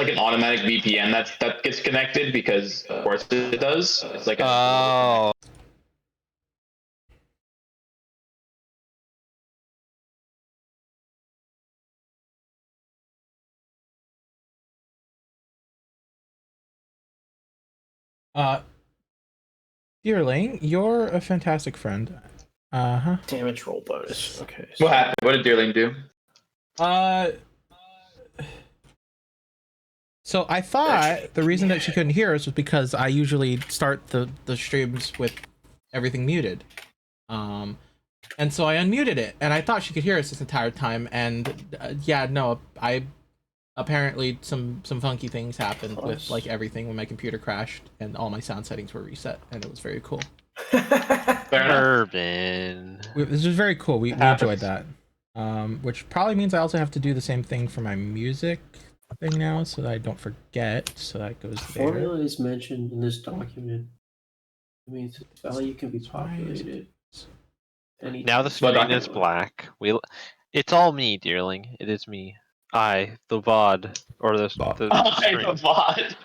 like an automatic VPN that gets connected because of course it does. It's like Oh. Dearling, you're a fantastic friend. Uh-huh. Damage roll bonus. Okay. What happened? What did Dearling do? So I thought the reason that she couldn't hear us was because I usually start the streams with everything muted. And so I unmuted it, and I thought she could hear us this entire time, and yeah, no, I apparently some funky things happened with like everything when my computer crashed and all my sound settings were reset, and it was very cool. Urban. This was very cool. We enjoyed that. Which probably means I also have to do the same thing for my music thing now, so that I don't forget. So that goes there. Formula is mentioned in this document. It means value can be populated. Now the screen is black. It's all me, dearling. It is me. I, the VOD, or the screen. The VOD.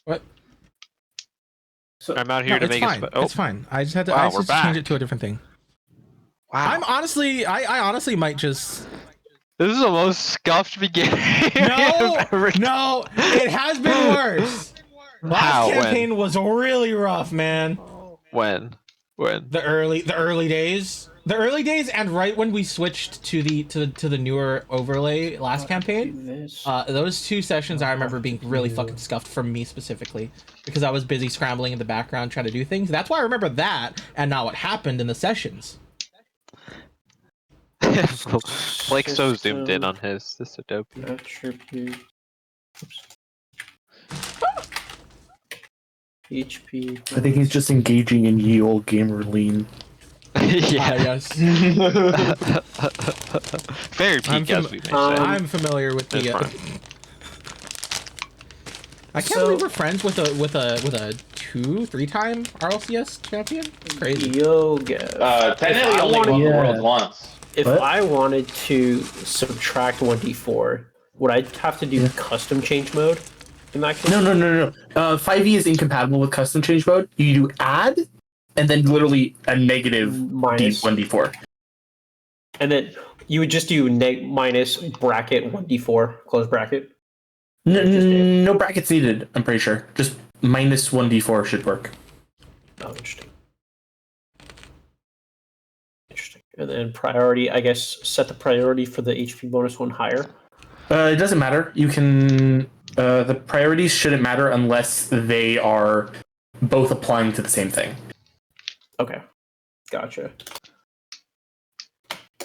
What? So, I'm out here to make it. It's fine. I just had to. Wow, I just had to change it to a different thing. Wow. I'm honestly, I honestly might just. This is the most scuffed beginning. No, it has been worse. Last campaign was really rough, man. When? The early days. The early days, and right when we switched to the newer overlay last campaign, those 2 sessions I remember being really fucking scuffed for me specifically because I was busy scrambling in the background trying to do things. That's why I remember that and not what happened in the sessions. Like so zoomed in on his. This is so dope. Attribute. HP. I think he's just engaging in ye old gamer lean. Yeah. Yes. Very peak, as we may say. I'm familiar with the. I can't believe we're friends with a 2-3 time RLCS champion. It's crazy. Yoga. Technically, only won the world once. If I wanted to subtract 1d4, would I have to do custom change mode in that case? No. 5e is incompatible with custom change mode. You do add, and then literally a negative minus 1d4. And then you would just do minus bracket 1d4, close bracket? No brackets needed, I'm pretty sure. Just minus 1d4 should work. Oh, interesting. And then priority, I guess, set the priority for the HP bonus one higher. It doesn't matter. You can... the priorities shouldn't matter unless they are both applying to the same thing. Okay. Gotcha.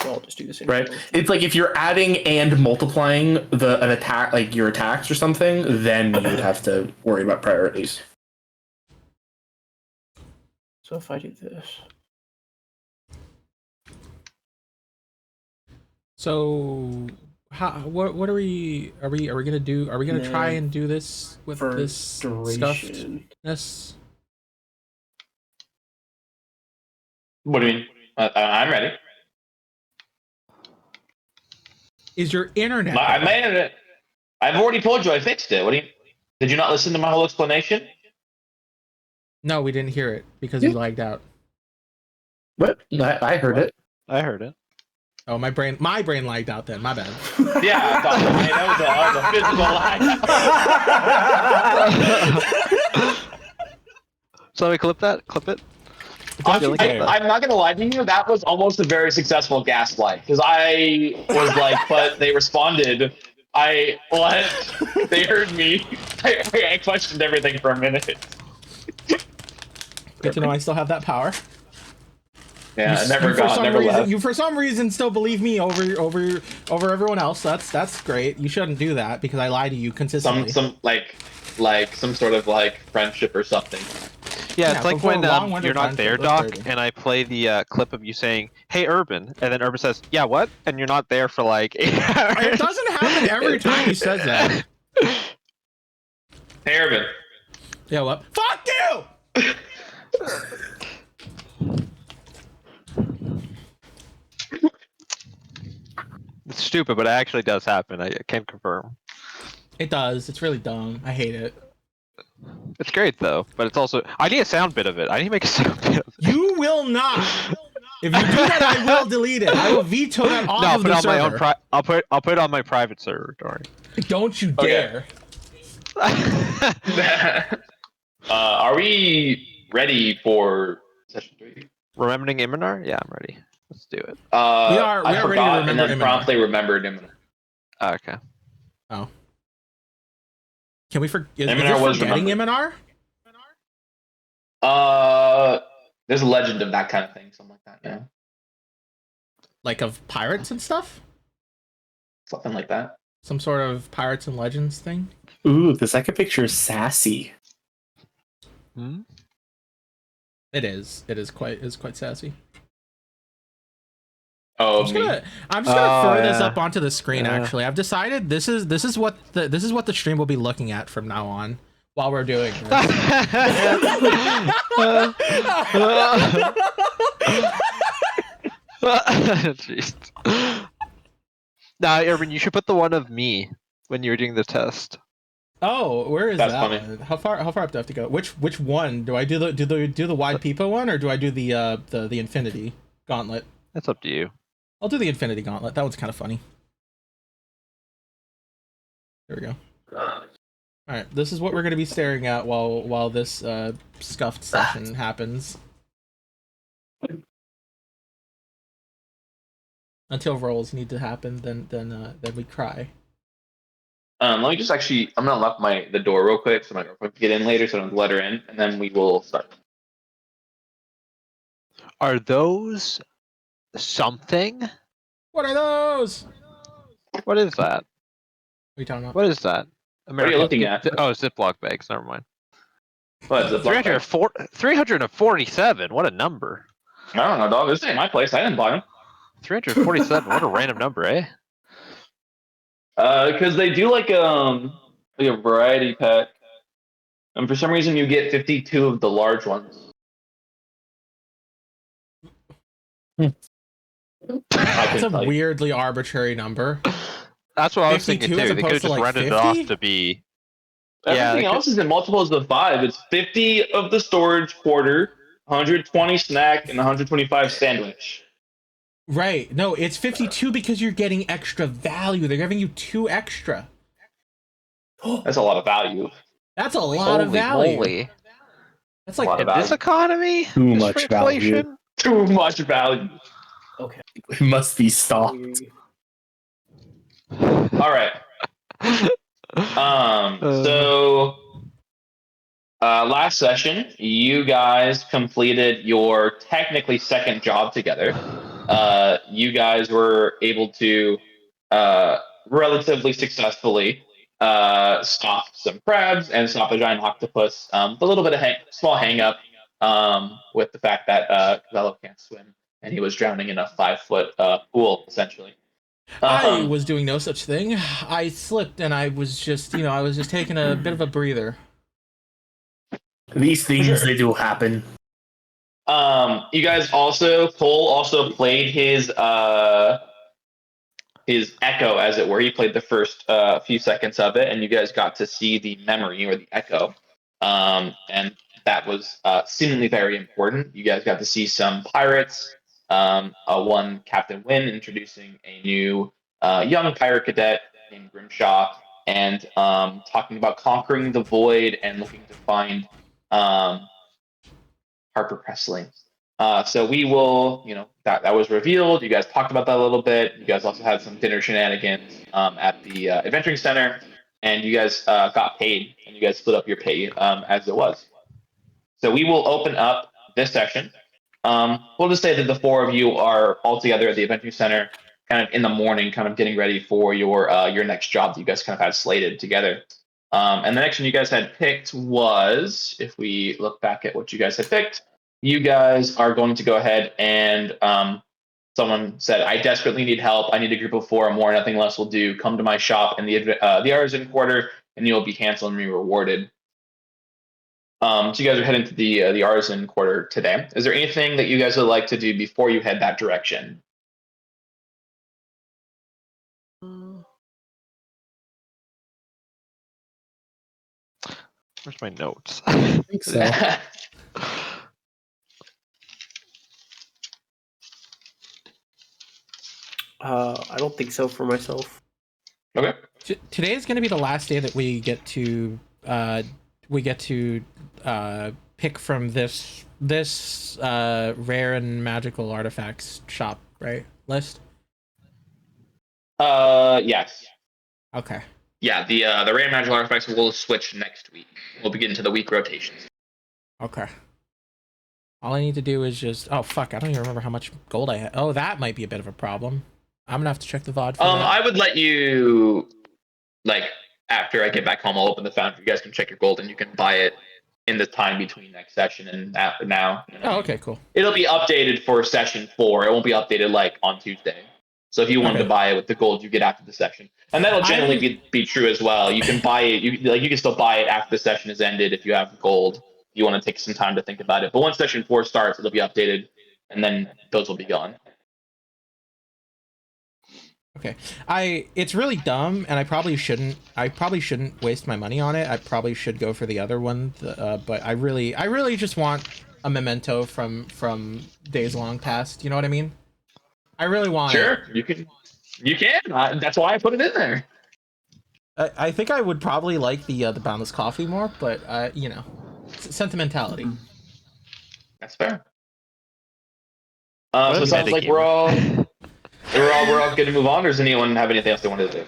So I'll just do the same. Right? It's like if you're adding and multiplying an attack, like your attacks or something, then you would have to worry about priorities. So if I do this... So, what are we gonna do? Are we gonna try and do this with this scuffedness? What do you mean? I'm ready. Is your internet? My internet. I've already told you I fixed it. Did you not listen to my whole explanation? No, we didn't hear it because you lagged out. What? I heard it. I heard it. Oh, my brain lagged out then. My bad. Yeah, that was a physical lag. So we clip that? Clip it? I'm not gonna lie to you. That was almost a very successful gaslight because I was like, but they responded. What? They heard me. I questioned everything for a minute. Good to know I still have that power. Yeah, never left. You for some reason still believe me over everyone else. That's great. You shouldn't do that because I lie to you consistently. Some sort of like friendship or something. Yeah, it's like when you're not there, Doc, and I play the clip of you saying, "Hey, Urban," and then Urban says, "Yeah, what?" and you're not there for like 8 hours. It doesn't happen every time he says that. Hey, Urban. Yeah, what? Fuck you! It's stupid, but it actually does happen. I can confirm. It does. It's really dumb. I hate it. It's great though, but it's also I need a sound bit of it. I need to make a sound bit of it. You will not. If you do that, I will delete it. I will veto that off of put it the on my server. own. I'll put it on my private server. Don't Don't you dare. Are we ready for session 3? Remembering Iminar? Yeah, I'm ready. Let's do it. We are I ready to forgot remember and then Iminar. promptly remembered Iminar. Okay. Oh. Can we forget? Iminar was forgetting remembered. Iminar? There's a legend of that kind of thing, something like that, yeah. Like of pirates and stuff? Something like that. Some sort of pirates and legends thing? Ooh, the second picture is sassy. Hmm? It is. It's quite sassy. Oh, I'm just gonna throw this yeah. up onto the screen. Yeah. Actually, I've decided this is what the stream will be looking at from now on while we're doing this. Jeez. Nah, Irvin, you should put the one of me when you were doing the test. Oh, where is That's that funny. one? How far up do I have to go? Which one do I do the wide peepo one, or do I do the infinity gauntlet? That's up to you. I'll do the infinity gauntlet. That one's kind of funny. There we go. All right, this is what we're going to be staring at while this scuffed session happens. Until rolls need to happen, then we cry. let me just I'm gonna lock the door real quick so my girlfriend can get in later, so I don't let her in, and then we will start. Are those something? What are those? What is that? What are you talking about? What is that? What are you looking at? Oh, Ziploc bags. Never mind. What is it? 347. What a number. I don't know, dog. This ain't my place. I didn't buy them. 347. What a random number, eh? Because they do like a variety pack, and for some reason you get 52 of the large ones. That's a weirdly arbitrary number. That's what I was thinking 52 as too. They could have opposed to, just like, rented it 50? off to be. Everything else is in multiples of 5. It's 50 of the storage quarter, 120 snack, and 125 sandwich. Right. No, it's 52 because you're getting extra value. They're giving you 2 extra. That's a lot of value. That's a lot of value. Moly. That's A lot like of In this value. economy? Too Just much for inflation? Too much value. Okay. It must be stocked. All right. Last session, you guys completed your technically second job together. You guys were able to relatively successfully stop some crabs and stop a giant octopus. With a little bit of small hang up with the fact that Cabello can't swim and he was drowning in a 5-foot pool, essentially. I was doing no such thing. I slipped and I was just taking a bit of a breather. These things, Sure. they do happen. You guys Cole also played his echo, as it were. He played the first few seconds of it, and you guys got to see the memory or the echo. And that was seemingly very important. You guys got to see some pirates, one Captain Wynn introducing a new young pirate cadet named Grimshaw, and talking about conquering the void and looking to find Harper Presley. So we will, that was revealed. You guys talked about that a little bit. You guys also had some dinner shenanigans at the adventuring center, and you guys got paid, and you guys split up your pay as it was. So we will open up this session. We'll just say that the 4 of you are all together at the adventuring center, kind of in the morning, kind of getting ready for your next job that you guys kind of had slated together. And the next one you guys had picked was, if we look back at what you guys had picked, you guys are going to go ahead and someone said, I desperately need help. I need a group of 4 or more. Nothing less will do. Come to my shop in the Artisan Quarter, and you'll be handsomely rewarded. So you guys are heading to the Artisan Quarter today. Is there anything that you guys would like to do before you head that direction? Where's my notes? I think so. I don't think so for myself. Okay. Today is going to be the last day that we get to pick from this rare and magical artifacts shop, right? List. Yes. Okay. Yeah, the random magical artifacts will switch next week. We'll begin to the week rotations. Okay. All I need to do is just... Oh, fuck. I don't even remember how much gold I had. Oh, that might be a bit of a problem. I'm gonna have to check the VOD for that. I would let you, like, after I get back home, I'll open the fountain. You guys can check your gold, and you can buy it in the time between next session and after now. You know? Oh, okay, cool. It'll be updated for session 4. It won't be updated, like, on Tuesday. So if you wanted to buy it with the gold you get after the session, and that'll generally be true as well. You can buy it. You can still buy it after the session is ended if you have gold. You want to take some time to think about it. But once session 4 starts, it'll be updated, and then those will be gone. Okay. It's really dumb, and I probably shouldn't waste my money on it. I probably should go for the other one, but I really just want a memento from Days Long Past. You know what I mean? I really want it. Sure, you can. That's why I put it in there. I think I would probably like the Boundless Coffee more, but you know, sentimentality. That's fair. So it sounds like we're all good to move on. Or does anyone have anything else they wanted to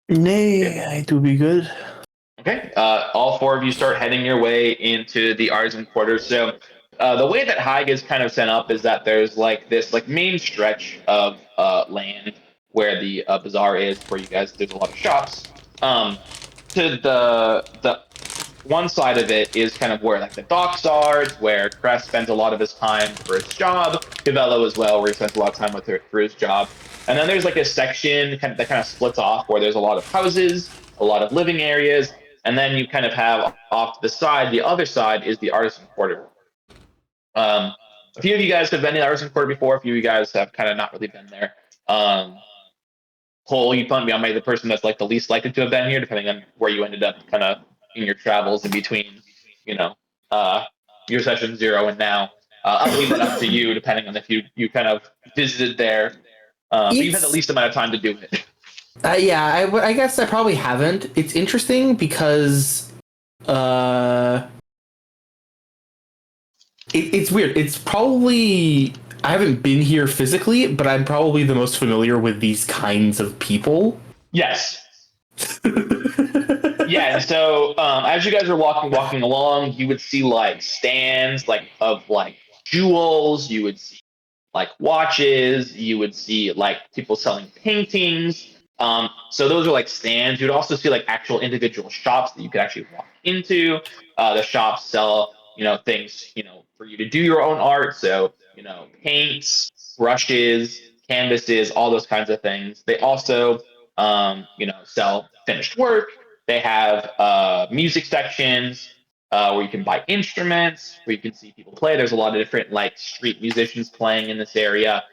do? Nay, it will be good. Okay. All 4 of you start heading your way into the artisan quarters. So the way that Haig is kind of set up is that there's like this like main stretch of land where the bazaar is, where you guys there's a lot of shops. To the one side of it is kind of where like the docks are. It's where Crest spends a lot of his time for his job. Cavello as well, where he spends a lot of time with her for his job. And then there's like a section that kind of splits off where there's a lot of houses, a lot of living areas, and then you kind of have off to the side. The other side is the artisan quarter. A few of you guys have been in the artisan quarter before. A few of you guys have kind of not really been there. Cole, you might be the person that's like the least likely to have been here, depending on where you ended up kind of in your travels in between, you know, your session 0 and now. I'll leave that up to you, depending on if you kind of visited there. But you've had the least amount of time to do it. Yeah, I guess I probably haven't. It's interesting because it's weird. It's probably I haven't been here physically, but I'm probably the most familiar with these kinds of people. Yes. Yeah, and so as you guys are walking along, you would see like stands of jewels. You would see like watches. You would see like people selling paintings. So those are like stands. You'd also see like actual individual shops that you could actually walk into. The shops sell things for you to do your own art. So paints, brushes, canvases, all those kinds of things. They also sell finished work. They have music sections where you can buy instruments, where you can see people play. There's a lot of different like street musicians playing in this area.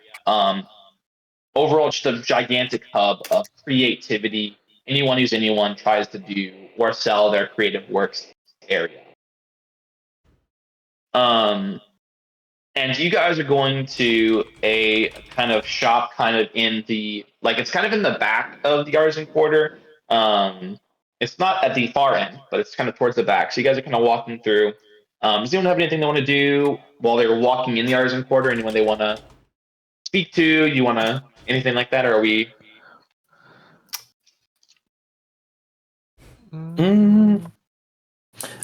Overall, just a gigantic hub of creativity. Anyone tries to do or sell their creative works area. And you guys are going to a kind of shop kind of in the it's kind of in the back of the artisan quarter. It's not at the far end, but it's kind of towards the back. So you guys are kind of walking through. Does anyone have anything they want to do while they're walking in the artisan quarter? Anyone they want to speak to? You want to anything like that, or are we?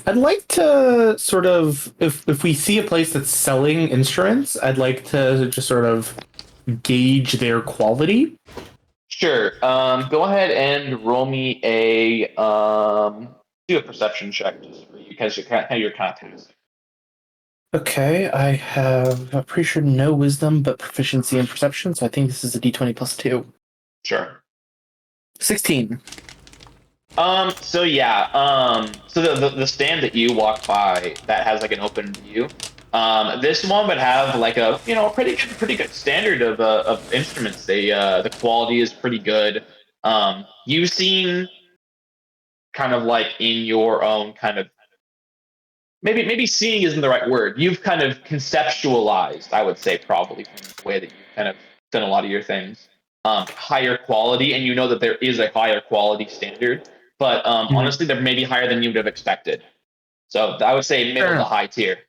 I'd like to sort of, if we see a place that's selling instruments, I'd like to just sort of gauge their quality. Sure. Go ahead and roll me do a perception check just for you because you're kind of tasked. Okay, I have, I'm pretty sure no wisdom, but proficiency in perception, so I think this is a d20 plus 2. Sure. 16. So yeah, so the stand that you walk by that has like an open view, this one would have like a pretty good standard of instruments. The quality is pretty good. You've seen kind of like in your own kind of maybe seeing isn't the right word. You've kind of conceptualized, I would say, probably from the way that you've kind of done a lot of your things, higher quality, and you know that there is a higher quality standard, but honestly, they're maybe higher than you would have expected. So I would say middle to high tier.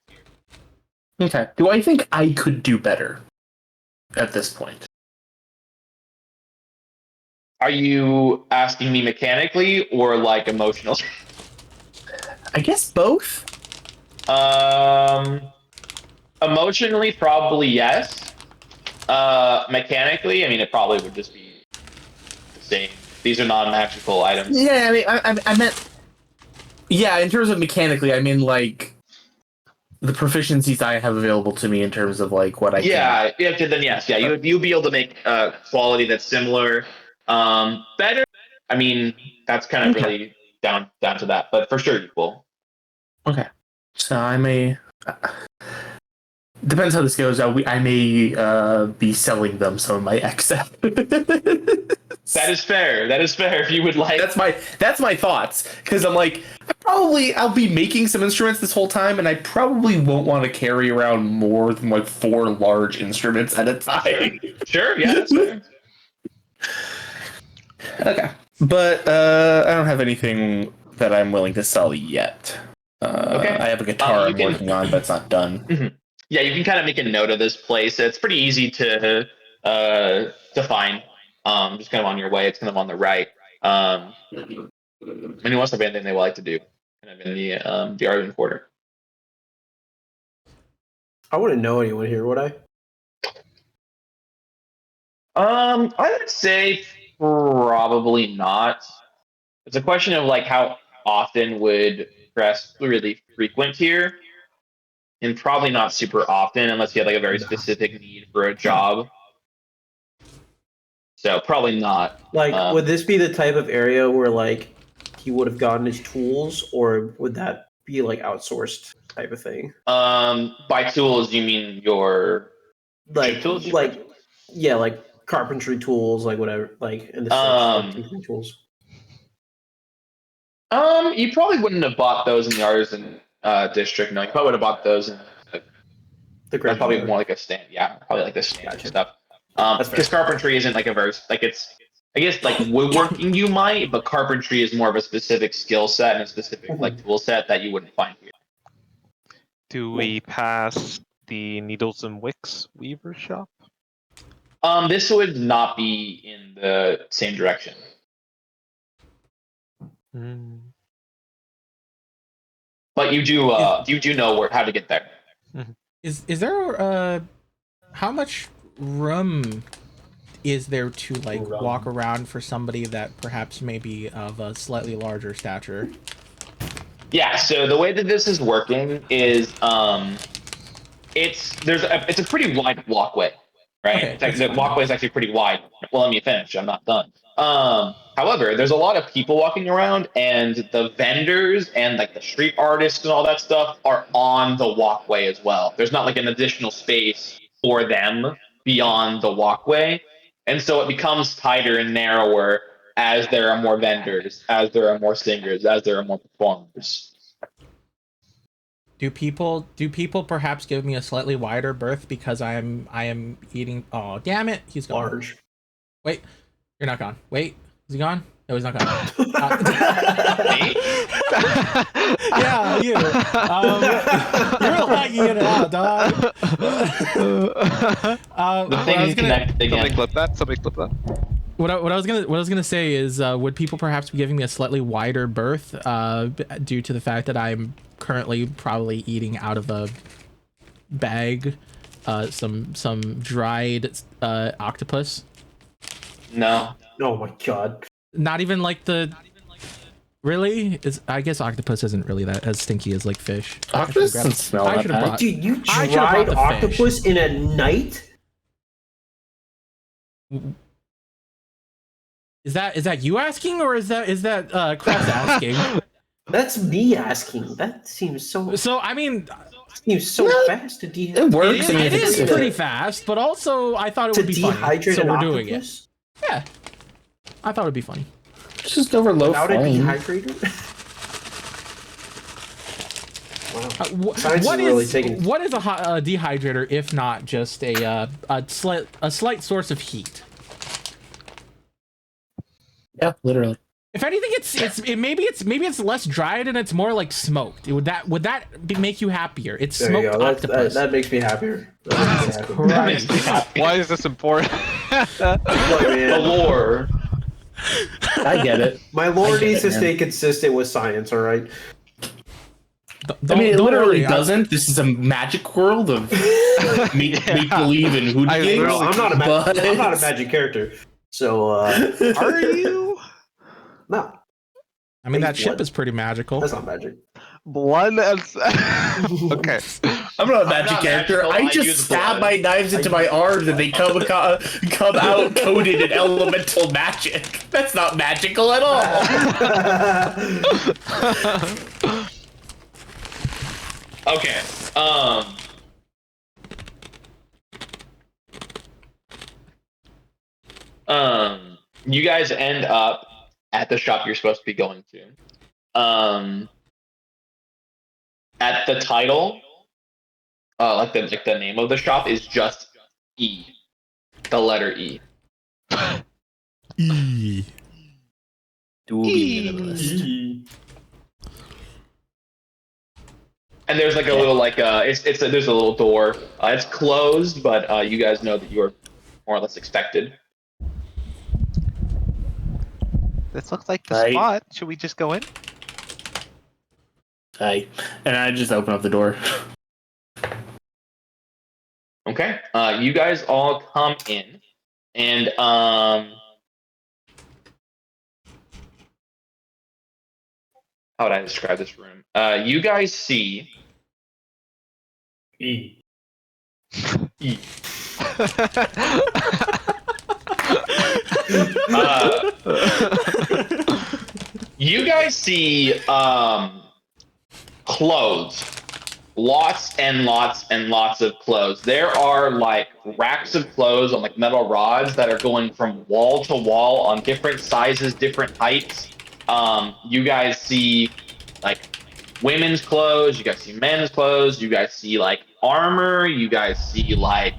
Okay. Do I think I could do better at this point? Are you asking me mechanically or like emotionally? I guess both. Emotionally, probably yes. Mechanically, I mean, it probably would just be the same. These are non-magical items. Yeah, I mean, I meant. Yeah, in terms of mechanically, I mean like the proficiencies I have available to me in terms of like what I can. Yeah, then yes, yeah, you'd be able to make quality that's similar, better. I mean, that's kind of really down to that, but for sure equal. Okay, so I may. Depends how this goes. I may be selling them some of my excess. That is fair. That is fair. If you would like, that's my thoughts, because I'm like, I'll be making some instruments this whole time, and I probably won't want to carry around more than like 4 large instruments at a time. Sure, yeah, that's fair. Okay, but I don't have anything that I'm willing to sell yet. Okay, I have a guitar I'm working on, but it's not done. Mm-hmm. Yeah, you can kind of make a note of this place. It's pretty easy to find. Just kind of on your way. It's kind of on the right. Anyone wants to have anything they would like to do, kind of in the Arden Quarter. I wouldn't know anyone here, would I? I would say probably not. It's a question of like how often would Crest really frequent here, and probably not super often unless you had like a very specific need for a job. So probably not. Like, would this be the type of area where like he would have gotten his tools, or would that be like outsourced type of thing? By tools you mean your like tools? Like yeah, like carpentry tools, like whatever, like in the like, tools. You probably wouldn't have bought those in the Artisan district. No, you probably would have bought those in the that's probably more like a stand. Yeah, probably like the standard stuff. Because carpentry isn't like a very like it's. I guess like woodworking you might, but carpentry is more of a specific skill set and a specific like tool set that you wouldn't find here. Do we pass the Needles and Wicks weaver shop? This would not be in the same direction. But you do know how to get there. Is there how much room is there to like walk around for somebody that perhaps may be of a slightly larger stature? Yeah, so the way that this is working is it's a pretty wide walkway, right? Okay, the walkway is actually pretty wide. Well, let me finish. I'm not done. However, there's a lot of people walking around, and the vendors and like the street artists and all that stuff are on the walkway as well. There's not like an additional space for them beyond the walkway. And so it becomes tighter and narrower as there are more vendors, as there are more singers, as there are more performers. Do people perhaps give me a slightly wider berth because I am eating? Oh, damn it! He's gone. Large. Wait, you're not gone. Wait, is he gone? No, he's not gone. Yeah, you. You're lucky in it out, dog. The thing is connected again. Somebody clip that. What I was gonna say is, would people perhaps be giving me a slightly wider berth, due to the fact that I'm currently probably eating out of a bag, some dried octopus? No. Oh my god. Not even like the. Really? I guess octopus isn't really that as stinky as like fish. Octopus doesn't smell that bad. Dude, you dried octopus in a night? Is that you asking, or is that Crest asking? That's me asking. That seems so. So I mean, seems so fast to dehydrate. It works. It is pretty fast, but also I thought it would be funny, so we're doing it. Yeah. I thought it'd be funny. It's just over low Without a flame. dehydrator? Wow. What is a dehydrator if not just a slight source of heat? Yeah, literally. If anything, maybe it's less dried and it's more like smoked. Would that make you happier? It's smoked octopus. That makes me happier. Why is this important? The lore. I get it. My lore needs to stay consistent with science. All right. I mean, it literally doesn't. This is a magic world of make believe and who I'm not a magic character. So Are you? No. I mean, that ship is pretty magical. That's not magic. Blood. Okay. I'm not a magic character. I just stab my knives into my arms and they come out coated in elemental magic. That's not magical at all. Okay. You guys end up at the shop you're supposed to be going to. At the title, like the name of the shop is just E, the letter E. E. And there's like a little there's a little door. It's closed, but you guys know that you are more or less expected. This looks like the spot. Should we just go in? And I just open up the door. Okay. You guys all come in, and how would I describe this room? You guys see E. E. You guys see clothes. Lots and lots and lots of clothes. There are like racks of clothes on like metal rods that are going from wall to wall on different sizes, different heights. You guys see like women's clothes, you guys see men's clothes, you guys see like armor, you guys see like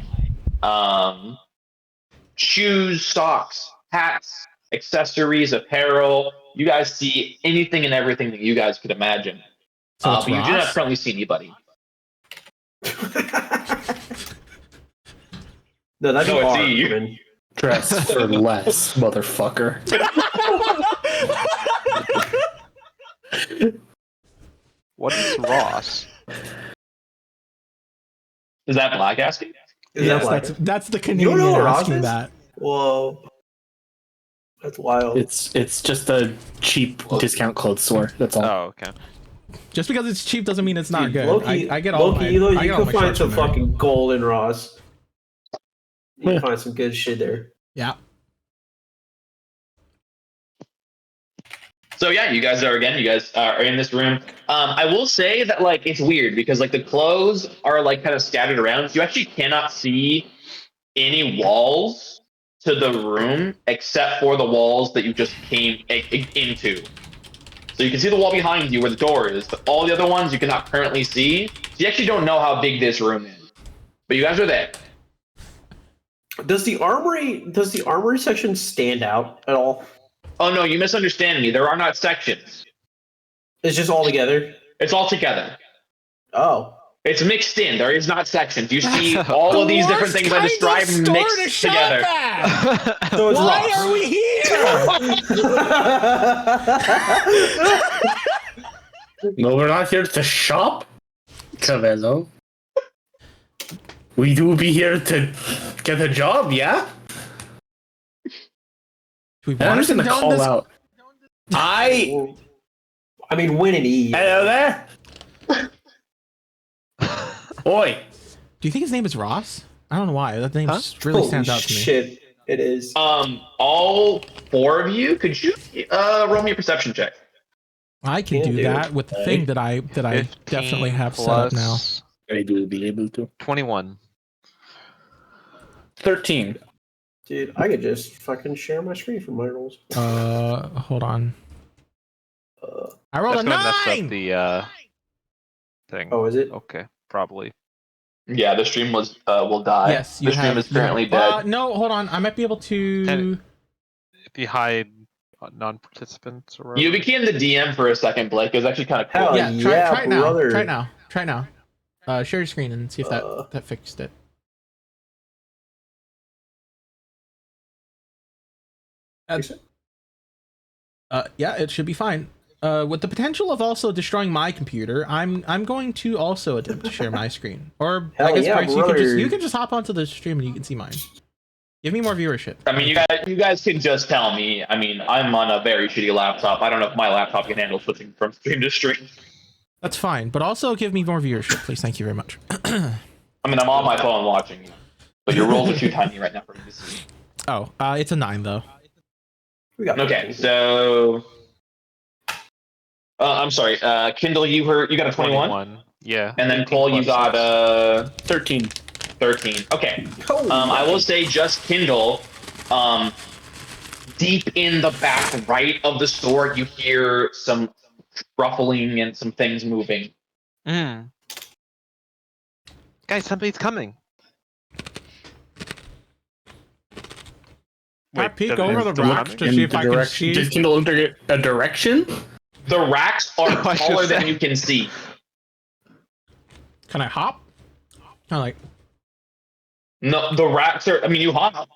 shoes, socks, hats, accessories, apparel. You guys see anything and everything that you guys could imagine. So but you do not currently see anybody. No, that's No, it's R, E. man. Dress for less, motherfucker. What is Ross? Is that Black asking? Yes, that's the Canadian know what Ross asking is? that. Whoa. That's wild. It's just a cheap discount clothes store. That's all. Oh, okay. Just because it's cheap doesn't mean it's not Dude, good. Loki, I get all Loki, my, you know, I you get all can my find shirts some from there. fucking gold in Ross. You Yeah. can find some good shit there. Yeah. So yeah, you guys are in this room. I will say that like it's weird because like the clothes are like kind of scattered around. So you actually cannot see any walls to the room except for the walls that you just came into. So you can see the wall behind you where the door is, but all the other ones you cannot currently see. So you actually don't know how big this room is. But you guys are there. Does the armory section stand out at all? Oh no, you misunderstand me. There are not sections. It's just all together. It's all together. Oh. It's mixed in. There is not sections. You see all of these different things I described mixed together. So it's Why Ross. are we here? No, we're not here to shop, Cabello. We do be here to get a job, yeah? We I'm just gonna call out. I mean, win and E. Hello there. Oi. Do you think his name is Ross? I don't know why. That name just really Holy stands out to me. shit, it is. All four of you, could you roll me a perception check? I can do that with the thing that I definitely have set up now. I do be able to. 21. 13. Dude, I could just fucking share my screen for my rolls. Hold on. I rolled That's a gonna mess 9! up the thing. Oh, is it? Okay, probably. Yeah, the stream will die. Yes, you the stream have. is currently you dead. have no, hold on. I might be able to. If you hide non-participants or whatever. You became the DM for a second, Blake. It was actually kind of cool. Hell Yeah, try it now. brother. Try it now. Try it now. Share your screen and see if that fixed it. Yeah, it should be fine. With the potential of also destroying my computer, I'm going to also attempt to share my screen. Or I guess Bryce, you can just hop onto the stream and you can see mine. Give me more viewership. I mean, you guys can just tell me. I mean, I'm on a very shitty laptop. I don't know if my laptop can handle switching from stream to stream. That's fine, but also give me more viewership, please. Thank you very much. I mean, I'm on my phone watching you, but your rolls are too tiny right now for me to see. Oh, it's a 9 though. Okay, so I'm sorry, Kindle, you got a 21? Yeah. And then Cole, you got 13. 13. Okay. I will say just Kindle. Deep in the back right of the store, you hear some ruffling and some things moving. Guys, somebody's coming. I peek over the racks to see if I can see. Does Kindle enter a direction? The racks are I should taller than say. you can see. Can I hop? Kind of like. No, the racks are. I mean, you hop.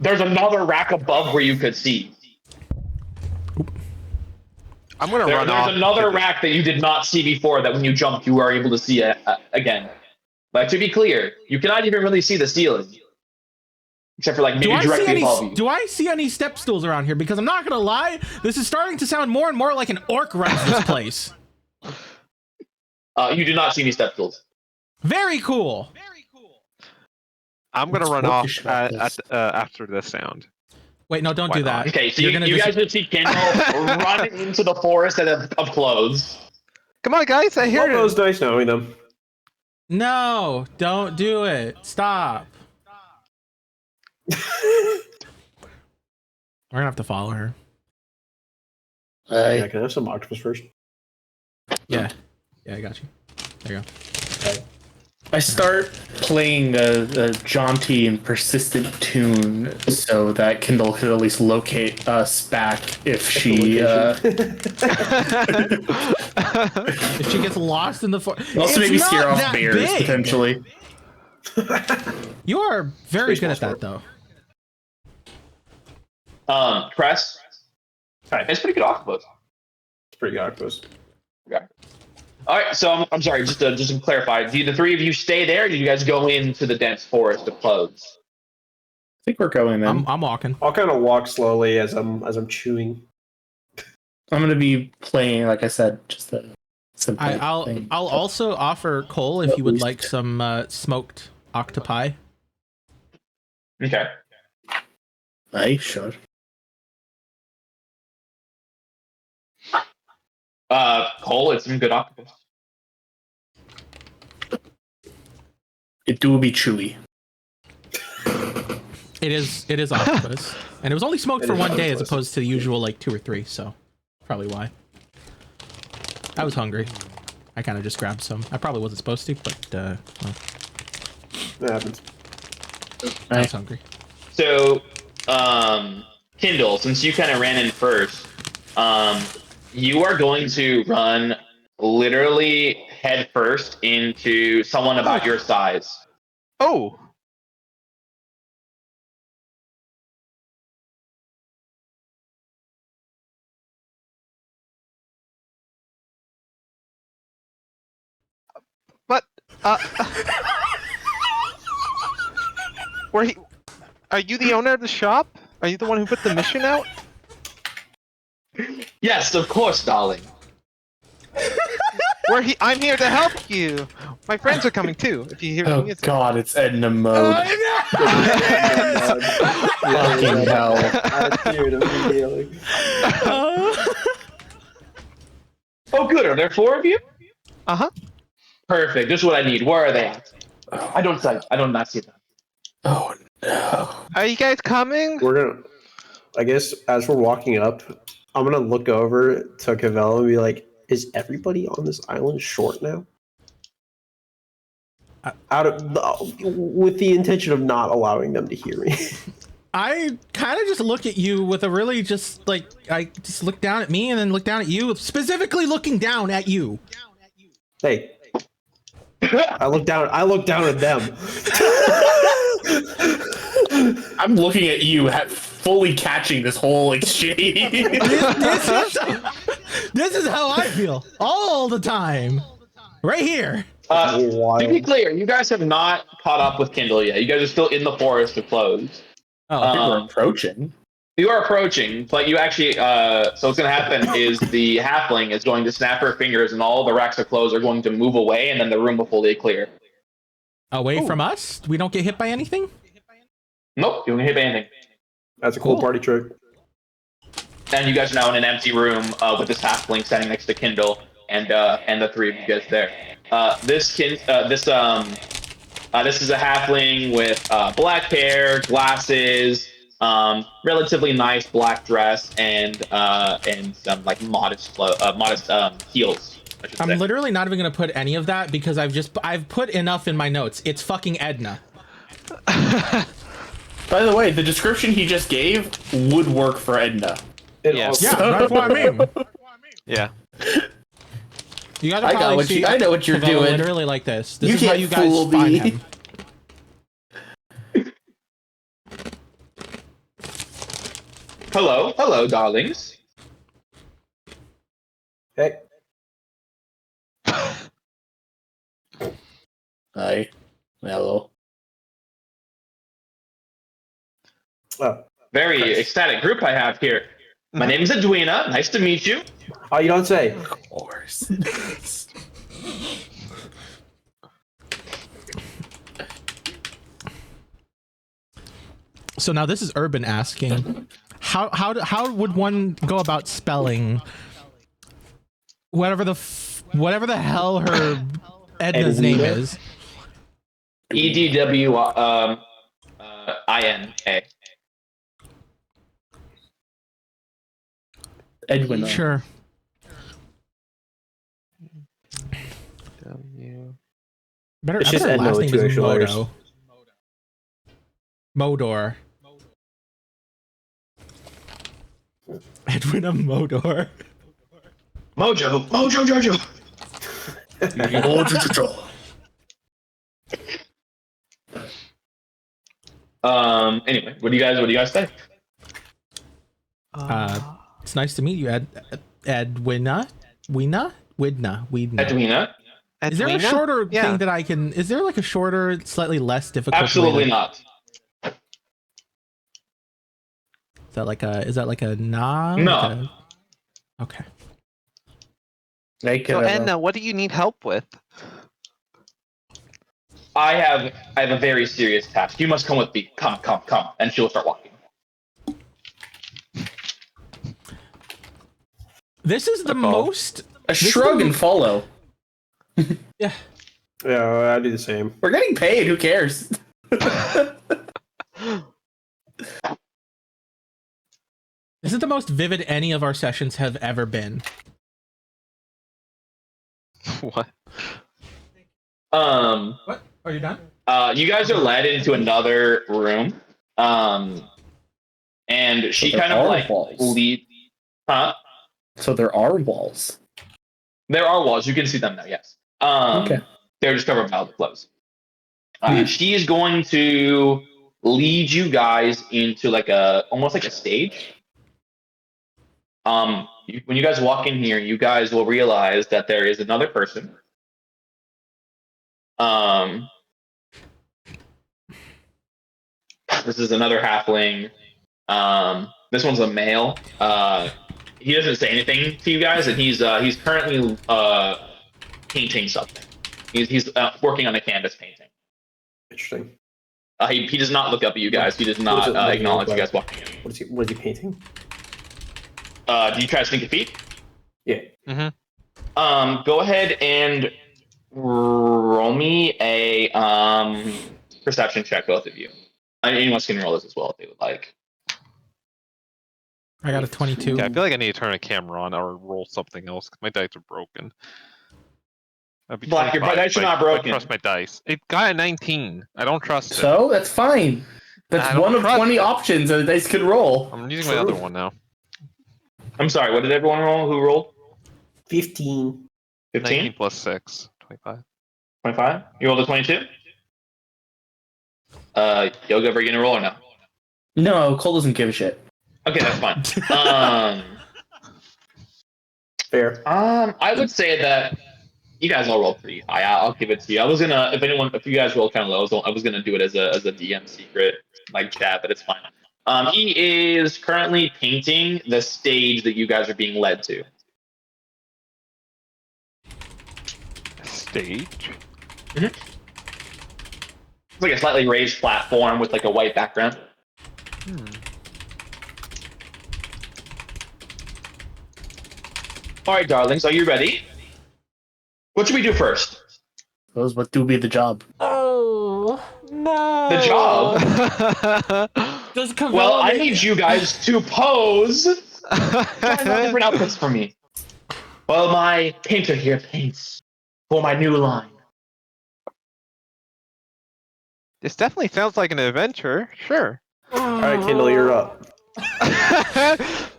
There's another rack above where you could see. I'm gonna run off. There's another rack that you did not see before. That when you jumped, you were able to see it again. But to be clear, you cannot even really see the ceiling, except for like maybe directly above you. Do I see any step stools around here? Because I'm not gonna lie, this is starting to sound more and more like an orc runs this place. You do not see any step stools. Very cool. I'm gonna run off after this sound. Wait, no, don't Why do that. not? Okay, so you guys just see Kendall run into the forest of clothes. Come on, guys! I hear Roll it. those dice knowing them. No, don't do it. Stop. We're gonna have to follow her. Yeah, can I have some octopus first? Yeah, I got you. There you go. I start playing a jaunty and persistent tune so that Kindle could at least locate us back if she If she gets lost in the forest. also maybe scare off bears potentially. You are very good at that, though. Cress. It's pretty good octopus. It's pretty good octopus. Okay. All right, so I'm sorry. Just to clarify, do the three of you stay there? Or do you guys go into the dense forest of clothes? I think we're going then. I'm walking. I'll kind of walk slowly as I'm chewing. I'm gonna be playing, like I said, just a simple thing. I'll also offer Cole if you would like some smoked octopi. Okay. I sure. Cole, it's some good octopus. It do be chewy. It is octopus, and it was only smoked for one day as opposed to the usual like 2 or 3. So probably why. I was hungry. I kind of just grabbed some. I probably wasn't supposed to, but well, That happens. I was hungry. So, Kindle, since you kind of ran in first, you are going to run literally head first into someone about your size. Oh. But are you the owner of the shop? Are you the one who put the mission out? Yes, of course, darling. I'm here to help you. My friends are coming too. If you hear Oh music. god, it's Edna mode. Fucking hell. I feared immediately. Oh, good. Are there 4 of you? Uh-huh. Perfect. Just what I need. Where are they at? I don't not see them. Oh no! Are you guys coming? We're gonna. I guess as we're walking up, I'm gonna look over to Cavell and be like, "Is everybody on this island short now?" With the intention of not allowing them to hear me. I kind of just look at you with a really just like I just look down at me and then look down at you, specifically looking down at you. Hey, I look down at them. I'm looking at you, fully catching this whole exchange. This is how I feel all the time, right here. To be clear, you guys have not caught up with Kindle yet. You guys are still in the forest of clothes. We're approaching. You are approaching, but you actually, so what's going to happen is the halfling is going to snap her fingers and all the racks of clothes are going to move away and then the room will fully clear. Away from us? We don't get hit by anything? Nope, you don't get hit by anything. That's a cool party trick. And you guys are now in an empty room with this halfling standing next to Kindle and the three of you guys there. This is a halfling with black hair, glasses, relatively nice black dress, and some like modest heels. I'm literally not even gonna put any of that because I've put enough in my notes. It's fucking Edna. By the way, the description he just gave would work for Edna. Yeah, that's what I mean. Yeah. You guys are I know what you're doing. Literally like this. This is how you guys find him. Hello, darlings. Hey. Hi. Hello. Oh. Very ecstatic group I have here. My name is Edwina. Nice to meet you. Oh, you don't say. Of course. So now this is Urban asking, how would one go about spelling whatever the hell her Edna's name is? EDWINA. Edwin. Sure. Better. It's just Edna Edna last with name two is extra letters. Modor. Edwina Modor. Mojo. Anyway, what do you guys say? It's nice to meet you, Edwina. Widna. Edwina? Is there a shorter thing that I can? Is there like a shorter, slightly less difficult? Absolutely not. Is that like a nah? No. Okay. So Edna, what do you need help with? I have a very serious task. You must come with me. Come. And she'll start walking. This is the most. A shrug and follow. Yeah. Yeah, I do the same. We're getting paid. Who cares? This is the most vivid any of our sessions have ever been. What? What? Are you done? You guys are led into another room. And she kind of like leads. Huh? So there are walls. There are walls. You can see them now. Yes. Okay. They're just covered by clothes. She is going to lead you guys into like almost like a stage. When you guys walk in here, you guys will realize that there is another person. This is another halfling. This one's a male. He doesn't say anything to you guys, and he's currently painting something. He's working on a canvas painting. Interesting. He does not look up at you guys. He does not acknowledge you guys walking in. What is he painting? Do you try to sneak a feet? Yeah. Mm-hmm. Go ahead and roll me a perception check, both of you. Anyone else can roll this as well if they would like. I got a 22. Yeah, I feel like I need to turn a camera on or roll something else because my dice are broken. Black, your dice are not broken. I trust my dice. It got a 19. I don't trust it. So that's fine. That's one of 20 options that the dice could roll. I'm using my other one now. I'm sorry, what did everyone roll? Who rolled? 15. 15? 19 plus 6. 25. 25? You rolled a 22? Yoga, are you gonna roll or no? No, Cole doesn't give a shit. Okay, that's fine. Fair. I would say that you guys all rolled pretty high. I'll give it to you. I was gonna, if you guys rolled kind of low, I was gonna do it as a DM secret like that, but it's fine. He is currently painting the stage that you guys are being led to. Stage? Mm-hmm. It's like a slightly raised platform with like a white background. All right, darlings, are you ready? What should we do first? What do be the job? Oh no! The job? Well, I need you guys to pose. Try different outfits for me. Well, my painter here paints for my new line. This definitely sounds like an adventure. Sure. All right, Kendall, you're up.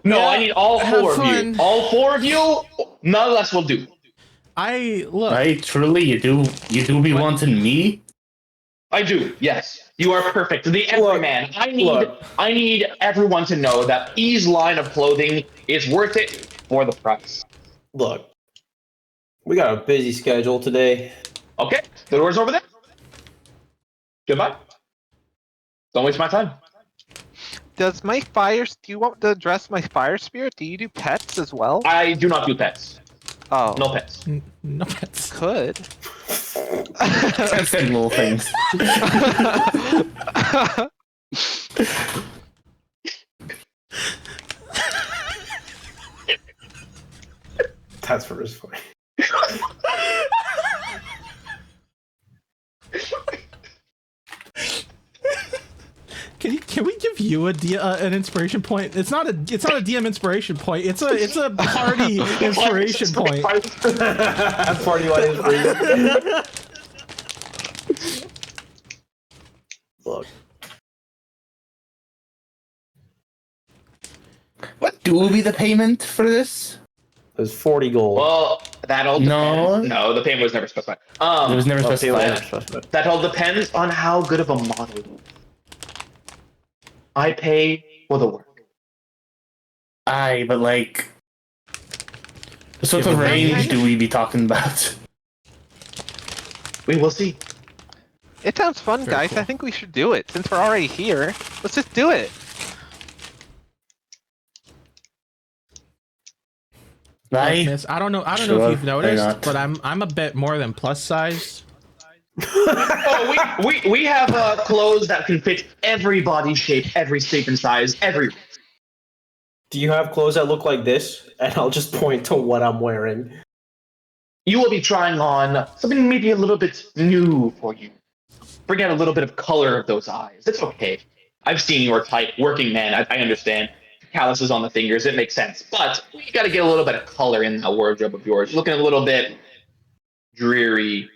No, Yeah, I need all four of you. All four of you. None less will do. Right, truly, you do be wanting me? I do. Yes, you are perfect. The everyman. I need everyone to know that E's line of clothing is worth it for the price. Look, we got a busy schedule today. Okay, the door's over there. Goodbye. Don't waste my time. Does my do you want to address my fire spirit? Do you do pets as well? I do not do pets. Oh. No pets. No pets. Could. I said little things. That's for his point. Can we give you an inspiration point? It's not a DM inspiration point. It's a party inspiration point. Party line inspiration. Look. What do be the payment for this? There's 40 gold. Well, that all depends. No, the payment was never specified. It was never specified. That all depends on how good of a model. I pay for the work. Aye, but like, what sort of range do we be talking about? We will see. It sounds fun, Very guys. cool. I think we should do it. Since we're already here, let's just do it. Miss, I don't know if you've noticed, but I'm a bit more than plus size. Oh, we have clothes that can fit every body shape, every shape and size, every. Do you have clothes that look like this? And I'll just point to what I'm wearing. You will be trying on something maybe a little bit new for you. Bring out a little bit of color of those eyes. It's okay. I've seen your type, working man. I understand. Calluses on the fingers, it makes sense. But you got to get a little bit of color in that wardrobe of yours. You're looking a little bit dreary.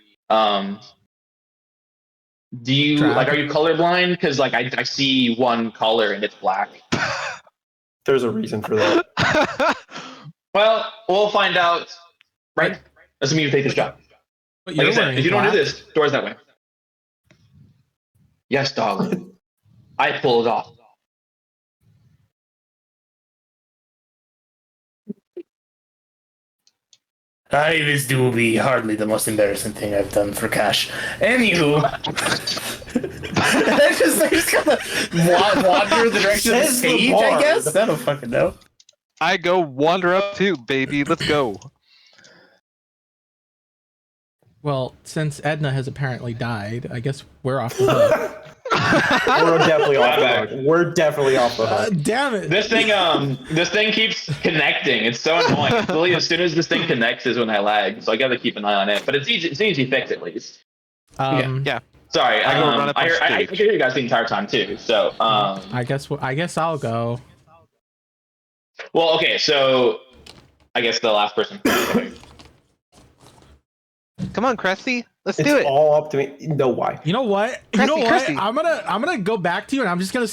Do you are you colorblind? Because I see one color and it's black. There's a reason for that. Well, we'll find out. Right? Assuming you take this job. But Like I you're said, wearing if you don't do black. this, door's that way. Yes, darling. I pulled it off. Aye, this do be hardly the most embarrassing thing I've done for cash. Anywho, I just gotta wander the direction of the Says the stage, I bard. guess? I don't fucking know. I go wander up too, baby. Let's go. Well, since Edna has apparently died, I guess we're off the hook. We're definitely off the hook. We're definitely off the hook. Damn it! This thing keeps connecting. It's so annoying. Really, as soon as this thing connects is when I lag. So I gotta keep an eye on it. But it's easy. It's an easy fix at least. Yeah. Sorry, I go run up on I stage. hear you guys the entire time too. So, I guess I'll go. well, okay, so I guess the last person. Come on, Cresty. Let's It's do it. all up to me. No, why? You know what? Cresty. I'm gonna go back to you, and I'm just gonna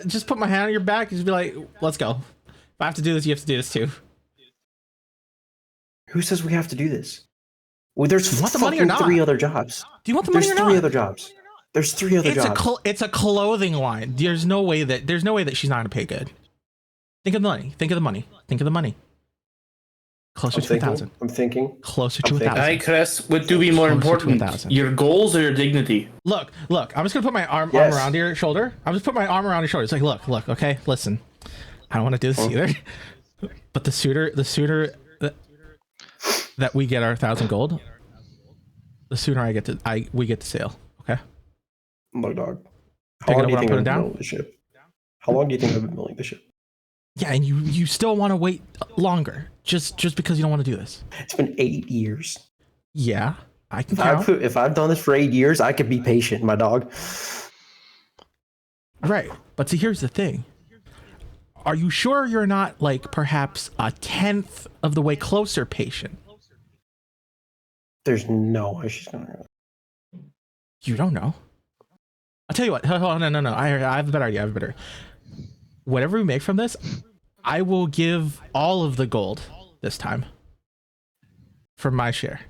just put my hand on your back and just be like, let's go. If I have to do this, you have to do this too. Who says we have to do this? Well, there's Do you want the money or not? 3 other jobs. Do you want the money There's or not? 3 other jobs. There's 3 other jobs. It's a clothing line. There's no way that she's not gonna pay good. Think of the money. Think of the money. Think of the money. Closer to 1,000. I'm thinking. Closer to I'm thinking. 1,000. Hey, Chris, what do be more Closer to important? 1,000. Your goals or your dignity? Look. I'm just gonna put my arm Yes. around your shoulder. I'm just put my arm around your shoulder. It's like, look. Okay, listen. I don't want to do this either. But the sooner that we get our 1,000 gold, the sooner we get to sail. Okay. Look, dog. Pick How it long up do you when I'm think putting I've been down? building the ship? How long do you think I've been building the ship? Yeah, and you still want to wait longer just because you don't want to do this. It's been 8 years. Yeah, I can count. If I've done this for 8 years, I could be patient, my dog. Right, but see, here's the thing. Are you sure you're not like perhaps a 1/10 of the way closer patient? There's no way she's gonna. You don't know. I'll tell you what. Hold on, no. I have a better idea. Whatever we make from this, I will give all of the gold this time for my share.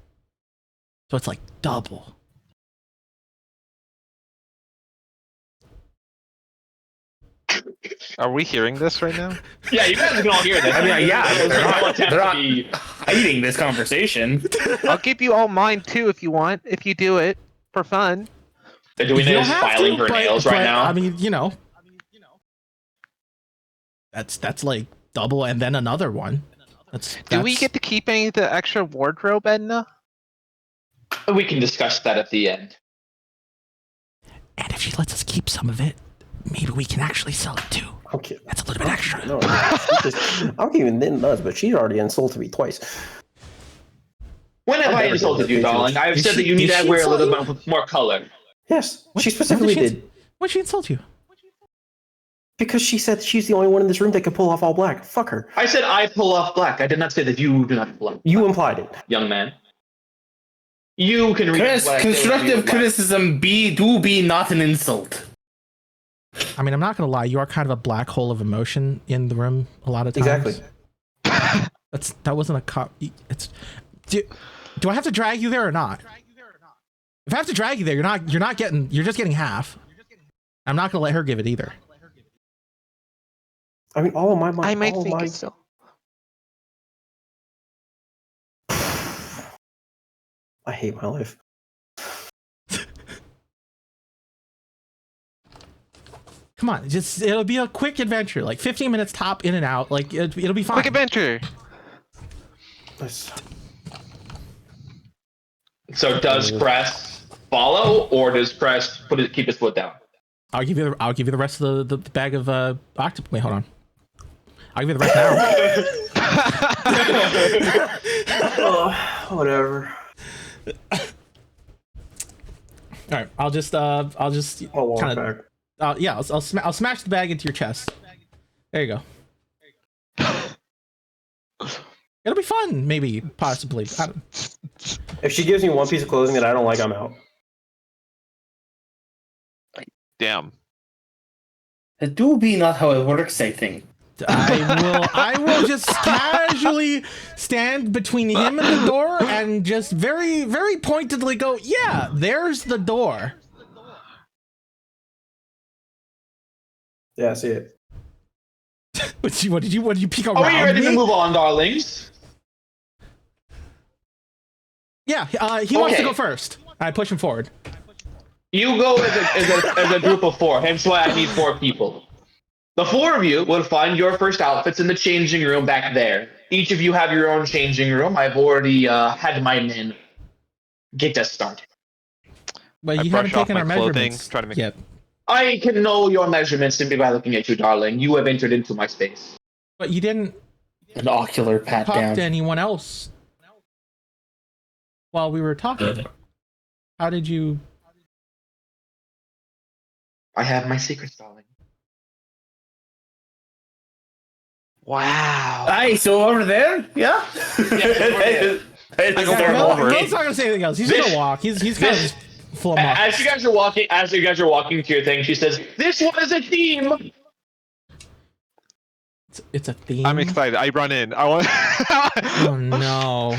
So it's like double. Are we hearing this right now? Yeah, you guys can all hear this. I mean, yeah, they're not be- hiding this conversation. I'll give you all mine too if you want. If you do it for fun. They're doing You this don't have filing to, her nails right but, now. I mean, that's like double and then another one. Do we get to keep any of the extra wardrobe, Edna? We can discuss that at the end. And if she lets us keep some of it, maybe we can actually sell it too. Okay. That's a little bit extra. No, I don't even then does, but she's already insulted me twice. When have I insulted you, darling? I've said that you need to wear a little bit more color. Yes, she specifically did. Why'd she insult you? Because she said she's the only one in this room that can pull off all black. Fuck her. I said I pull off black. I did not say that you do not pull off. You implied it. Young man. You can read Chris, what I say constructive when you criticism do be not an insult. I mean, I'm not gonna lie. You are kind of a black hole of emotion in the room a lot of times. Exactly. That wasn't a cop. It's. Do I have to drag you there or not? If I have to drag you there, you're just getting half. I'm not gonna let her give it either. I mean, all of my I might think it's so. I hate my life. Come on, it'll be a quick adventure, like 15 minutes top, in and out. Like it'll be fine. Quick adventure. So does Crest follow, or does Crest keep his foot down? I'll give you the rest of the bag of octopus. Wait, hold on. I'll give you the rest now. Whatever. All right, I'll just I'll walk kind back. of yeah, I'll smash the bag into your chest. There you go. It'll be fun, maybe, possibly. If she gives me one piece of clothing that I don't like, I'm out. Damn. It do be not how it works, I think. I will just casually stand between him and the door and just very, very pointedly go, yeah, there's the door. Yeah, I see it. What did you peek around Are we ready me? to move on, darlings? Yeah, he wants to go first. I push him forward. You go as a group of 4, hence why I need 4 people. The 4 of you will find your first outfits in the changing room back there. Each of you have your own changing room. I've already had my men get us started. But you haven't taken our measurements yet. I can know your measurements simply by looking at you, darling. You have entered into my space. But you didn't An ocular pat talk down. to anyone else while we were talking. How did you? I have my secrets, darling. Wow. Aye, so over there? Yeah? Yeah, I go start over. walking. Will's not gonna say anything else. He's gonna walk. He's kind of just full of muck. As you guys are walking to your thing, she says, "This one is a theme." It's a theme. I'm excited. I run in. I want. Oh no.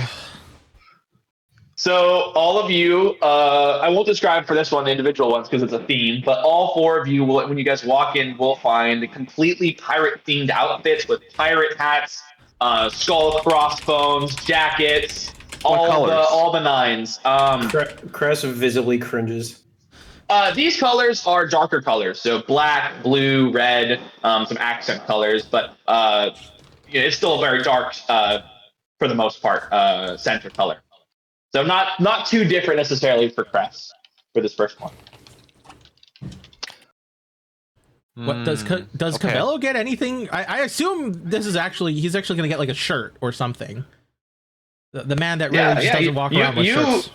So all of you, I won't describe for this one the individual ones because it's a theme, but all four of you, will, when you guys walk in, will find completely pirate-themed outfits with pirate hats, skull crossbones, jackets, all the nines. Cress visibly cringes. These colors are darker colors, so black, blue, red, some accent colors, but it's still a very dark, for the most part, center color. So not too different necessarily for Crest for this first one. What does Cabello get anything? I assume this is he's actually gonna get like a shirt or something. The man that really just doesn't walk around with shirts.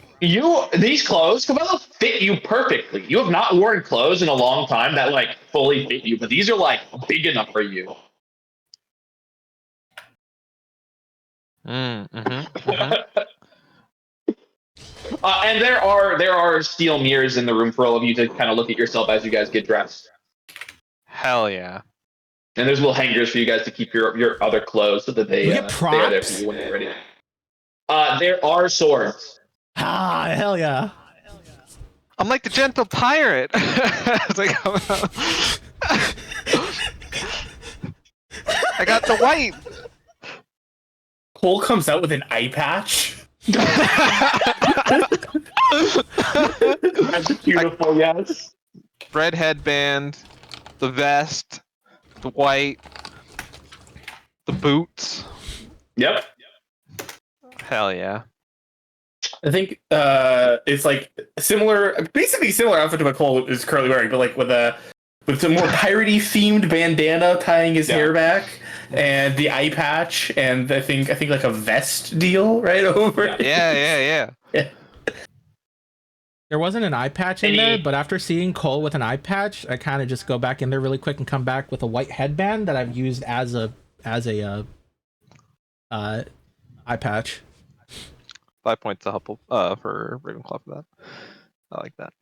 These clothes, Cabello, fit you perfectly. You have not worn clothes in a long time that like fully fit you, but these are like big enough for you. And there are steel mirrors in the room for all of you to kind of look at yourself as you guys get dressed. Hell yeah. And there's little hangers for you guys to keep your other clothes so that they are there for you when you're ready. There are swords. Ah, hell yeah. I'm like the gentle pirate. It's like, I got the white. Cole comes out with an eye patch. That's beautiful, yes. Red headband, the vest, the white, the boots. Yep. Hell yeah. I think it's like basically similar outfit to what Cole is currently wearing, but like with some more piratey themed bandana tying his hair back, and the eye patch, and I think like a vest deal right over. Yeah. There wasn't an eye patch in there, but after seeing Cole with an eye patch, I kind of just go back in there really quick and come back with a white headband that I've used as a eye patch. 5 points for Ravenclaw for that. I like that.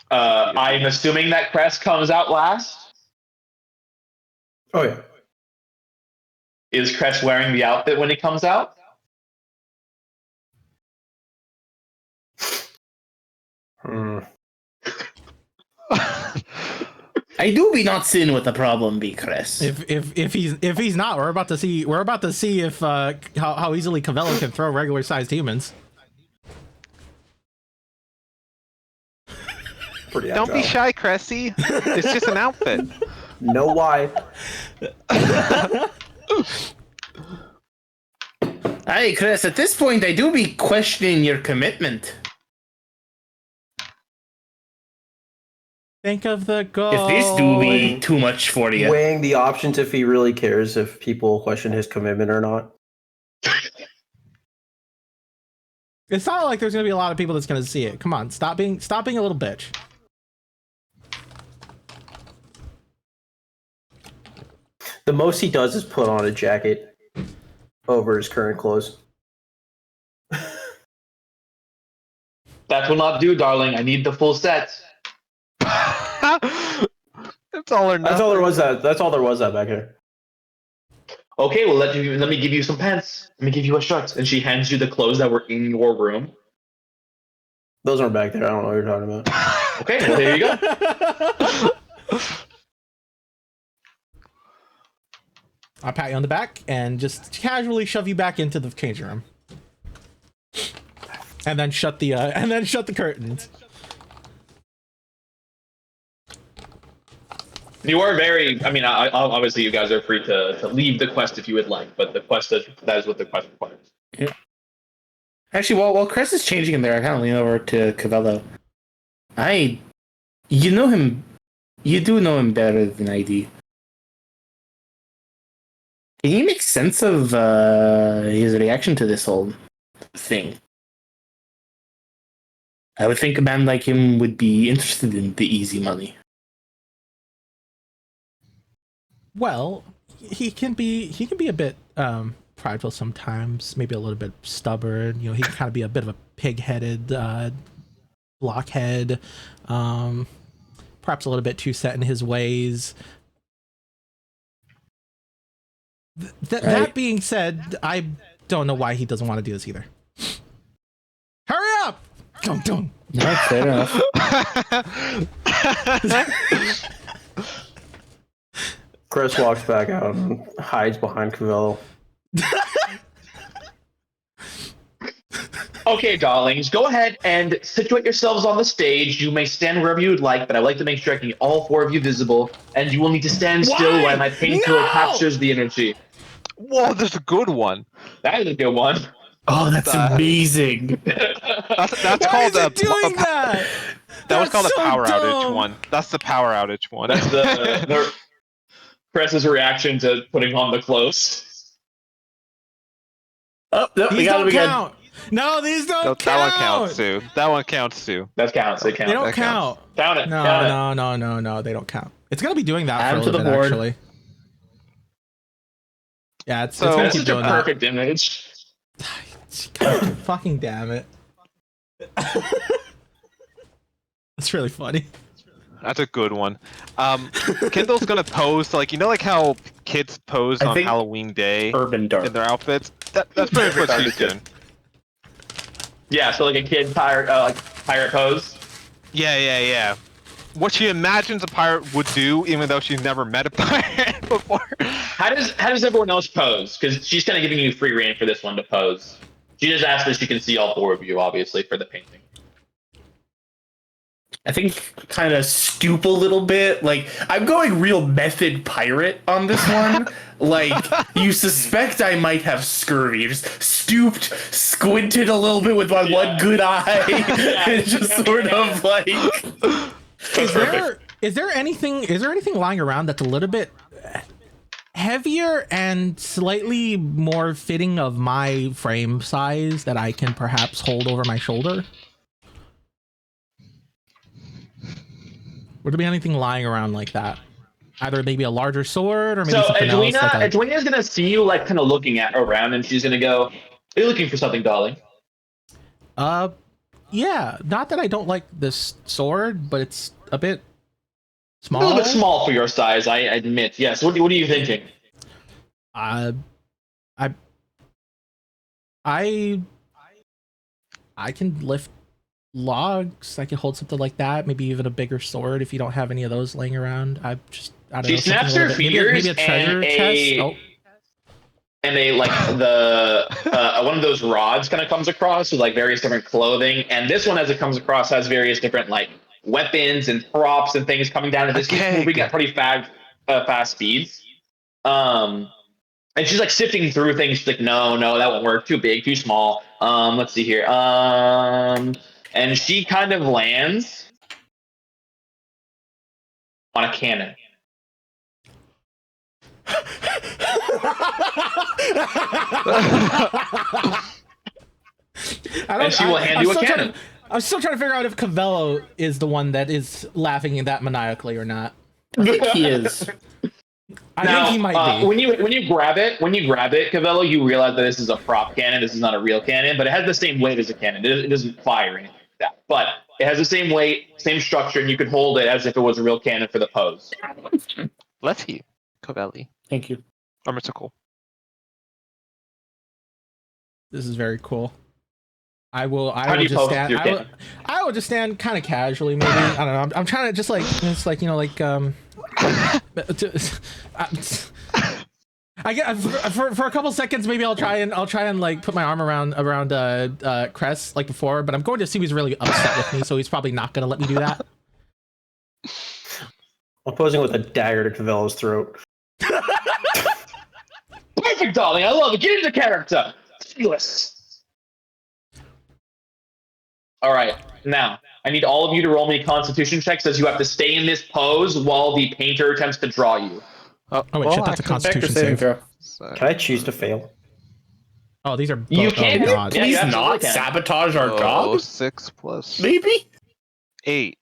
I'm assuming that Crest comes out last. Oh yeah. Is Crest wearing the outfit when it comes out? I do be not sin with the problem be Chris. If he's not, we're about to see if how easily Cavello can throw regular sized humans. Pretty Don't be shy, Cressy. It's just an outfit. No why. Hey Chris, at this point I do be questioning your commitment. Think of the goal. If this do be too much for you. Weighing the options if he really cares if people question his commitment or not. It's not like there's gonna be a lot of people that's gonna see it. Come on, stop being a little bitch. The most he does is put on a jacket over his current clothes. That will not do, darling. I need the full set. That's all or nothing. That's all there was. That's all there was back here. Okay, well let me give you some pants. Let me give you a shirt. And she hands you the clothes that were in your room. Those aren't back there. I don't know what you're talking about. Okay, well there you go. I'll pat you on the back and just casually shove you back into the changing room, and then shut the curtains. You are very. I mean, obviously, you guys are free to leave the quest if you would like, but the quest that is what the quest requires. Yeah. Actually, while Chris is changing in there, I kind of lean over to Cavello. You know him. You do know him better than I do. Can you make sense of his reaction to this whole thing? I would think a man like him would be interested in the easy money. Well, he can be a bit prideful sometimes, maybe a little bit stubborn. You know, he can kind of be a bit of a pig-headed blockhead, perhaps a little bit too set in his ways. That being said, I don't know why he doesn't want to do this either. Hurry up! Don't. No, fair enough. Chris walks back out and hides behind Cavello. Okay, darlings, go ahead and situate yourselves on the stage. You may stand wherever you would like, but I like to make sure I can get all four of you visible, and you will need to stand still while my painkiller captures the energy. Whoa, there's a good one. That is a good one. Oh, that's amazing. That's Why called is it doing that? That was called That's a power so outage dumb. one. That's the power outage one. That's the Chris's reaction to putting on the clothes. Oh, no, These don't count. No, these don't count. That one counts too. That one counts too. That counts. They count. They don't That count. Count it. No, count it. no, they don't count. It's gonna be doing that Add for a to little the bit, board. actually. Yeah, it's So- gonna That's keep such a doing that. perfect image. God, fucking damn it. That's really funny. That's a good one. Kindle's gonna pose like like how kids pose I on think Halloween Day Urban Dark. in their outfits. That's pretty much what she's doing. Yeah, so like a kid pirate, pirate pose. Yeah. What she imagines a pirate would do, even though she's never met a pirate before. How does everyone else pose? Because she's kind of giving you free reign for this one to pose. She just asked that she can see all four of you, obviously, for the painting. I think kind of stoop a little bit. Like, I'm going real method pirate on this one. Like, you suspect I might have scurvy. Just stooped, squinted a little bit with my one good eye. And just sort of like... Is there anything lying around that's a little bit heavier and slightly more fitting of my frame size that I can perhaps hold over my shoulder? Would there be anything lying around like that? Either maybe a larger sword or maybe So something else. Edwina's gonna see you like kind of looking at around, and she's gonna go, "Are you looking for something, darling?" Yeah. Not that I don't like this sword, but it's a bit small. A little bit small for your size, I admit. Yes. What are you thinking? I can lift logs. I can hold something like that. Maybe even a bigger sword if you don't have any of those laying around. I don't know. She snaps her fingers maybe a treasure chest. Oh. And they like one of those rods kind of comes across with like various different clothing, and this one as it comes across has various different like weapons and props and things coming down. And this keeps moving at pretty fast speeds. And she's like sifting through things. She's like, no, that won't work. Too big, too small. Let's see here. And she kind of lands on a cannon. And she will hand you a cannon. I'm still trying to figure out if Cavello is the one that is laughing that maniacally or not. I think he is. I think he might be. When you grab it, Cavello, you realize that this is a prop cannon. This is not a real cannon, but it has the same weight as a cannon. It doesn't fire anything like that, but it has the same weight, same structure, and you could hold it as if it was a real cannon for the pose. Let's see, Covelli. Thank you. Armitical. This is very cool. I will just stand kind of casually, maybe. I don't know. I'm trying to just like it's like I get for a couple seconds maybe I'll try and like put my arm around Cress like before, but I'm going to assume he's really upset with me, so he's probably not going to let me do that. I'm posing with a dagger to Cavello's throat. Perfect, darling. I love it. Get into character. Seamless. All right. Now, I need all of you to roll me Constitution checks, as you have to stay in this pose while the painter attempts to draw you. Oh wait, shit, that's a Constitution save. Can I choose to fail? Oh, these are. You oh, can. God. Yeah, you Please absolutely not can. sabotage our job. 6 plus Maybe 8.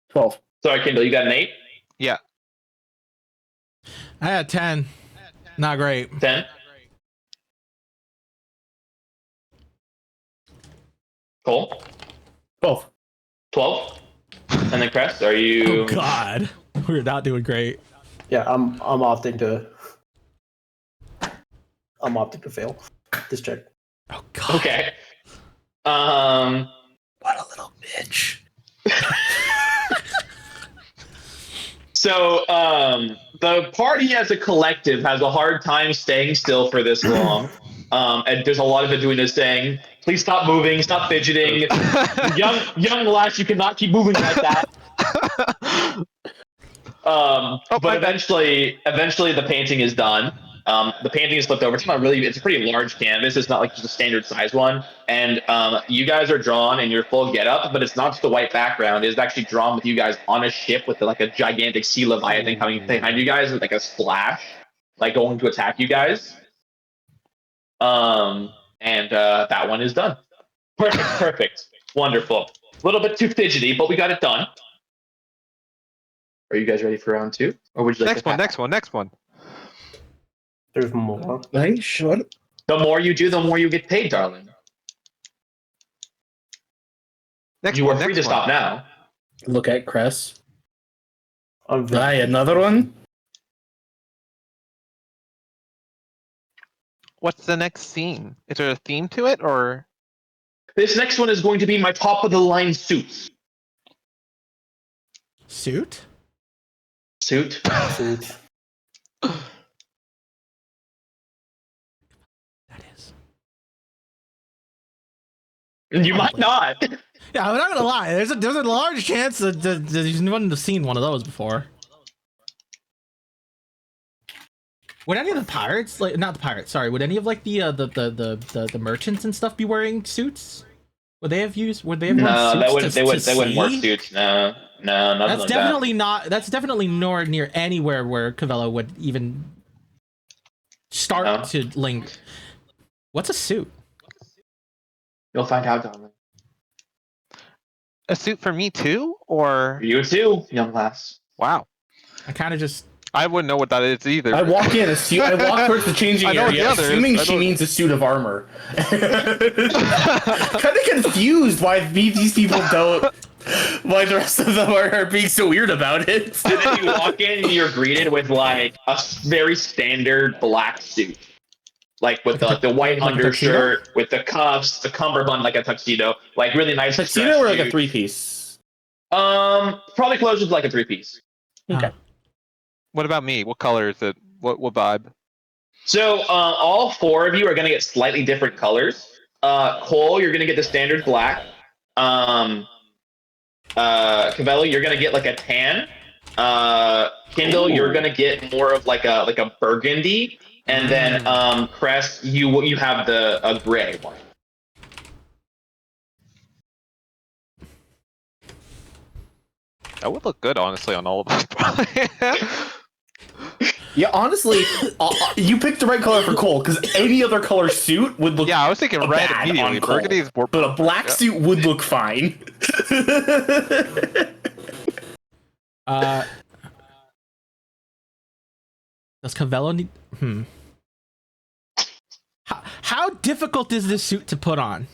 12. Sorry, Kindle, you got an 8? Yeah. I had 10. Not great. 10? Cole? 12. 12? And then Crest, are you... Oh God, we're not doing great. Yeah, I'm opting to fail this check. Oh God. Okay. What a little bitch. So, the party as a collective has a hard time staying still for this long. And there's a lot of it doing this saying, please stop moving, stop fidgeting. young lass, you cannot keep moving like that. But eventually the painting is done. The painting is flipped over. It's a pretty large canvas. It's not like just a standard size one. And you guys are drawn in your full getup, but it's not just a white background. It's actually drawn with you guys on a ship with like a gigantic sea leviathan coming behind you guys with like a splash, like going to attack you guys. And that one is done. Perfect. Wonderful. A little bit too fidgety, but we got it done. Are you guys ready for round 2? Or would you like Next one. There's more. Nice shot. The more you do, the more you get paid, darling. You are free to stop now. Look at Cress. I'm Aye, another one. What's the next scene? Is there a theme to it, or? This next one is going to be my top of the line suits. Suit? Suit. Suit. That is. You might not. Yeah, I'm not gonna lie. There's a large chance that you wouldn't have seen one of those before. Would any of the pirates, like not the pirates, sorry, would any of like the merchants and stuff be wearing suits? Would they have used? Would they have? No, worn suits they wouldn't wear sea? suits. No, nothing That's like definitely not. That's definitely nowhere near anywhere where Cavello would even start to linger. What's a suit? You'll find out, darling. A suit for me too, or? You too, young lass. Wow. I kind of just. I wouldn't know what that is either. I walk in a suit. I walk towards the changing area, assuming she means a suit of armor. Kind of confused why these people don't. Why the rest of them are being so weird about it. And then you walk in and you're greeted with like a very standard black suit. Like with the white undershirt, with the cuffs, the cummerbund like a tuxedo. Like really nice. Tuxedo or like a 3-piece? Probably closer to like a 3-piece. Okay. What about me? What color is it? What vibe? So all 4 of you are going to get slightly different colors. Cole, you're going to get the standard black. Cavello, you're going to get like a tan. Kindle, you're going to get more of like a burgundy. And then Crest, you have a gray one. That would look good, honestly, on all of us. Yeah, honestly, you picked the right color for Cole, because any other color suit would look. Yeah, I was thinking red bad immediately. on Cole, Burgundy is more. but a black suit would look fine. Does Cavello need? How difficult is this suit to put on?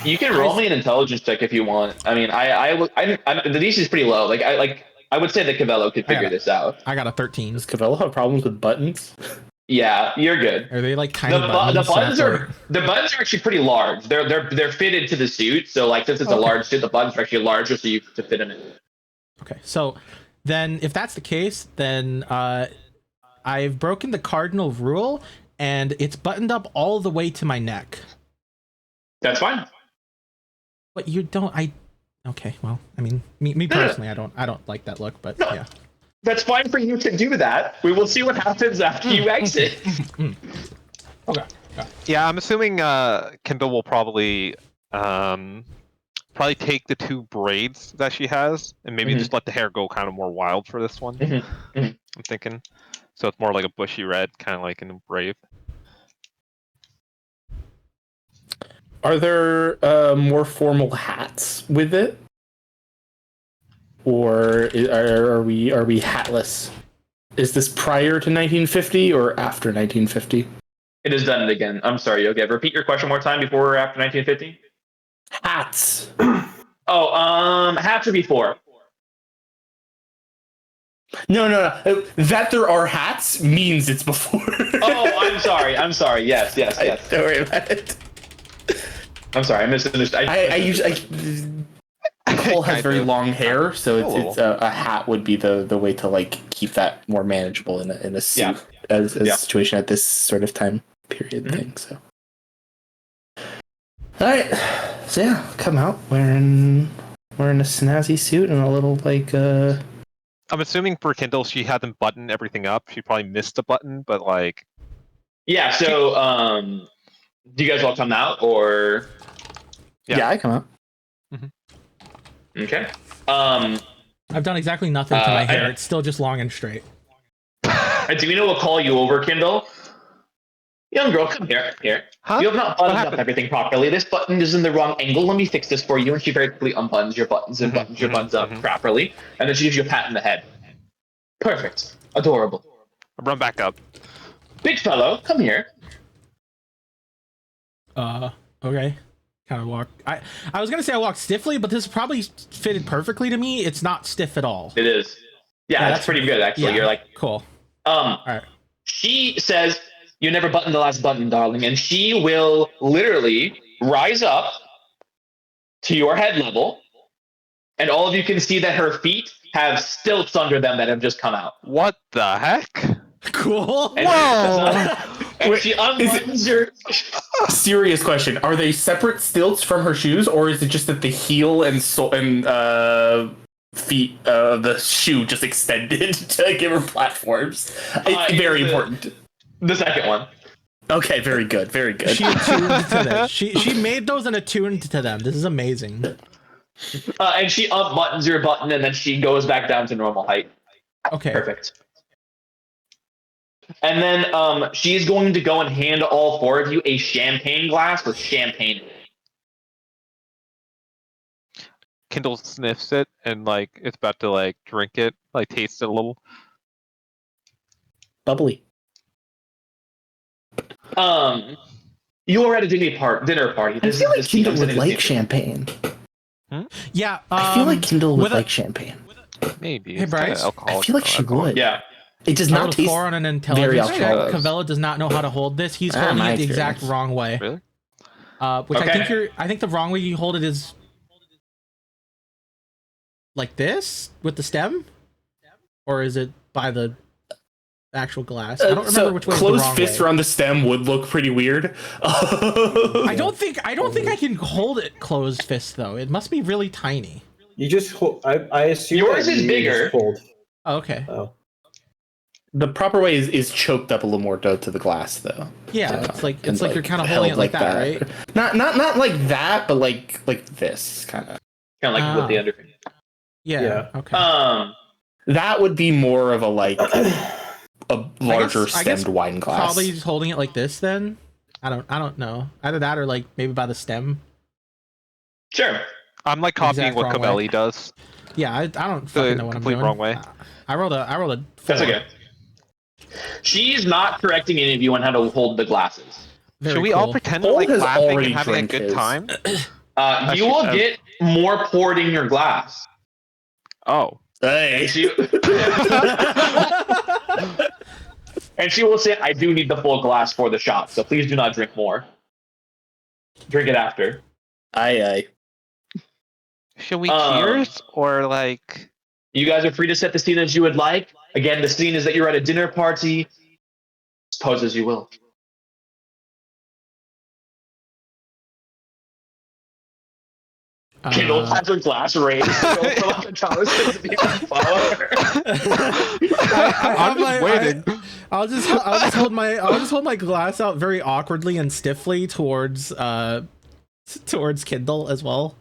You can roll me an intelligence check if you want. I mean, the DC is pretty low. I would say that Cavello could figure this out. I got a 13. Does Cavello have problems with buttons? Yeah, you're good. Are they like tiny The buttons? the buttons are actually pretty large. They're fitted to the suit. So like since it's a large suit, the buttons are actually larger, so you to fit them in. Okay, so then if that's the case, then I've broken the cardinal rule, and it's buttoned up all the way to my neck. That's fine. But you don't. Okay, well, I mean, me personally, I don't like that look, but yeah. That's fine for you to do that. We will see what happens after you exit. Okay. Yeah, I'm assuming Kindle will probably probably take the 2 braids that she has and maybe just let the hair go kind of more wild for this one. I'm thinking. So it's more like a bushy red, kind of like in Brave. Are there more formal hats with it, or are we hatless? Is this prior to 1950 or after 1950? It has done it again. I'm sorry, Yogev. Repeat your question one more time before or after 1950. Hats. Hats or before? No. That there are hats means it's before. Oh, I'm sorry. Yes. Don't worry about it. I'm sorry. I misunderstood. Cole has very long hair, so little. it's a hat would be the way to like keep that more manageable in a suit as a situation at this sort of time period thing. So, all right, so yeah, come out wearing a snazzy suit and a little like. I'm assuming for Kindle, she hadn't buttoned everything up. She probably missed a button, but like. Yeah. So, do you guys all come out or? Yeah, I come out. Okay. I've done exactly nothing to my hair. It's still just long and straight. Davina will call you over, Kindle. Young girl, come here. Huh? You have not buttoned up everything properly. This button is in the wrong angle. Let me fix this for you. And she very quickly unbuttons your buttons and buttons your buttons up properly. And then she gives you a pat in the head. Perfect. Adorable. Run back up. Big fellow, come here. Okay. Kind of walk. I was gonna say I walk stiffly, but this probably fitted perfectly to me. It's not stiff at all. It is. Yeah, that's pretty good actually. Yeah, You're like cool. All right. She says, "You never buttoned the last button, darling," and she will literally rise up to your head level, and all of you can see that her feet have stilts under them that have just come out. What the heck? Cool. And Whoa! and she unbuttons your. Serious question: are they separate stilts from her shoes, or is it just that the heel and feet of the shoe just extended to give her platforms? Very important. The second one. Okay, very good, very good. She attuned to this. She made those and attuned to them. This is amazing. And she unbuttons your button, and then she goes back down to normal height. Okay. Perfect. And then she's going to go and hand all 4 of you a champagne glass with champagne in it. Kindle sniffs it and like it's about to like drink it, like taste it a little. Bubbly. You were at a dinner party. I feel like Kindle would like champagne. Yeah. I feel like Kindle would like champagne. Maybe. Hey, Bryce. I feel like she would. Yeah. It does not taste 4 on an very intelligence check. alcoholic. Cavella does not know how to hold this. He's holding my it the exact experience. wrong way. Really? Which Okay. I think the wrong way you hold it is like this with the stem, or is it by the actual glass? I don't remember which way. Closed the wrong fists way. around the stem would look pretty weird. I don't think I can hold it closed fist though. It must be really tiny. You just hold. I assume Yours that is you bigger. just hold. Oh, okay. Oh. The proper way is choked up a little more to the glass, though. Yeah, it's like And, you're kind of holding it held like that, right? Not like that, but like this kind of. Kind of like with the underpin. Yeah. Okay. That would be more of a like a larger I guess stemmed wine glass. Probably just holding it like this. Then I don't know. Either that or like maybe by the stem. Sure. I'm like copying Exact what wrong Cavelli way. does. Yeah, I don't fucking know what I'm complete doing. wrong way. I rolled a 4. That's okay. She's not correcting any of you on how to hold the glasses. Very Should we cool. all pretend we're Cole like has laughing already and having a drank good his. time? You will get more poured in your glass. Oh. Hey. And she will say, "I do need the full glass for the shot, so please do not drink more. Drink it after." Aye. Should we cheers or like? You guys are free to set the scene as you would like. Again, the scene is that you're at a dinner party. Suppose as you will. Kindle has her glass raised. I'm just waiting. I'll just hold my glass out very awkwardly and stiffly towards Kindle as well.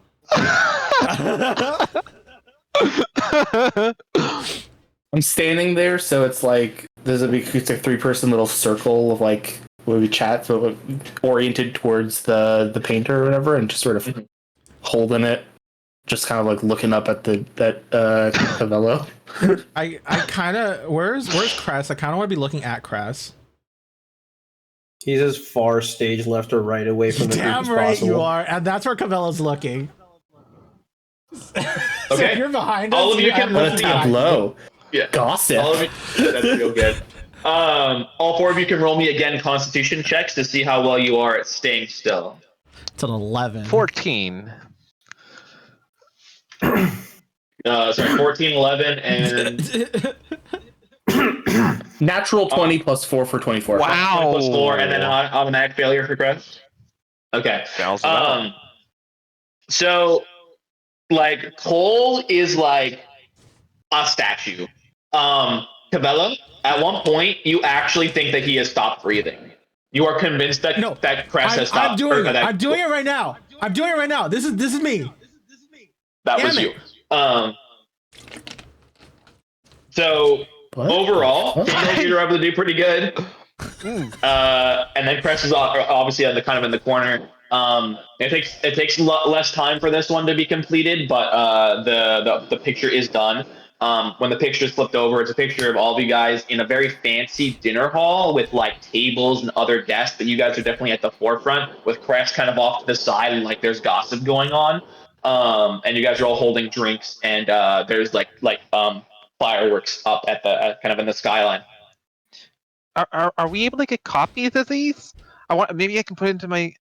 I'm standing there, so it's like there's a big 3-person little circle of like where we chat, so oriented towards the painter or whatever, and just sort of holding it, just kind of like looking up at that Cavello. I kind of where's Cress? I kind of want to be looking at Cress. He's as far stage left or right away from the group Damn as right possible. you are, and that's where Cavello's looking. So Okay. you're behind us. All of you can I'm What a looking behind you. Tableau. Yeah. Gossip. All of you, that's real good. All 4 of you can roll me again Constitution checks to see how well you are at staying still. It's an 11. 14. Sorry, 14, 11, and Natural 20 plus 4 for 24. Wow. plus 4, and then automatic failure for Chris. Okay. Sounds about. So, like, Cole is like a statue. Cavello, at one point, you actually think that he has stopped breathing. You are convinced that that Cress has stopped. I'm doing it. I'm doing it right now. I'm doing it right now. This is me. That was you. So overall, you're able to do pretty good. And then Cress is obviously in the corner. It takes less time for this one to be completed, but the picture is done. When the picture is flipped over, it's a picture of all of you guys in a very fancy dinner hall with like tables and other guests, but you guys are definitely at the forefront with Cress kind of off to the side and like there's gossip going on. And you guys are all holding drinks and there's like fireworks up at kind of in the skyline. Are we able to get copies of these? Maybe I can put it into my.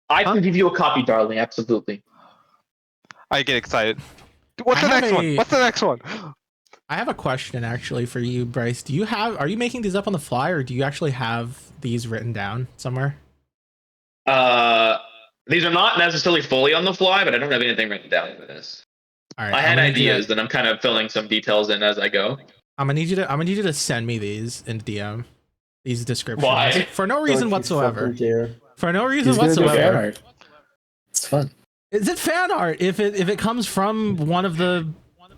I can give you a copy, darling. Absolutely. I get excited. What's the next one? I have a question actually for you, Bryce. Are you making these up on the fly, or do you actually have these written down somewhere? These are not necessarily fully on the fly, but I don't have anything written down for this. All right, I had ideas, and I'm kind of filling some details in as I go. I'm gonna need you to send me these in DM. These descriptions. Why? For no reason whatsoever. For no reason He's gonna do fan whatsoever. art. It's fun. Is it fan art if it comes from one of the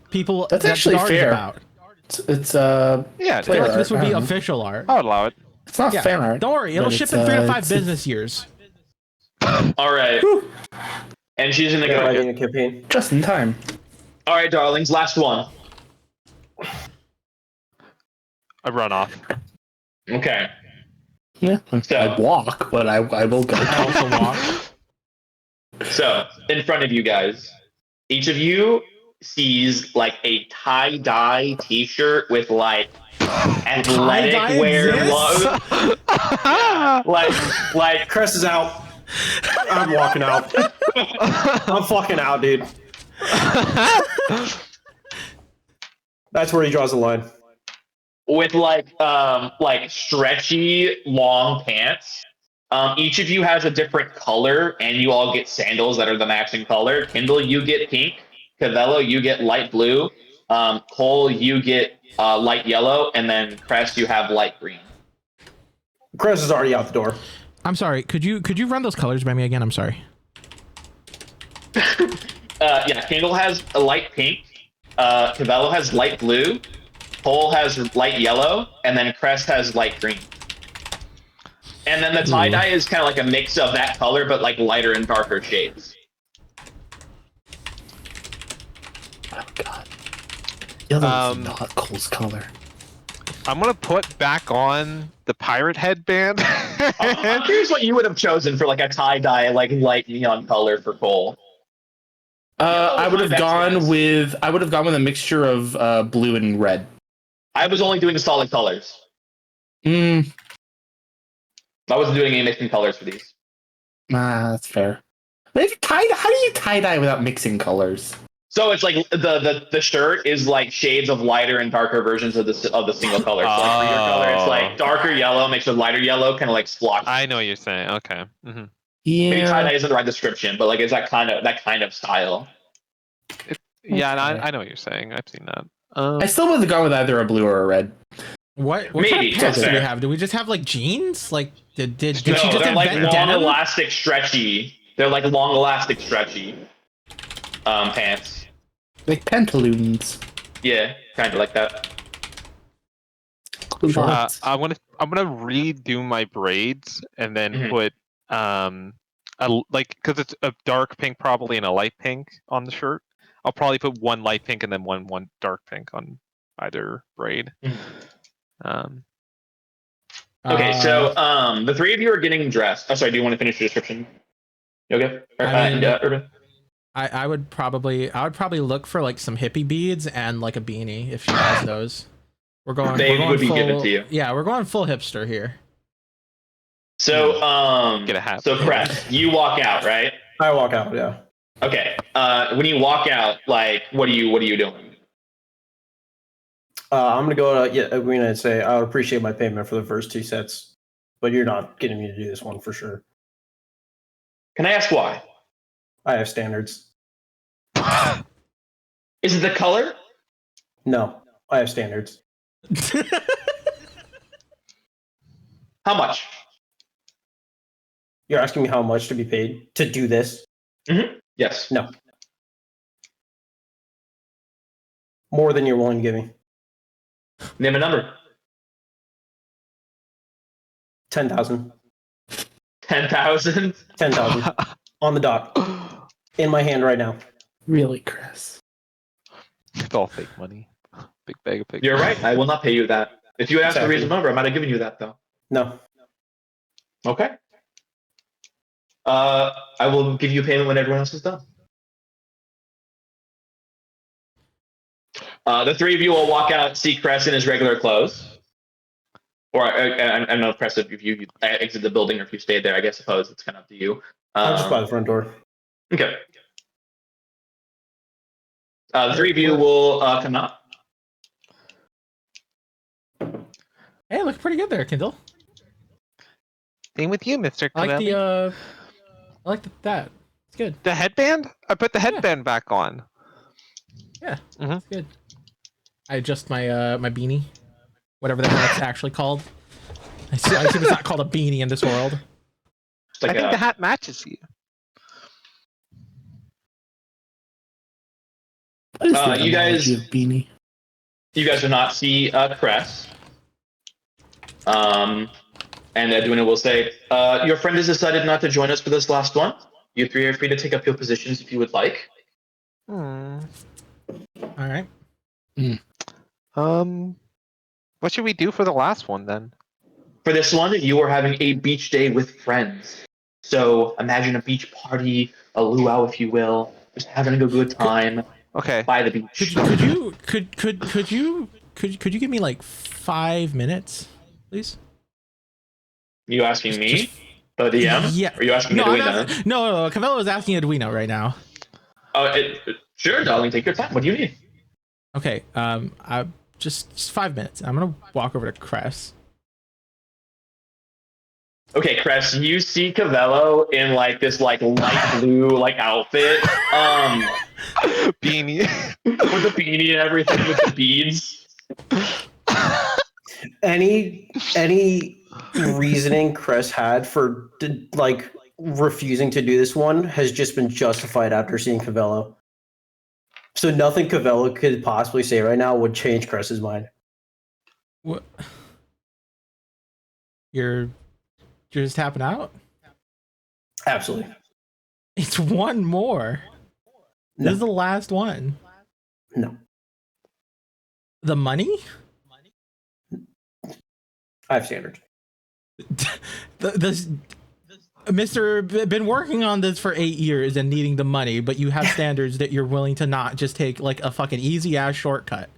people That's that actually the art is fair. about? It's Yeah, I feel like this would be I don't know. official art. I would allow it. It's not Yeah, fan art. don't worry, it'll but ship it's, in 3 to 5 it's- business years. All right. And she's gonna go. Writing a campaign. Just in time. All right, darlings. Last one. I run off. Okay. Yeah. So- I walk, but I will go. I also walk. So in front of you guys, each of you sees like a tie-dye T-shirt with like athletic Tie-dye wear exists? like Cress is out. I'm walking out. I'm fucking out, dude. That's where he draws the line. with like stretchy long pants. Each of you has a different color, and you all get sandals that are the matching color. Kindle, you get pink. Cavello, you get light blue. Cole, you get light yellow, and then Crest, you have light green. Cress is already out the door. I'm sorry. Could you run those colors by me again? I'm sorry. Yeah, Kindle has a light pink. Cavello has light blue. Cole has light yellow, and then Crest has light green. And then the tie-dye is kind of like a mix of that color, but like lighter and darker shades. Oh god. Yellow is Um, not Cole's color. I'm gonna put back on the pirate headband. Here's what you would have chosen for like a tie-dye, like light neon color for Cole. I would have that's gone nice. with a mixture of blue and red. I was only doing the solid colors. Mm, I wasn't doing any mixing colors for these. that's fair. But if how do you tie dye without mixing colors? So it's like the shirt is like shades of lighter and darker versions of the single color. So like for your color, it's like darker yellow mixed with lighter yellow, kind of like splotch. I know what you're saying. Okay. hmm Maybe tie-dye Yeah. isn't the right description, but like it's that kind of style. Yeah, and Okay. I know what you're saying. I've seen that. I still would have gone with either a blue or a red. What Maybe, kind of pants that's do we fair. have? Do we just have like jeans? Like did No, she just they're like invent long, denim? elastic, stretchy. They're like long, elastic, stretchy. pants. Like pantaloons. Yeah, kind of like that. Sure. I'm gonna redo my braids and then put because it's a dark pink probably and a light pink on the shirt. I'll probably put one light pink and then one dark pink on either braid. Okay, so the three of you are getting dressed. Oh, sorry. Do you want to finish your description? You okay? Urban. I would probably look for like some hippie beads and like a beanie if she has those. We're going would be full, given to you. Yeah, we're going full hipster here. So get a hat. So Crest, you walk out, right? I walk out. Yeah. Okay. When you walk out, like, what are you doing? I'm gonna go to Arena and say I would appreciate my payment for the first 2 sets, but you're not getting me to do this one for sure. Can I ask why? I have standards. Is it the color? No, I have standards. How much? You're asking me how much to be paid to do this? Yes. No. More than you're willing to give me. Name a number. 10,000. 10,000. 10,000 on the dot. In my hand right now. Really, Chris? It's all fake money. Big bag of fake. You're right. I will not pay you that. If you asked a Exactly. reasonable number, I might have given you that though. No. Okay. I will give you payment when everyone else is done. The three of you will walk out, see Crest in his regular clothes. Or I don't know, Crest, if you exit the building or if you stayed there, I suppose it's kind of up to you. I'll just by the front door. Okay. The three of you will come out. Hey, look pretty good there, Kindle. Same with you, Mr. I like Cavelli. that. It's good. The headband? I put the headband back on. Yeah, it's good. I adjust my my beanie, whatever the hell it's actually called. I assume it's not called a beanie in this world. It's like I think the hat matches you. you guys beanie. You guys do not see Crest. And Edwina will say, your friend has decided not to join us for this last one. You three are free to take up your positions if you would like. All right. What should we do for the last one then? For this one, you are having a beach day with friends. So imagine a beach party, a luau, if you will, just having a good time. Okay. By the beach. Could you give me like 5 minutes, please? You asking me? The DM? Yeah. Or are you asking Edwina? No, Cavello is asking Edwina right now. Sure, darling. Take your time. What do you need? Okay. I just 5 minutes. I'm gonna walk over to Crest. Okay, Crest, you see Cavello in like this like light blue like outfit. Beanie. With the beanie and everything with the beads. Any reasoning Crest had for like refusing to do this one has just been justified after seeing Cavello. So nothing Cavello could possibly say right now would change Crest's mind. What? You're just tapping out? Absolutely. It's one more. No. This is the last one. No. The money? I have standards. Mr. Been working on this for 8 years and needing the money, but you have standards that you're willing to not just take like a fucking easy ass shortcut.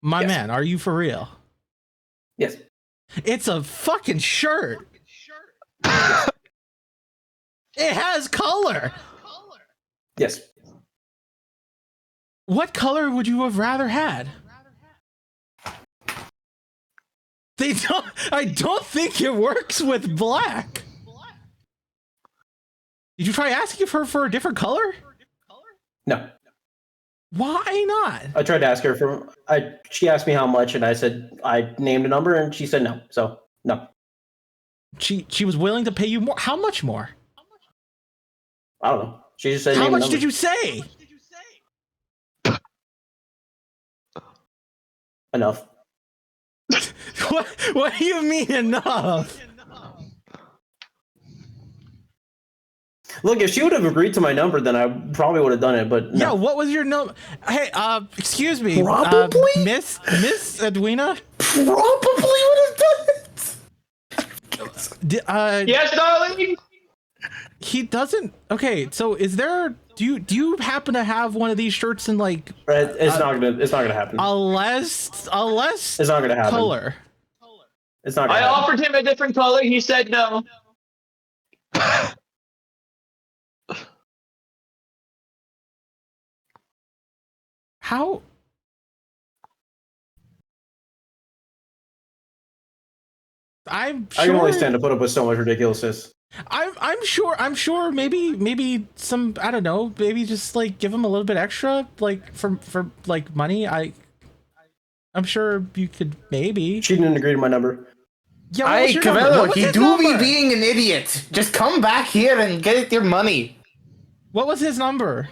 My man, are you for real? Yes. It's a fucking shirt. It has color. Yes. What color would you have rather had? I don't think it works with black. Did you try asking her for a different color? No. Why not? I tried to ask her she asked me how much and I said I named a number and she said no. So no. She was willing to pay you more. How much more? I don't know. She just said How name and much did number. you say? Enough. What do you mean enough? Look, if she would have agreed to my number, then I probably would have done it. But no. Yeah, what was your number? Hey, excuse me, Probably? Miss Edwina. Probably would have done it. Yes, darling. He doesn't. Okay, so is there? Do you happen to have one of these shirts in like It's not gonna happen. a less It's not gonna happen. color? It's not gonna I happen. offered him a different color. He said no. How? I'm I can only sure. stand to put up with so much ridiculousness. I'm sure. Maybe some. I don't know. Maybe just like give him a little bit extra, like for like money. I'm sure you could maybe. She didn't agree to my number. Yeah. What Hey, was your number? Cavello, What was he his do be number? being an idiot. Just come back here and get your money. What was his number?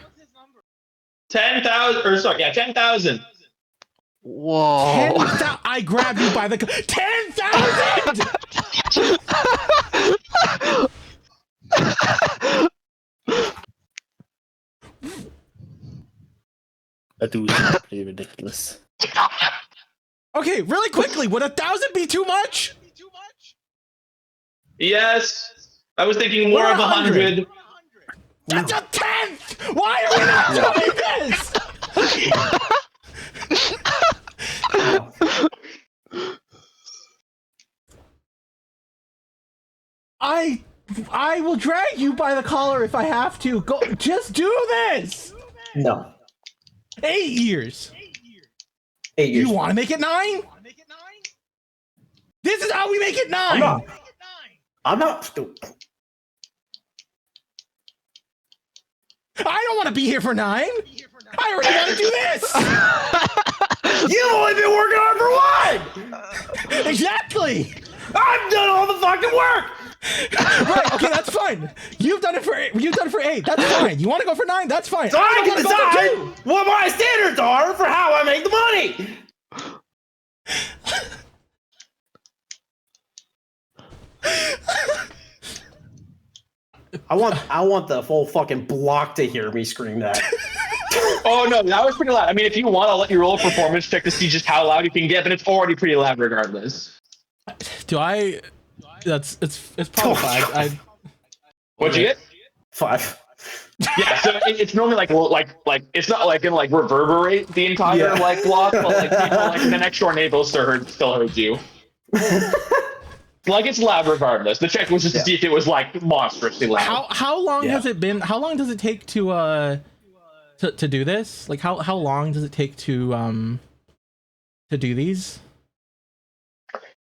10,000 or sorry, yeah, 10,000. Whoa. 10,000. I grabbed you by the 10,000. That dude is pretty ridiculous. Okay, really quickly, would 1,000 be too much? Yes, I was thinking more of 100. That's a tenth. Why are we not doing this? I will drag you by the collar if I have to. Go, just do this. No. 8 years. 8 years. You want to make it 9? This is how we make it 9. I'm not stupid. I don't want to be here for 9. I already want to do this. You've only been working hard for 1. Exactly. I've done all the fucking work. Right. Okay, that's fine. You've done it for 8. That's fine. You want to go for 9? That's fine. So I can don't wanna go for decide what my standards are for how I make the money. I want the full fucking block to hear me scream that. Oh no, that was pretty loud. I mean, if you want, I'll let you roll a performance check to see just how loud you can get, but it's already pretty loud regardless. Do I? It's probably 5. What'd you get? 5. Yeah, so it's normally like it's not like gonna like reverberate the entire like block, but like people like the next door neighbor still heard you. Like it's loud regardless. The check was just to see if it was like monstrously loud. How long has it been? How long does it take to do this? Like how long does it take to do these?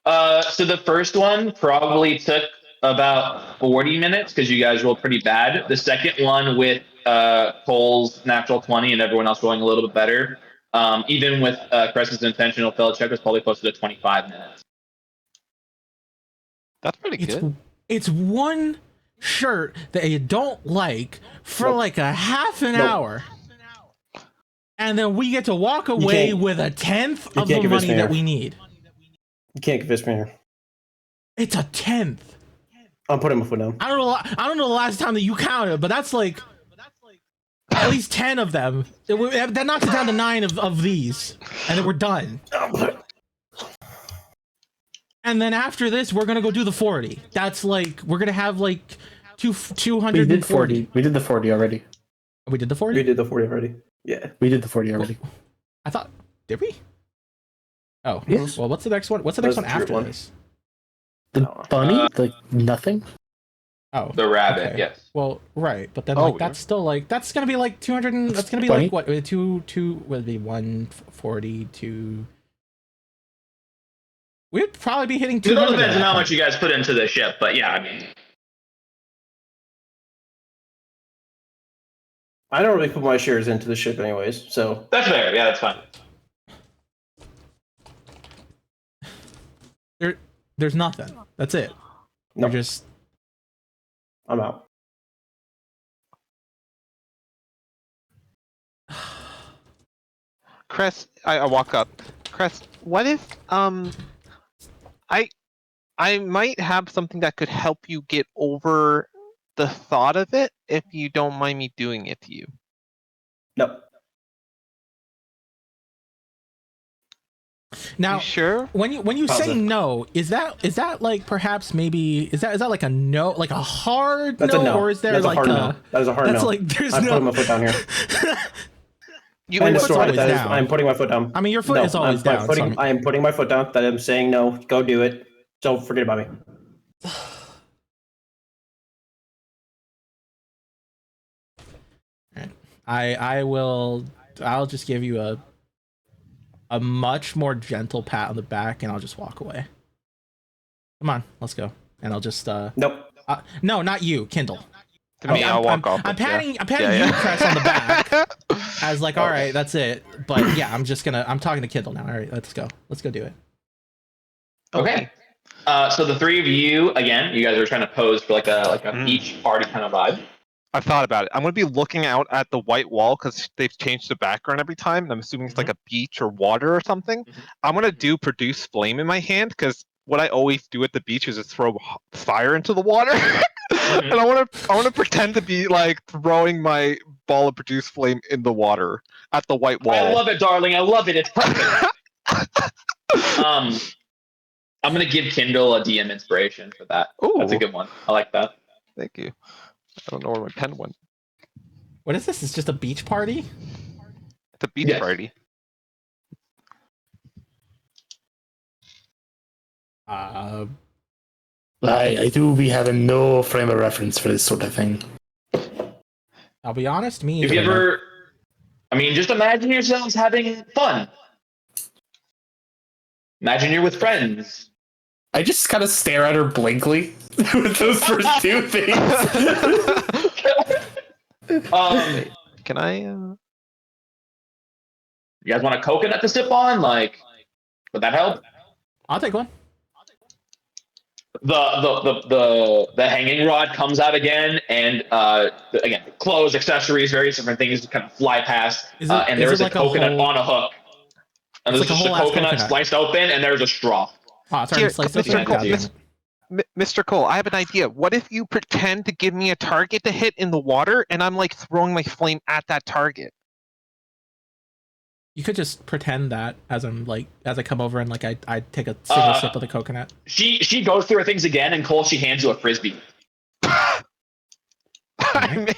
So the first one probably took about 40 minutes because you guys rolled pretty bad. The second one with Cole's natural 20 and everyone else rolling a little bit better, even with Cress's intentional fail check, was probably closer to 25 minutes. That's pretty good. It's one shirt that you don't like for like a half an hour. And then we get to walk away with a tenth of the money that we need. You can't convince me here. It's a tenth. I'm putting my foot down. I don't know the last time that you counted, but that's like at least 10 of them. That knocks it down to 9 of these, and then we're done. And then after this, we're gonna go do the 40. That's like we're gonna have like 240. We did 40. We did the 40 already. We did the 40. We did the 40 already. Yeah. We did the 40 already. I thought. Did we? Oh. Yes. Well, what's the next one? What's the next one after this? The bunny? Like nothing? Oh. The rabbit, okay. yes. Well, right, but then Oh, like that's still like that's gonna be like 200. That's gonna be Bunny? like what? Two would be 142. We'd probably be hitting It all 200. depends on how much you guys put into the ship, but yeah, I mean. I don't really put my shares into the ship anyways, so. That's fair, yeah, that's fine. There's nothing. That's it. No. You're just. I'm out. Cress, I walk up. Cress, what if I might have something that could help you get over the thought of it if you don't mind me doing it to you. No. Now, You sure? when you say Positive. no, is that like perhaps maybe is that like a no, like a hard That's no, a no. or is there That's like a hard no. That is a hard that's no. like there's I'm no. putting my foot down here. You Well, End your of foot's story. always That is, down. I'm putting my foot down. I mean, your foot is always down. So I am putting my foot down. That I'm saying no. Go do it. Don't forget about me. I will. I'll just give you a much more gentle pat on the back, and I'll just walk away. Come on, let's go. And I'll just Nope. no, not you, Kindle. I'll walk off. I'm patting you, Yeah. Cress, on the back. As like, all right, that's it. But yeah, I'm talking to Kindle now. All right, let's go do it. Okay. So the three of you, again, you guys are trying to pose for like a beach party kind of vibe. I've thought about it. I'm going to be looking out at the white wall because they've changed the background every time. And I'm assuming it's like a beach or water or something. I'm going to do produce flame in my hand because what I always do at the beach is just throw fire into the water. And I want to pretend to be like throwing my ball of produce flame in the water at the white wall. I love it, darling. I love it. It's perfect. I'm gonna give Kindle a DM inspiration for that. Ooh. That's a good one. I like that. Thank you. I don't know where my pen went. What is this? It's just a beach party? It's a beach party. I do be having no frame of reference for this sort of thing. I'll be honest, me. If you ever, I mean, just imagine yourselves having fun. Imagine you're with friends. I just kind of stare at her blankly with those first two things. Can I? You guys want a coconut to sip on? Like, would that help? I'll take one. The hanging rod comes out again, and again, clothes, accessories, various different things kind of fly past. And there is a coconut on a hook. And there's just a coconut sliced open, and there's a straw. Oh, sorry, Mr. Cole, I have an idea. What if you pretend to give me a target to hit in the water, and I'm like throwing my flame at that target? You could just pretend that as I come over and like I take a single sip of the coconut. She goes through her things again, and Cole, she hands you a frisbee. I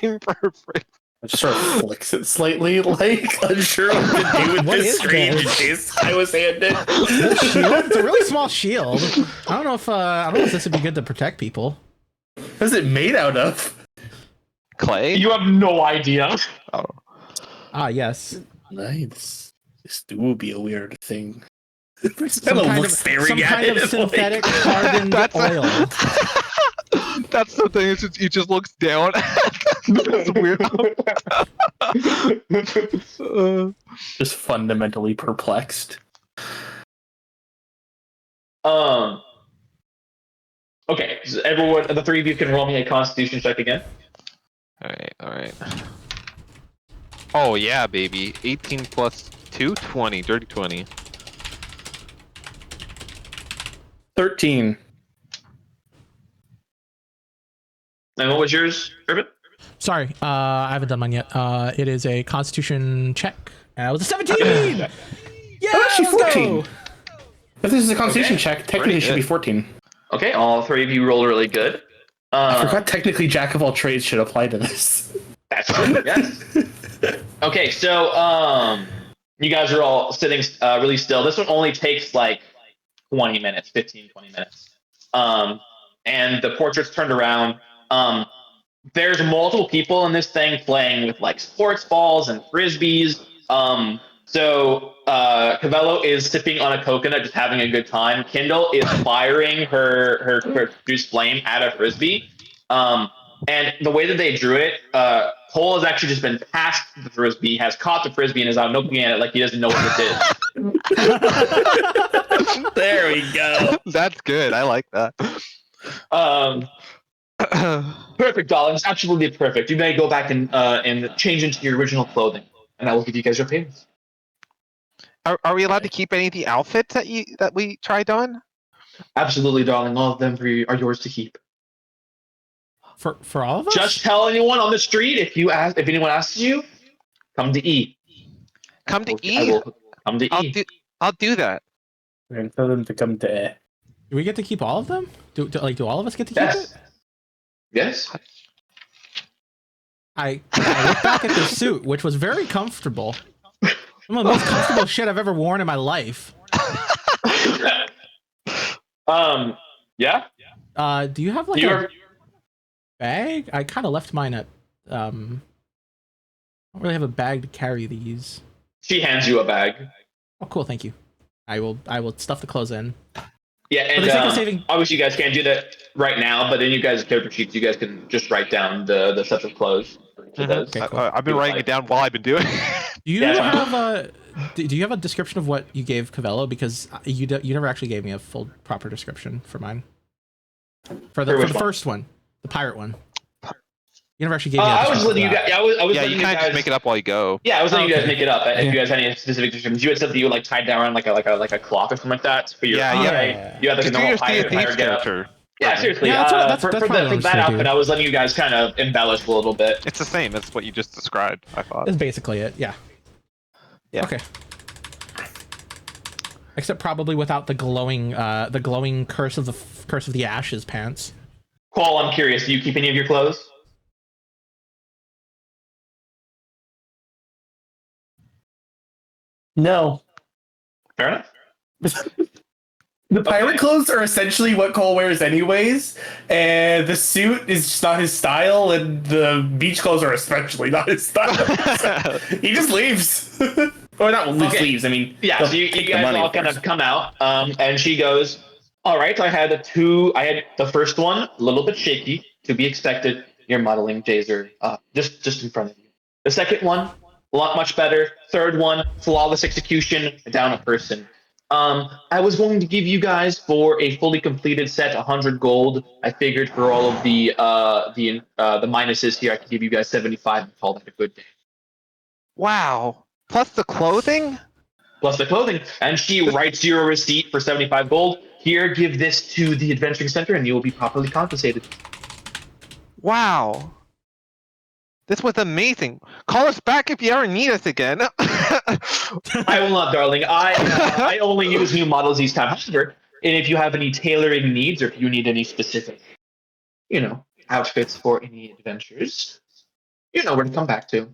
mean, perfect. I just sort of flicks it slightly, like unsure what to do with this strange disc I was handed. It's a really small shield. I don't know if this would be good to protect people. What's it made out of? Clay? You have no idea. Oh. Ah, yes. Nice. This will be a weird thing. Some kind of synthetic hardened oil. That's the thing. It's just, he just looks down. That's weird. Just fundamentally perplexed. Okay, so everyone, the three of you can roll me a Constitution check again. All right. Oh yeah, baby. 18 plus 2, 20. Dirty 20. 13. And what was yours, Irvin? Sorry, I haven't done mine yet. It is a Constitution check. It was a 17. Yeah, actually let's 14. go. If this is a Constitution check, technically it should be 14. Okay, all three of you rolled really good. I forgot technically Jack of all trades should apply to this. That's true. Yes. Okay, so you guys are all sitting really still. This one only takes like 20 minutes, 20 minutes. And the portrait's turned around. There's multiple people in this thing playing with like sports balls and frisbees. So Cavello is sipping on a coconut, just having a good time. Kindle is firing her juice flame at a frisbee. And the way that they drew it, Cole has actually just been past the frisbee, has caught the frisbee, and is out looking at it like he doesn't know what it is. There we go. That's good. I like that. Perfect, darlings. Absolutely perfect. You may go back and change into your original clothing, and I will give you guys your payments. Are we allowed to keep any of the outfits that we tried on? Absolutely, darling. All of them are yours to keep. For all of us? Just tell anyone on the street if anyone asks you, come to E. Come to I E. will come to E. I'll do that. We're gonna tell them to come to. Do we get to keep all of them? Do all of us get to keep it? Yes. I look back at this suit, which was very comfortable. Some of the most comfortable shit I've ever worn in my life. Yeah. Do you have like a bag? I kind of left mine at. I don't really have a bag to carry these. She hands you a bag. Oh, cool. Thank you. I will stuff the clothes in. Yeah, and For the sake of saving... obviously you guys can't do that right now, but in you guys' character sheets, you guys can just write down the sets of clothes. Okay, cool. I've been writing it down while I've been doing it. Do you have a description of what you gave Cavello? Because you never actually gave me a full proper description for mine. For the first one, the pirate one. You never actually gave me. I was letting you guys. I was yeah, you can't just make it up while you go. Yeah, I was letting you guys make it up. If you guys had any specific descriptions, you had said that you would like tied down around like a cloth or something like that. For your you had like a normal pirate character. Yeah, seriously. Yeah, for that outfit, I was letting you guys kind of embellish a little bit. It's the same. That's what you just described. I thought. That's basically it. Yeah. Yeah. Okay. Except probably without the glowing curse of the ashes pants. Qual, I'm curious. Do you keep any of your clothes? No. Fair enough. The pirate clothes are essentially what Cole wears anyways, and the suit is just not his style, and the beach clothes are especially not his style. So he just leaves. Or not leaves, I mean... Yeah, so you guys all kind of come out, and she goes, all right, I had the first one, a little bit shaky, to be expected. You're modeling Jazer just in front of you. The second one, a lot much better. Third one, flawless execution, down a person. I was going to give you guys for a fully completed set 100 gold. I figured for all of the minuses here, I could give you guys 75 and call that a good day. Wow. Plus the clothing? Plus the clothing. And she writes you a receipt for 75 gold. Here, give this to the Adventuring Center and you will be properly compensated. Wow. This was amazing. Call us back if you ever need us again. I will not, darling. I only use new models each time. However, and if you have any tailoring needs or if you need any specific, outfits for any adventures, you know where to come back to.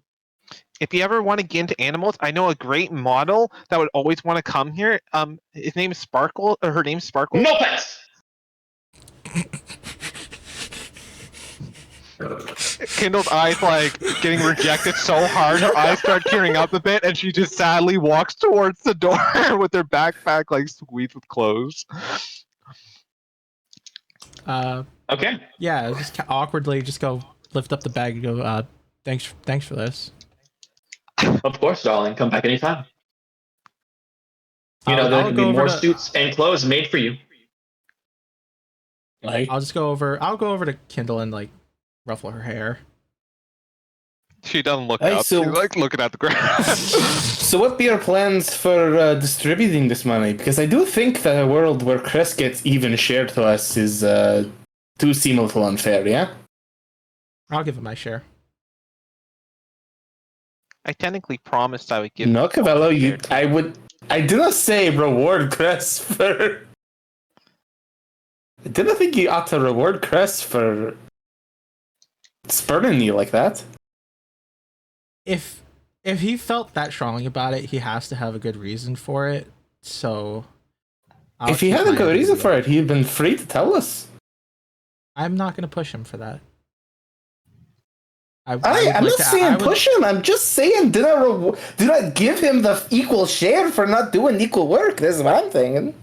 If you ever want to get into animals, I know a great model that would always want to come here. His name is Sparkle, or her name's Sparkle. No pets! Kindle's eyes like getting rejected so hard, her eyes start tearing up a bit, and she just sadly walks towards the door with her backpack like squeezed with clothes. Okay. Yeah, just awkwardly just go lift up the bag and go, thanks for this. Of course, darling. Come back anytime. There can be more suits and clothes made for you. I'll go over to Kindle and ruffle her hair. She doesn't look up. She's looking at the ground. So what be your plans for distributing this money? Because I do think that a world where Chris gets even shared to us is too seem a little unfair, yeah? I'll give him my share. I technically promised I would give. No, Cavello, I did not say reward Chris for. I didn't think you ought to reward Chris for spurning you like that. If he felt that strongly about it, he has to have a good reason for it. So, if he had a good reason for it, he'd been free to tell us. I'm not going to push him for that. I'm not saying push him. I'm just saying do not give him the equal share for not doing equal work. That's what I'm thinking.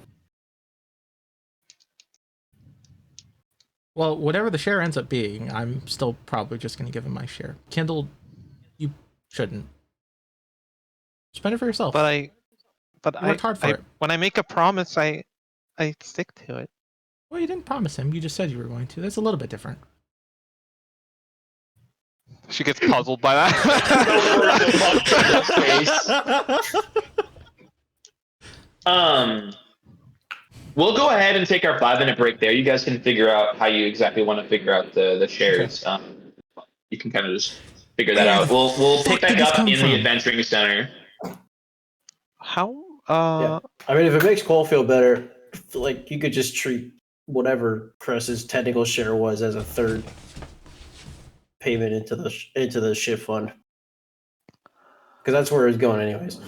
Well, whatever the share ends up being, I'm still probably just going to give him my share. Kindle, you shouldn't. Spend it for yourself. But I worked hard for it. When I make a promise, I stick to it. Well, you didn't promise him. You just said you were going to. That's a little bit different. She gets puzzled by that. We'll go ahead and take our 5-minute break there. You guys can figure out how you exactly want to figure out the shares. You can kind of just figure that out. We'll pick back up in the adventuring center. How? Yeah. I mean, if it makes Cole feel better, like you could just treat whatever Cress's technical share was as a third payment into the ship fund, because that's where it's going anyways.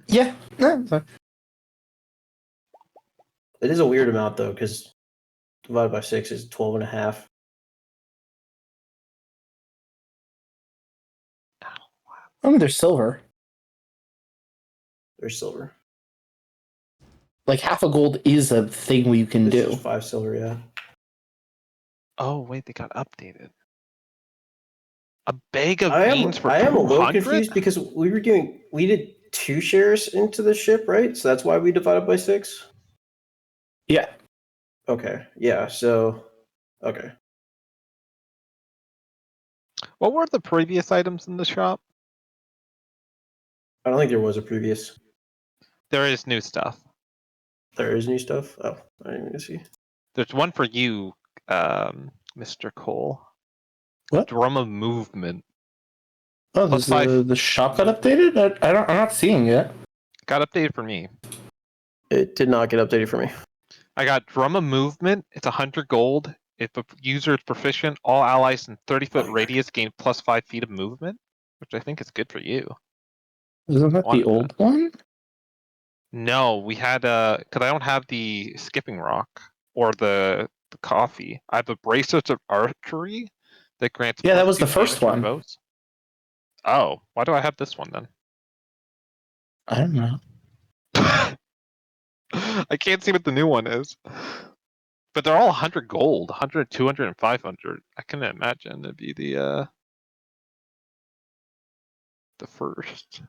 Yeah. It is a weird amount though, because divided by 6 is 12.5. I mean, there's silver. There's silver. Like half a gold is a thing we can This do. is 5 silver, yeah. Oh wait, they got updated. A bag of I beans for am a little 200? confused because we did 2 shares into the ship, right? So that's why we divided by 6. Yeah. Okay. Yeah. So. Okay. What were the previous items in the shop? I don't think there was a previous. There is new stuff. There is new stuff. Oh, I didn't even see. There's one for you, Mr. Cole. What? Drum of movement. Oh, Plus 5. the shop got updated? I'm not seeing it. Got updated for me. It did not get updated for me. I got drum of movement. It's 100 gold. If a user is proficient, all allies in 30-foot radius gain plus 5 feet of movement, which I think is good for you. Isn't that the Wanted old one? No, we had because I don't have the skipping rock or the coffee. I have the bracelets of archery that grants. Yeah, that was +2 the first damage one. to foes. Oh, why do I have this one then? I don't know. I can't see what the new one is. But they're all 100 gold, 100, 200, and 500. I can imagine it'd be the first.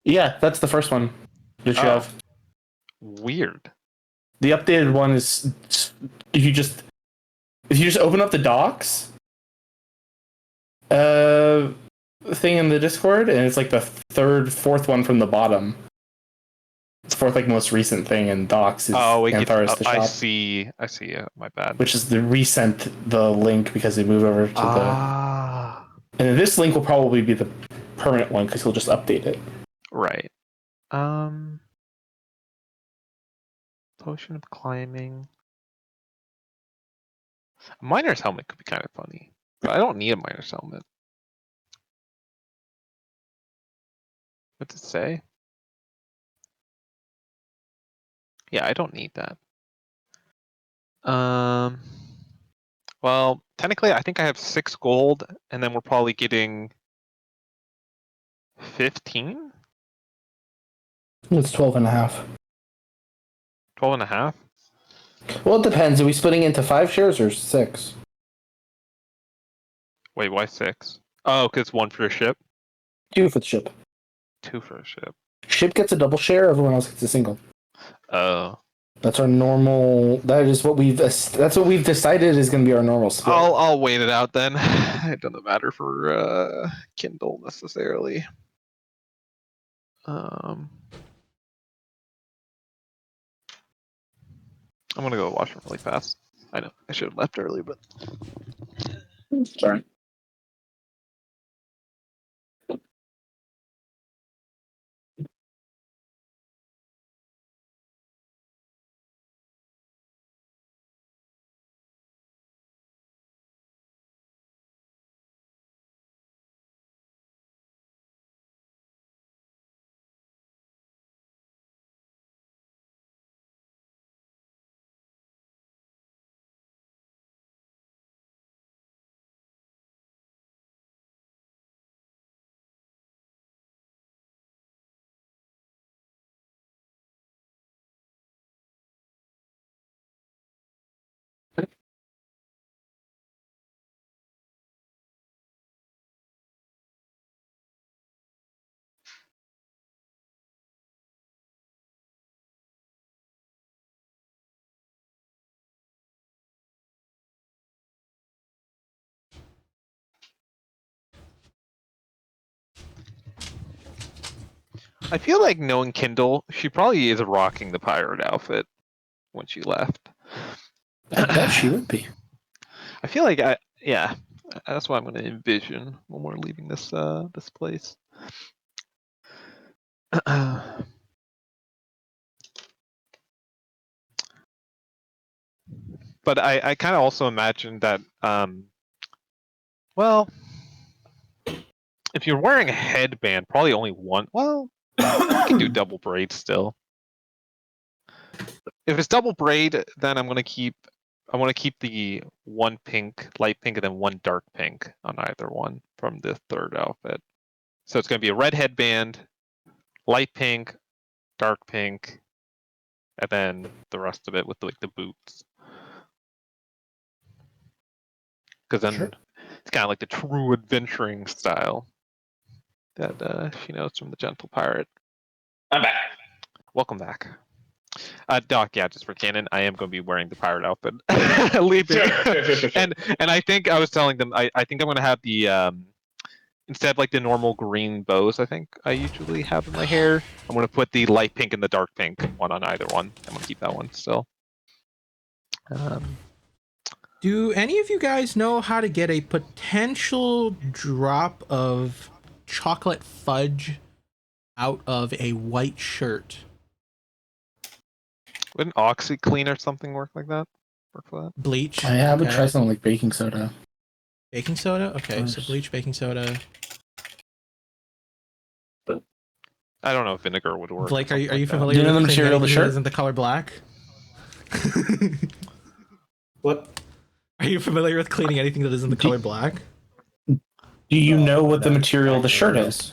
Yeah, that's the first one that you Oh. have. Weird. The updated one is if you just open up the docs thing in the Discord, and it's like the fourth one from the bottom. It's fourth like most recent thing in docs is Antharis the shop. I see. My bad. Which is the resent the link because they moved over to the. And then this link will probably be the permanent one because he'll just update it. Right. Potion of climbing. A miner's helmet could be kind of funny, but I don't need a miner's helmet. What's it say? Yeah, I don't need that. Well, technically, I think I have 6 gold, and then we're probably getting 15? It's 12.5. 12.5? Well, it depends. Are we splitting into 5 shares or 6? Wait, why 6? Oh, because 1 for a ship? 2 for the ship. 2 for a ship. Ship gets a double share, everyone else gets a single. Oh. That's our normal. That's what we've decided is going to be our normal split. I'll wait it out then. It doesn't matter for Kindle necessarily. I'm gonna go wash them really fast. I know I should have left early, but Sorry. I feel like knowing Kindle, she probably is rocking the pirate outfit when she left. I bet she would be. I feel like yeah, that's what I'm going to envision when we're leaving this this place. But I kind of also imagine that, well, if you're wearing a headband, probably only one. Well, you can do double braid still. If it's double braid, then I want to keep the one pink, light pink, and then one dark pink on either one from the third outfit. So it's going to be a red headband, light pink, dark pink, and then the rest of it with like the boots. Because then it's kind of like the true adventuring style that she knows from the Gentle Pirate. I'm back. Welcome back. Doc, yeah, just for canon, I am going to be wearing the pirate outfit. Leaving. Sure. And I think I was telling them, I think I'm going to have the, instead of like the normal green bows I think I usually have in my hair, I'm going to put the light pink and the dark pink one on either one. I'm going to keep that one still. Do any of you guys know how to get a potential drop of chocolate fudge out of a white shirt? Wouldn't OxyClean or something work like that? Work for that? Bleach. I would okay. try something like baking soda. Baking soda? Okay, so bleach, baking soda. I don't know if vinegar would work. Blake, are you like familiar Do you know with the material of the anything that shirt? isn't the color black? What? Are you familiar with cleaning anything that isn't the color black? Do you know what the material of the shirt is?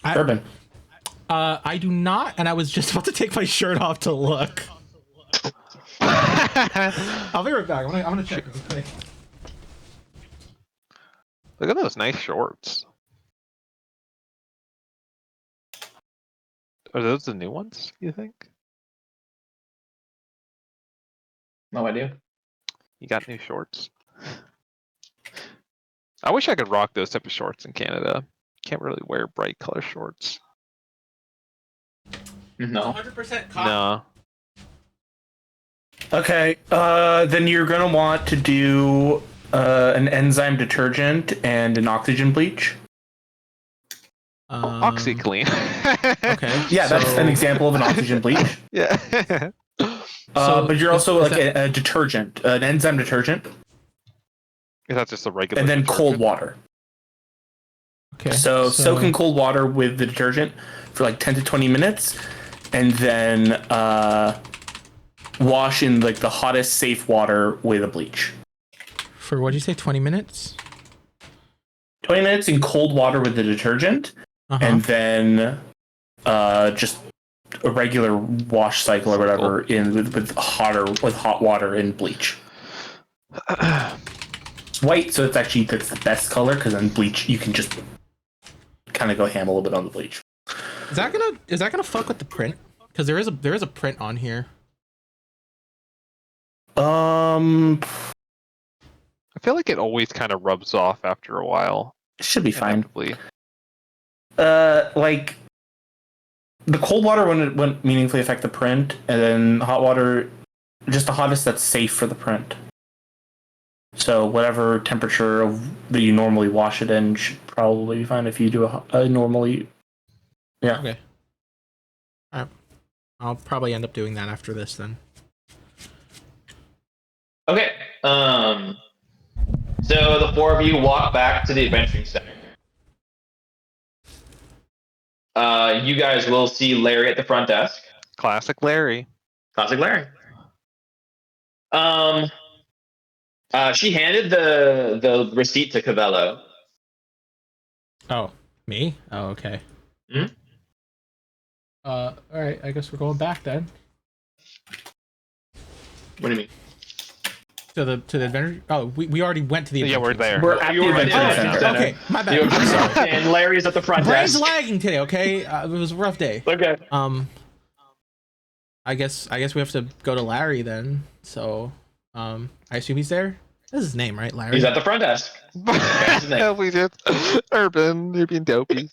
Urban. I do not, and I was just about to take my shirt off to look. I'll be right back. I'm gonna check real quick. Look at those nice shorts. Are those the new ones, you think? No idea. You got new shorts? I wish I could rock those type of shorts in Canada. Can't really wear bright color shorts. No. 100% cotton. No. Okay, then you're gonna want to do an enzyme detergent and an oxygen bleach. OxyClean. Okay. Yeah, that's an example of an oxygen bleach. Yeah. But you're also is like a detergent, an enzyme detergent, That's just a regular. and then detergent. cold water. Okay. So soak in cold water with the detergent for like 10 to 20 minutes, and then wash in like the hottest safe water with a bleach. For what did you say? 20 minutes. 20 minutes in cold water with the detergent, and then just a regular wash cycle or whatever in with hot water and bleach. It's white, so that's the best color, because then bleach you can just kind of go ham a little bit on the bleach. Is that gonna fuck with the print? Because there is a print on here. I feel like it always kind of rubs off after a while. It should be fine. Inevitably. Like the cold water wouldn't meaningfully affect the print, and then hot water, just the hottest that's safe for the print. So whatever temperature that you normally wash it in should probably be fine if you do a normally. Yeah. Okay. Alright. I'll probably end up doing that after this then. Okay. So the four of you walk back to the adventuring center. You guys will see Larry at the front desk. Classic Larry. Classic Larry. She handed the receipt to Cavello. Oh, me? Oh, okay. Hmm? All right. I guess we're going back then. What do you mean? To the adventure. Oh, we already went to the. Yeah, we're there. We're at You the were at the adventure adventure center. center. Okay, my bad. I'm sorry. And Larry's at the front Brain's desk. lagging today. Okay, it was a rough day. Okay. I guess we have to go to Larry then. So, I assume he's there. That's his name, right, Larry? He's at the front desk. That's his name. Yeah, we did. Urban, you're being dopey.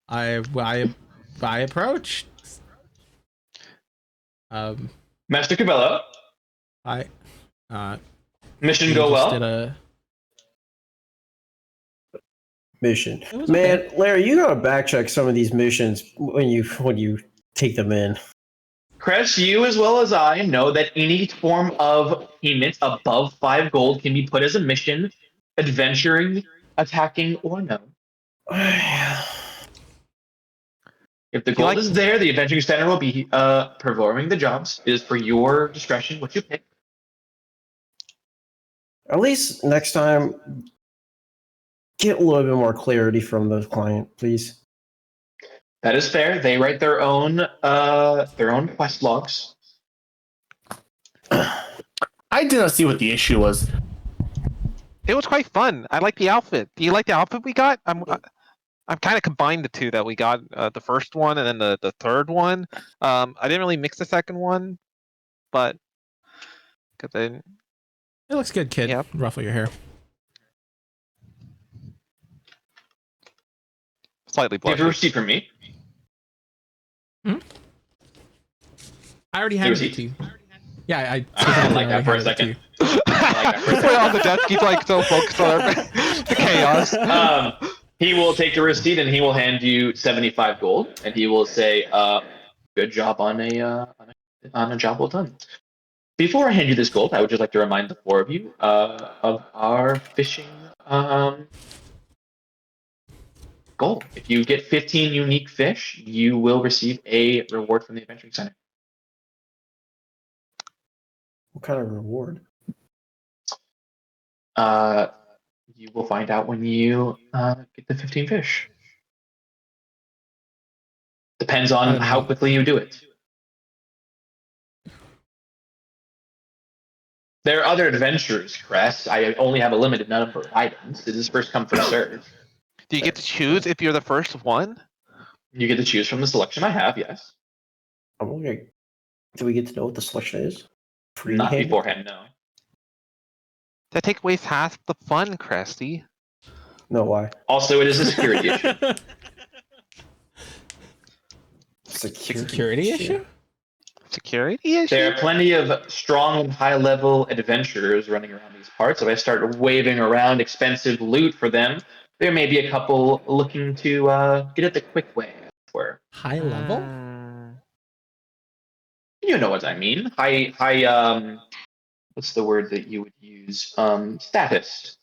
I approached. Master Cabello, I mission we go just well. did a Mission. It was Man, okay. Larry, you gotta backcheck some of these missions when you take them in. Chris, you as well as I know that any form of payment above 5 gold can be put as a mission, adventuring, attacking, or no. If the gold is there, the adventuring center will be performing the jobs. It is for your discretion what you pick. At least next time, get a little bit more clarity from the client, please. That is fair. They write their own quest logs. I did not see what the issue was. It was quite fun. I like the outfit. Do you like the outfit we got? I'm kind of combined the two that we got, the first one and then the third one. I didn't really mix the second one, but because I didn't. It looks good, kid. Yep. Ruffle your hair. Slightly Do you have a blushing. receipt from me? I already Hey, had it receipt. to you. Yeah, I like that for a second. Put it on the desk. He's like so focused on the chaos. He will take the receipt and he will hand you 75 gold, and he will say, "Good job on a job well done." Before I hand you this gold, I would just like to remind the 4 of you of our fishing goal. If you get 15 unique fish, you will receive a reward from the Adventuring Center. What kind of reward? You will find out when you get the 15 fish. Depends on how quickly you do it. There are other adventures, Crest. I only have a limited number of items. This is first come, first serve. Do you get to choose if you're the first one? You get to choose from the selection I have, yes. I'm wondering, do we get to know what the selection is? Not Freehand? beforehand, no. That takes away half the fun, Cresty. No, why? Also, it is a security issue. Security issue? Security issue? There are plenty of strong and high-level adventurers running around these parts. If I start waving around expensive loot for them, there may be a couple looking to get it the quick way. Where High level? you know what I mean? High. What's the word that you would use? Status.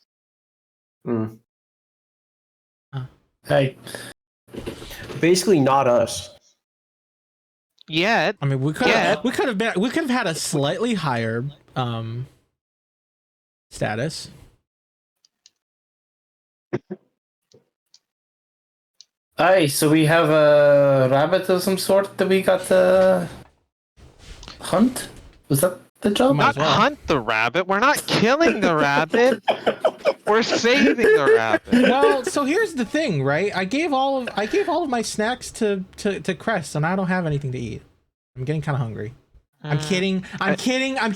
Hey, Basically, not us. Yet. I mean, we could have had a slightly higher status. Hey, so we have a rabbit of some sort that we got to hunt? Was that the job? Might Not as well. hunt the rabbit. We're not killing the rabbit. We're saving the rabbit. Well, so here's the thing, right? I gave all of my snacks to Crest, and I don't have anything to eat. I'm getting kind of hungry. I'm kidding. I'm kidding. I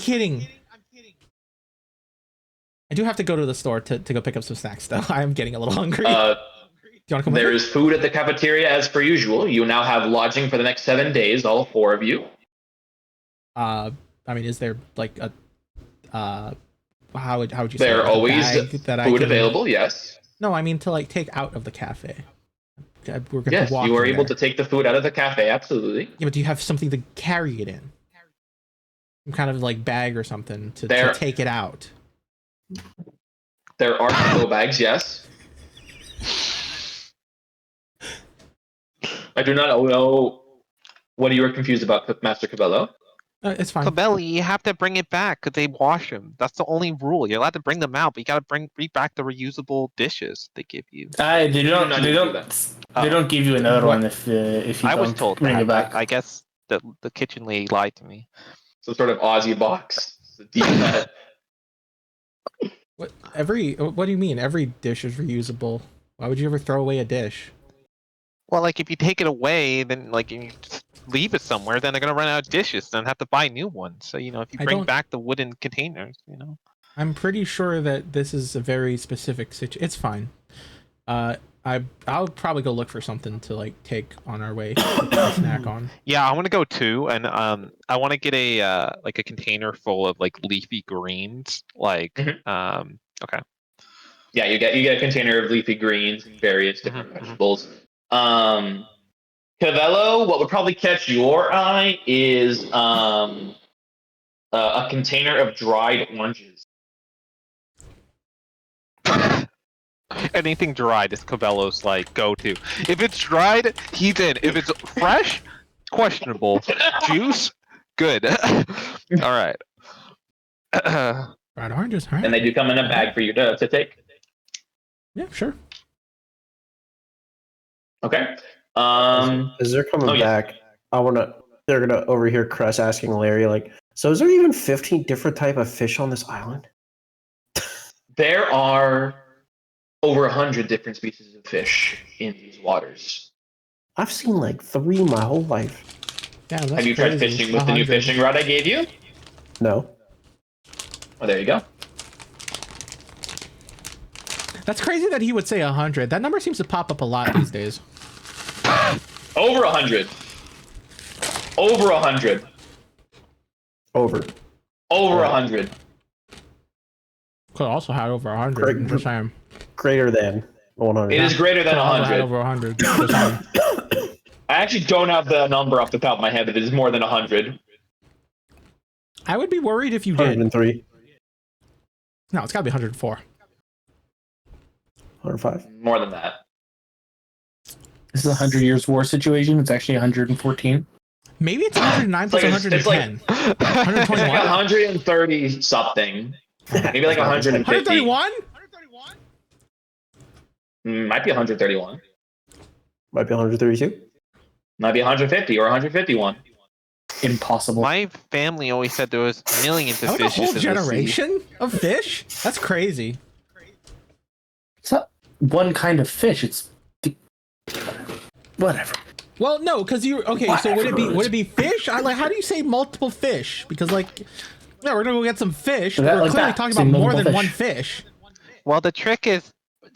do have to go to the store to go pick up some snacks, though. I am getting a little hungry. Do you want to come There with me? is food at the cafeteria as per usual. You now have lodging for the next 7 days, all 4 of you. I mean, is there like a how would you say There are like, a always bag that I food can- available, yes. No, I mean to like take out of the cafe. We're gonna Yes, walk you are in able there. to take the food out of the cafe, absolutely. Yeah, but do you have something to carry it in? Some kind of like bag or something to take it out. There are go bags, yes. I do not know what you were confused about, Master Cabello. It's fine. Cabelli, you have to bring it back because they wash them. That's the only rule. You're allowed to bring them out, but you got to bring back the reusable dishes they give you. They don't. not They do don't. that. They don't give you another What? one if you I don't was told bring that. it back. I guess the kitchen lady lied to me. Some sort of Aussie box. It's a deep cut. What do you mean? Every dish is reusable. Why would you ever throw away a dish? Well, like if you take it away, then like you just leave it somewhere, then they're gonna run out of dishes and have to buy new ones. So if you bring back the wooden containers, I'm pretty sure that this is a very specific situation. It's fine. I'll probably go look for something to like take on our way, to snack on. Yeah, I want to go too, and I want to get a like a container full of like leafy greens, like okay. Yeah, you get a container of leafy greens and various different vegetables. Cavello, what would probably catch your eye is a container of dried oranges. Anything dried is Cabello's like go-to. If it's dried, he's in. If it's fresh, questionable. Juice, good. All right. Dried oranges, all right. And they do come in a bag for you to take. Yeah, sure. Okay. As they're coming back, they're gonna overhear Cress asking Larry, like, so is there even 15 different type of fish on this island? There are over 100 different species of fish in these waters. I've seen like 3 my whole life. Yeah, that's Have you tried crazy. fishing with the new 100. fishing rod I gave you? No. Oh, there you go. That's crazy that he would say 100. That number seems to pop up a lot these days. Over 100. Over 100. Over. Over 100. Could also had over 100. I'm just saying. Greater than 100. It is greater than Could also had 100. over 100. Just saying. I actually don't have the number off the top of my head, but it is more than 100. I would be worried if you did. 103. No, it's got to be 104. 105. More than that. This is a 100 Years' War situation. It's actually 114. Maybe it's 109 plus It's 110. 121? 130 something. Maybe like 150. 131? Might be 131. Might be 132. Might be 150 or 151. Impossible. My family always said there was millions of Like a fishes whole in the sea. generation of fish? That's crazy. It's not one kind of fish. It's whatever. Well, no, because you okay. So would it be fish? How do you say multiple fish? Because like, yeah, we're gonna go get some fish. That- We're like clearly that. talking Say about more multiple than fish. one fish. Well, the trick is,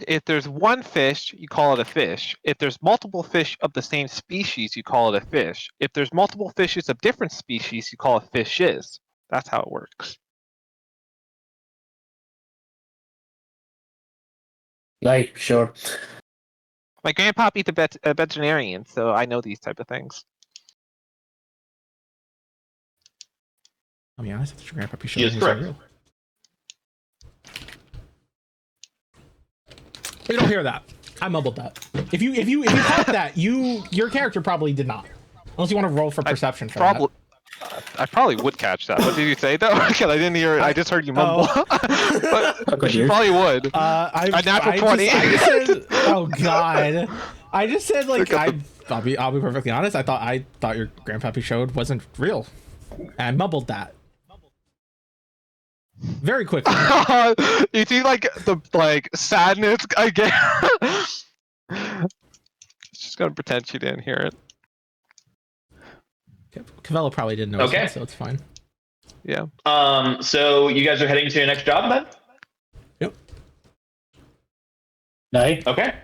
if there's one fish, you call it a fish. If there's multiple fish of the same species, you call it a fish. If there's multiple fishes of different species, you call it fishes. That's how it works. Like, sure. My grandpappy's a veterinarian, so I know these type of things. I mean, honestly, your grandpa He is correct. real. You don't hear that. I mumbled that. If you caught that, your character probably did not. Unless you want to roll for perception for Probably, I probably would catch that. What did you say though? Because I didn't hear. I just heard you mumble. But you probably would. that. A natural 20. I just said, oh god. I just said like I'll be perfectly honest. I thought your grandpappy showed wasn't real. And I mumbled that. Very quickly. You see, like the sadness I get. She's gonna pretend she didn't hear it. Cavello probably didn't notice Okay. it, so it's fine. Yeah. So you guys are heading to your next job then? Yep. No. Okay.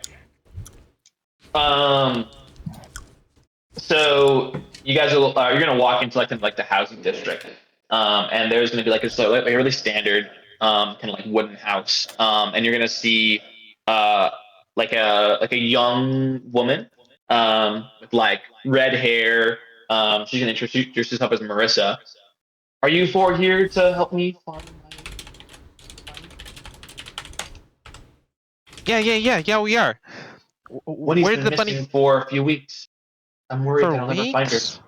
So you guys are you're gonna walk into like the housing district, and there's gonna be like a really standard kind of like wooden house, and you're gonna see like a young woman with like red hair. She's gonna introduce herself as Marissa. Are you four here to help me find my... Yeah, we are. What he's Where been did the missing bunny for a few weeks. I'm worried for that I'll never find her. weeks?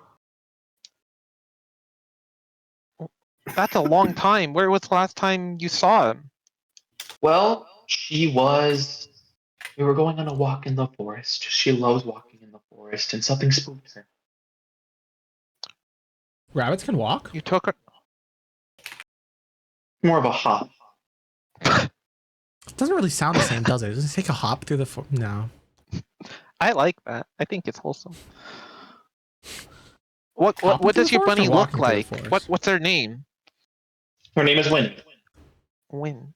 That's a long time. Where was the last time you saw him? Well, we were going on a walk in the forest. She loves walking in the forest, and something spooked her. Rabbits can walk? You took her. More of a hop. It doesn't really sound the same, does it? Does it take a hop through the no. I like that. I think it's wholesome. What Hopping through does the your forest bunny or look walking through the like? forest? What's her name? Her name is Winnie. Win.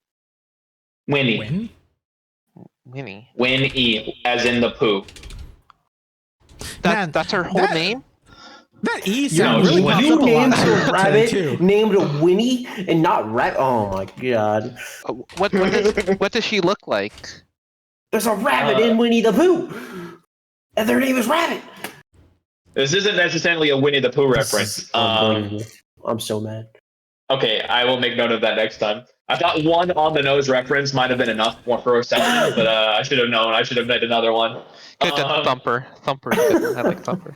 Winnie. Win? Winnie. Winnie, as in the poo. Man, That's her whole name? That E You, sound No, really pops you up a lot named today, your rabbit too. named Winnie and not Rabbit. Oh my god. What does she look like? There's a rabbit in Winnie the Pooh, and their name is Rabbit. This isn't necessarily a Winnie the Pooh reference. I'm so mad. Okay, I will make note of that next time. I thought one on the nose reference might have been enough for a second, but I should have known. I should have made another one. Good done, Thumper. Thumper's good. I like Thumper.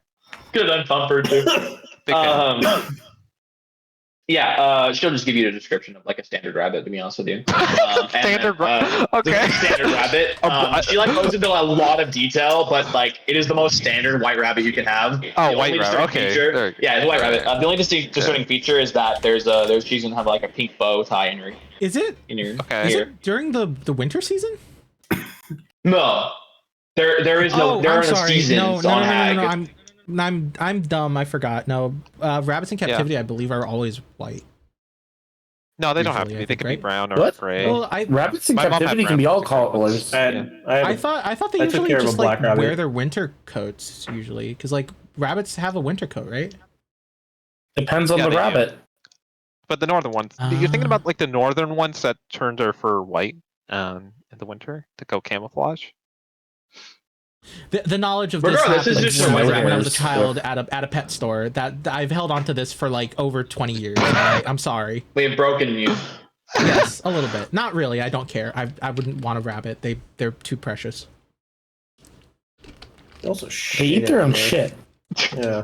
Good on Thumper too. Big fan. Yeah, she'll just give you a description of like a standard rabbit, to be honest with you. Standard rabbit. Okay. Standard rabbit. She like goes into a lot of detail, but like it is the most standard white rabbit you can have. Oh, The white only rabbit. distinct Okay. feature- yeah, it's a white rabbit. The only distinct feature is that she's gonna have like a pink bow tie in your Is it Okay. is it during the winter season? No, there is no there I'm are no sorry. seasons on Hag. I'm dumb. I forgot. No, rabbits in captivity, I believe, are always white. No, they don't have to Usually, be. I They think, can right? be brown or What? gray. Well, Rabbits in My mom had captivity can be all rabbits in colors. I thought they I took usually care of a just black like rabbit. wear their winter coats usually, because like rabbits have a winter coat, right? Depends on Yeah, the they do. rabbit. But the northern ones. You're thinking about like the northern ones that turned their fur white in the winter to go camouflage. The knowledge of Regardless, this this is happened just when I was a spoilers. child at a pet store. That I've held on to this for like over 20 years. I'm sorry. We have broken you. Yes, a little bit. Not really. I don't care. I wouldn't want a rabbit. They're too precious. They also They eat their own everywhere. shit. Yeah.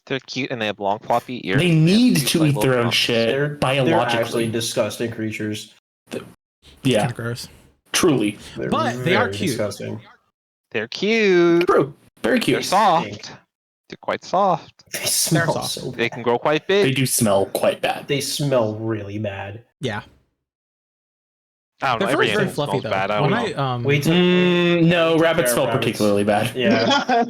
They're cute and they have long floppy ears. They and need have to these, eat like, their little own bumps. shit They're biologically. actually disgusting creatures. Yeah, Kind of gross. truly. They're But they are very cute. Disgusting. They're cute. True. Very cute. They're soft. They're quite soft. They smell soft. so They bad. can grow quite They big. do smell quite bad. They smell really bad. Yeah. I don't know. Their fur Every is very animal fluffy smells though. bad. I When don't know. I Wait till No, rabbits Fair smell rabbits. particularly bad. yeah,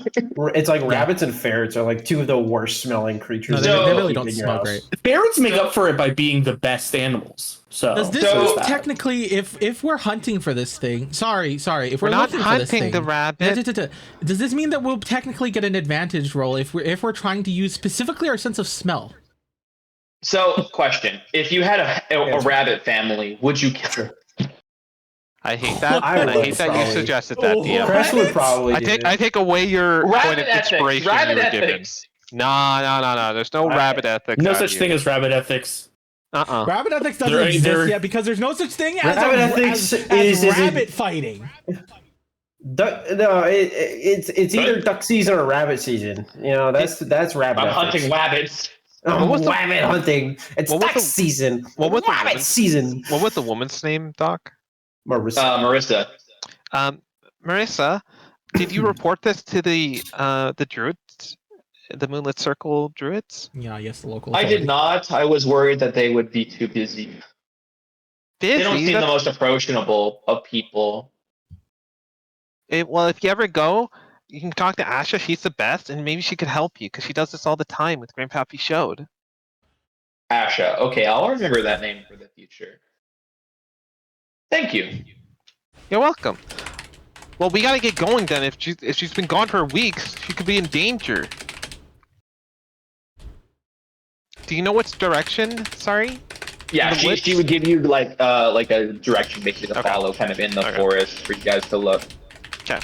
it's like rabbits and ferrets are like two of the worst smelling creatures. no, they, So- they really don't in your smell house. great. Ferrets make up for it by being the best animals. So Does this So- mean technically, if we're hunting for this thing, sorry, if We're we're not looking for this hunting thing, the rabbit. Does this mean that we'll technically get an advantage roll if we're trying to use specifically our sense of smell? So, question: if you had a rabbit family, would you kill her? I hate that. I and I would hate that you probably- suggested that, DM. Chris would probably. I do take it. I take away your point Rabbit of ethics. inspiration Rabbit you were given. ethics. No. There's no rabbit ethics. no out such here. thing as rabbit ethics. Rabbit ethics doesn't There- exist there- yet because there's no such thing as, Rabbit ethics is rabbit fighting. It's either duck season or rabbit season. You know, that's rabbit. I'm ethics. hunting rabbits. What was the- Rabbit hunting. It's what was duck the- season. what was the rabbit woman's- season? What was the woman's name, Doc? Marissa. Marissa, did you report this to the druids, the Moonlit Circle druids? Yeah, yes, the local. I did not. I was worried that they would be too busy. They don't seem the most approachable of people. Well, if you ever go, you can talk to Asha. She's the best, and maybe she could help you because she does this all the time with Grandpappy Showed. Asha. Okay, I'll remember that name for the future. Thank you. You're welcome. Well, we gotta get going then. If she's been gone for weeks, she could be in danger. Do you know which direction? Sorry. Yeah, The witch? she would give you like a direction basically to Okay. follow, kind of in the Okay. forest for you guys to look. Okay.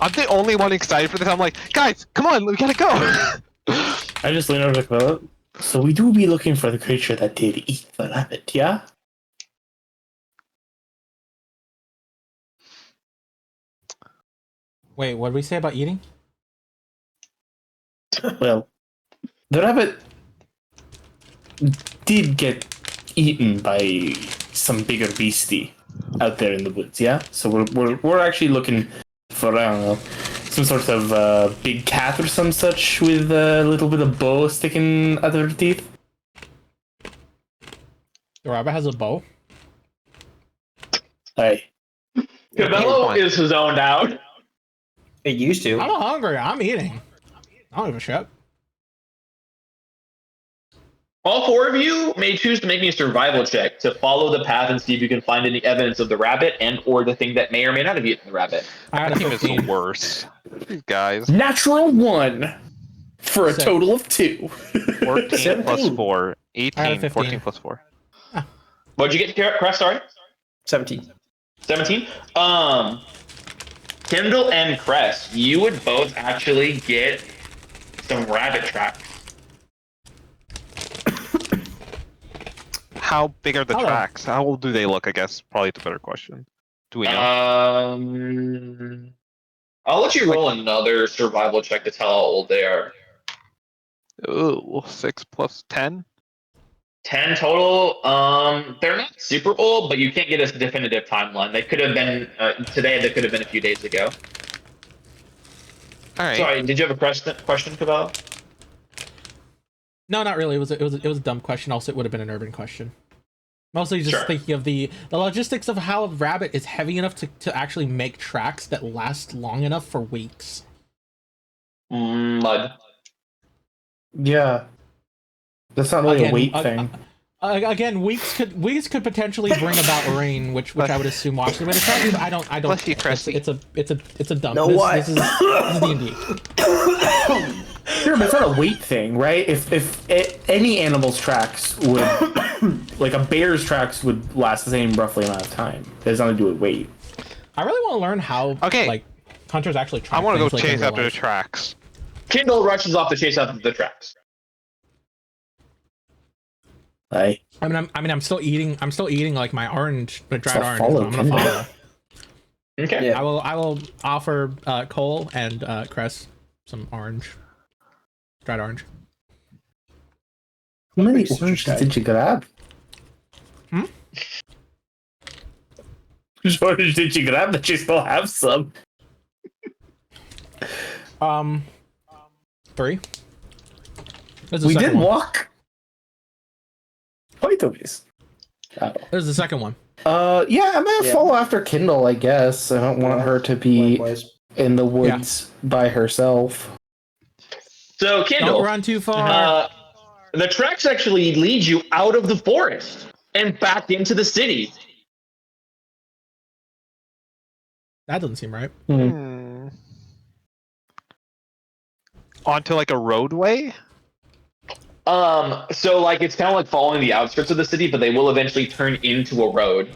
I'm the only one excited for this. I'm like, guys, come on, we gotta go. I just lean over to Camilla. So we do be looking for the creature that did eat the rabbit, yeah? Wait, what did we say about eating? Well, the rabbit did get eaten by some bigger beastie out there in the woods, yeah? So we're actually looking for, I don't know, some sort of big cat or some such with a little bit of bow sticking out of her teeth. The rabbit has a bow. Aye. Cabello point. is zoned out. It used to. I'm not hungry. I'm eating. I don't give a shit. All four of you may choose to make me a survival check to follow the path and see if you can find any evidence of the rabbit and or the thing that may or may not have eaten the rabbit. I My got a team is the 15. worst. These guys. Natural 1 for a Sick. total of 2. 14 plus 17. 4. I 18. got a 14 15. plus 4. What'd you get, Crest? Sorry? 17. 17? Kindle and Crest, you would both actually get some rabbit tracks. How big are the Hello. tracks? How old do they look? I guess probably the better question. Do we know? I'll let you roll another survival check to tell how old they are. Ooh, 6 plus 10. 10 total. They're not super old, but you can't get a definitive timeline. They could have been today. They could have been a few days ago. All right. Sorry, did you have a question, Cabell? No, not really. It was a dumb question. Also, it would have been an urban question. Mostly just Sure. thinking of the logistics of how a rabbit is heavy enough to actually make tracks that last long enough for weeks. Mud. Yeah. That's not really a weight thing. Again, weeks could potentially bring about rain, which I would assume watch them. But it's not, I don't. Bless you, Cressy. It's a dumb. No, this, what? This is D&D. Sure, but it's not a weight thing, right? If any animal's tracks would, like a bear's tracks would last the same roughly amount of time. It has nothing to do with weight. I really want to learn how Okay. hunters actually track. I want to go things, like, in chase real after the life. tracks. Kindle rushes off to chase after the tracks. Right? I'm still eating like my orange, the dried So orange. follow I'm gonna Kindle. follow. Okay. Yeah. I will offer Cole and Cress some orange, dried orange. How many Pretty oranges guy. did you grab? Hmm? Which orange did you grab that you still have some? 3. This is the We second did one. walk quite a ways. This is the second one. Yeah, I'm gonna Yeah. follow after Kindle, I guess. I don't want her to be Likewise. in the woods by herself. So, Kindle, Don't run too far. the tracks actually lead you out of the forest and back into the city. That doesn't seem right. Onto like a roadway? So like it's kind of like following the outskirts of the city, but they will eventually turn into a road.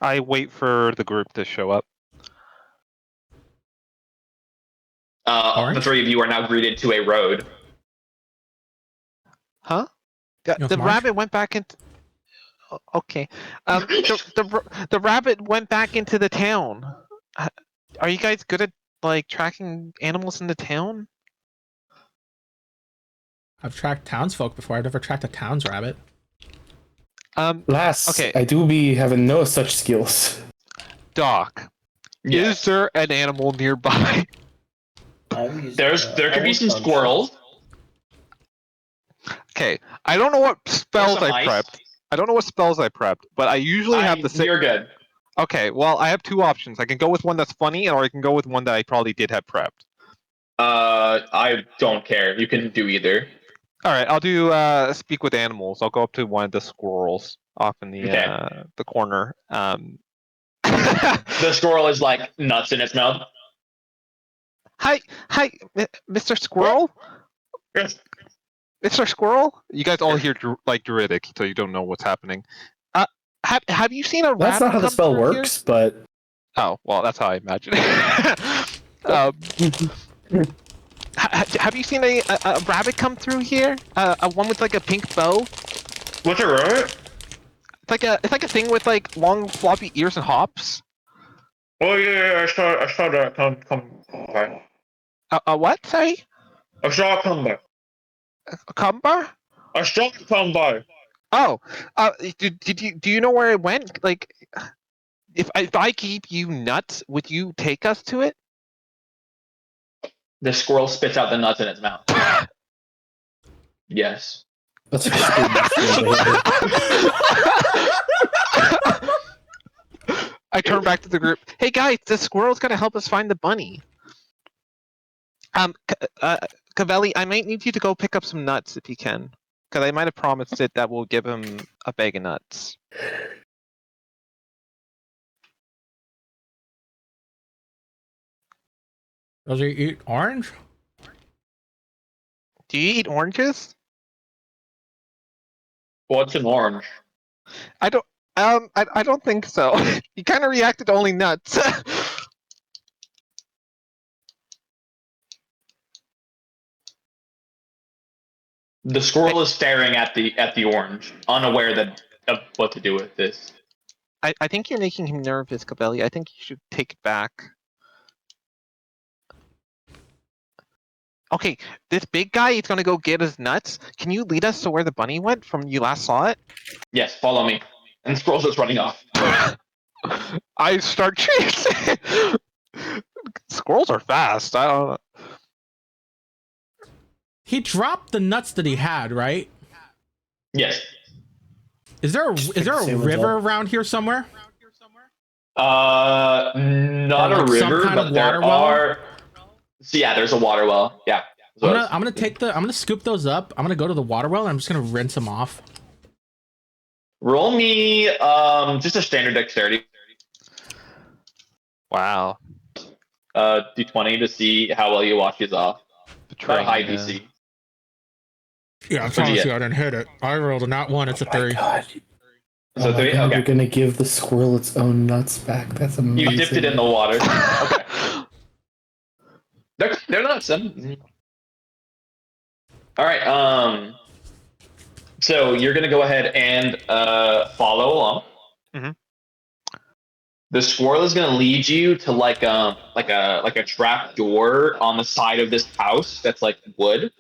I wait for the group to show up. Orange? The three of you are now greeted to a road. Huh? You want The some orange? rabbit went back into. Okay. The rabbit went back into the town. Are you guys good at like tracking animals in the town? I've tracked townsfolk before. I've never tracked a town's rabbit. Lass, Okay. I do be having no such skills. Doc, Yes. is there an animal nearby? There could be some squirrels. Okay, I don't know what spells some I mice. prepped. I don't know what spells I prepped, but I usually have the same. You're good. Okay, well, I have two options. I can go with one that's funny, or I can go with one that I probably did have prepped. I don't care. You can do either. All right, I'll do speak with animals. I'll go up to one of the squirrels off in the Okay. the corner. The squirrel is like nuts in its mouth. Hi, Mr. Squirrel. Yes. Mr. Squirrel. You guys all hear like Druidic, so you don't know what's happening. Have you seen a rabbit? That's not how the come spell through here? works, but Oh, well, that's how I imagine it. Have you seen a rabbit come through here? A one with like a pink bow? What's it, right? It's like a thing with like long floppy ears and hops. Oh yeah, I saw that come by. What? Sorry? I saw it come by. A cumber? I saw it come by. Oh, do you know where it went? Like, if I keep you nuts, would you take us to it? The squirrel spits out the nuts in its mouth. Yes. that's extremely I turn back to the group. Hey guys, the squirrel's gonna help us find the bunny. Cavelli, I might need you to go pick up some nuts if you can. because I might have promised it that we'll give him a bag of nuts. Does he eat orange? Do you eat oranges? What's an orange? I don't. I don't think so. He kind of reacted to only nuts. The squirrel is staring at the orange, unaware of what to do with this. I think you're making him nervous, Cabelli. I think you should take it back. Okay, this big guy is gonna go get his nuts. Can you lead us to where the bunny went from you last saw it? Yes, follow me. And the squirrel's just running off. I start chasing. Squirrels are fast. I don't know. He dropped the nuts that he had, right? Yes. Is there a river around here somewhere? Not Or a like some river, kind but of there water well? are. So yeah, there's a water well. Yeah. I'm gonna scoop those up. I'm gonna go to the water well and I'm just gonna rinse them off. Roll me just a standard dexterity. Wow. D20 to see how well you wash these off. Betraying, High yeah. DC. Yeah, I'm What'd you telling you, get? I didn't hit it. I rolled a not one. It's a Oh my 3. God. So 3. God, Okay. You're gonna give the squirrel its own nuts back. That's amazing. You dipped it in the water. Okay. They're nuts. Then. All right. So you're gonna go ahead and follow along. Mhm. The squirrel is gonna lead you to like a trap door on the side of this house that's like wood.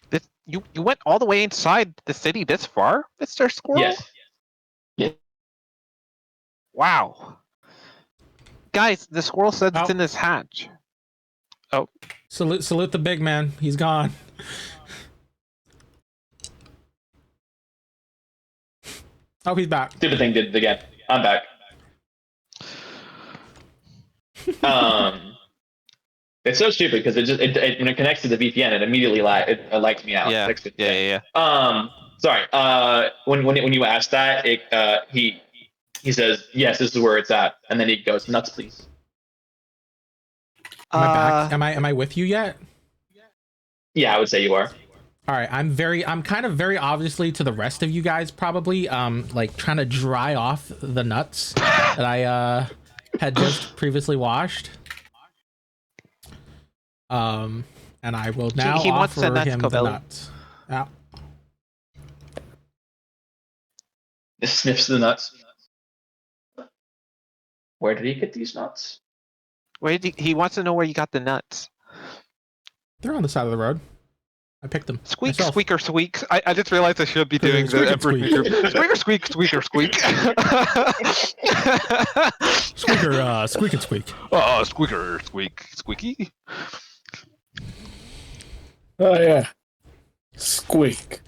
This, you went all the way inside the city this far, Mr. Squirrel? Yes. Wow. Guys, the squirrel said it's Oh. in this hatch. Salute the big man. He's gone. Oh, he's back. Stupid thing did it again. I'm back. It's so stupid because it when it connects to the VPN, it immediately likes me out. Yeah. Likes me. Yeah. Sorry. When you asked that, he says yes, this is where it's at, and then he goes nuts, please. Am I back? Am I with you yet? Yeah, I would say you are. All right, I'm kind of very obviously to the rest of you guys probably like trying to dry off the nuts that I had just previously washed. And I will now he wants offer the nuts, him the Covelli. nuts. Yeah. It sniffs the nuts. Where did he get these nuts? Where did he wants to know where you got the nuts. They're on the side of the road. I picked them. Squeak, myself. squeaker, squeak. I just realized I should be doing Squeak the and squeak. Squeaker, squeak, squeaker, squeak. Squeaker, squeak and squeak. Oh, squeaker, squeak, squeaky. Oh yeah. Squeak.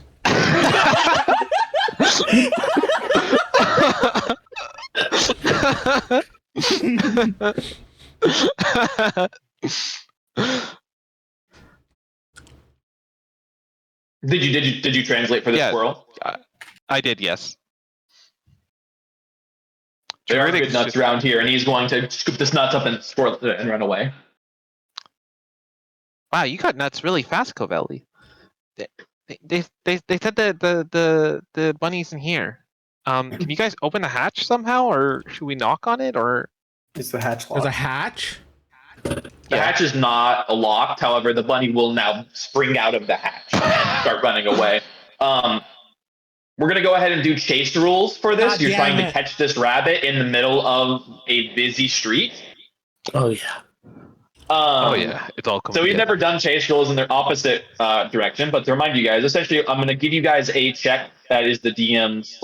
Did you translate for the Yeah. squirrel? I did, yes. There are Druidic good nuts around here, and he's going to scoop this nuts up and squirrel it and run away. Wow, you got nuts really fast, Covelli. They said the bunny's in here. Can you guys open the hatch somehow, or should we knock on it, or? It's the hatch lock. There's a hatch. The hatch is not locked. However, the bunny will now spring out of the hatch and start running away. We're going to go ahead and do chase rules for this. God You're damn trying to it. catch this rabbit in the middle of a busy street. Oh yeah. Oh yeah, it's all coming So we've together. never done chase rules in the opposite direction, but to remind you guys, essentially, I'm going to give you guys a check that is the DM's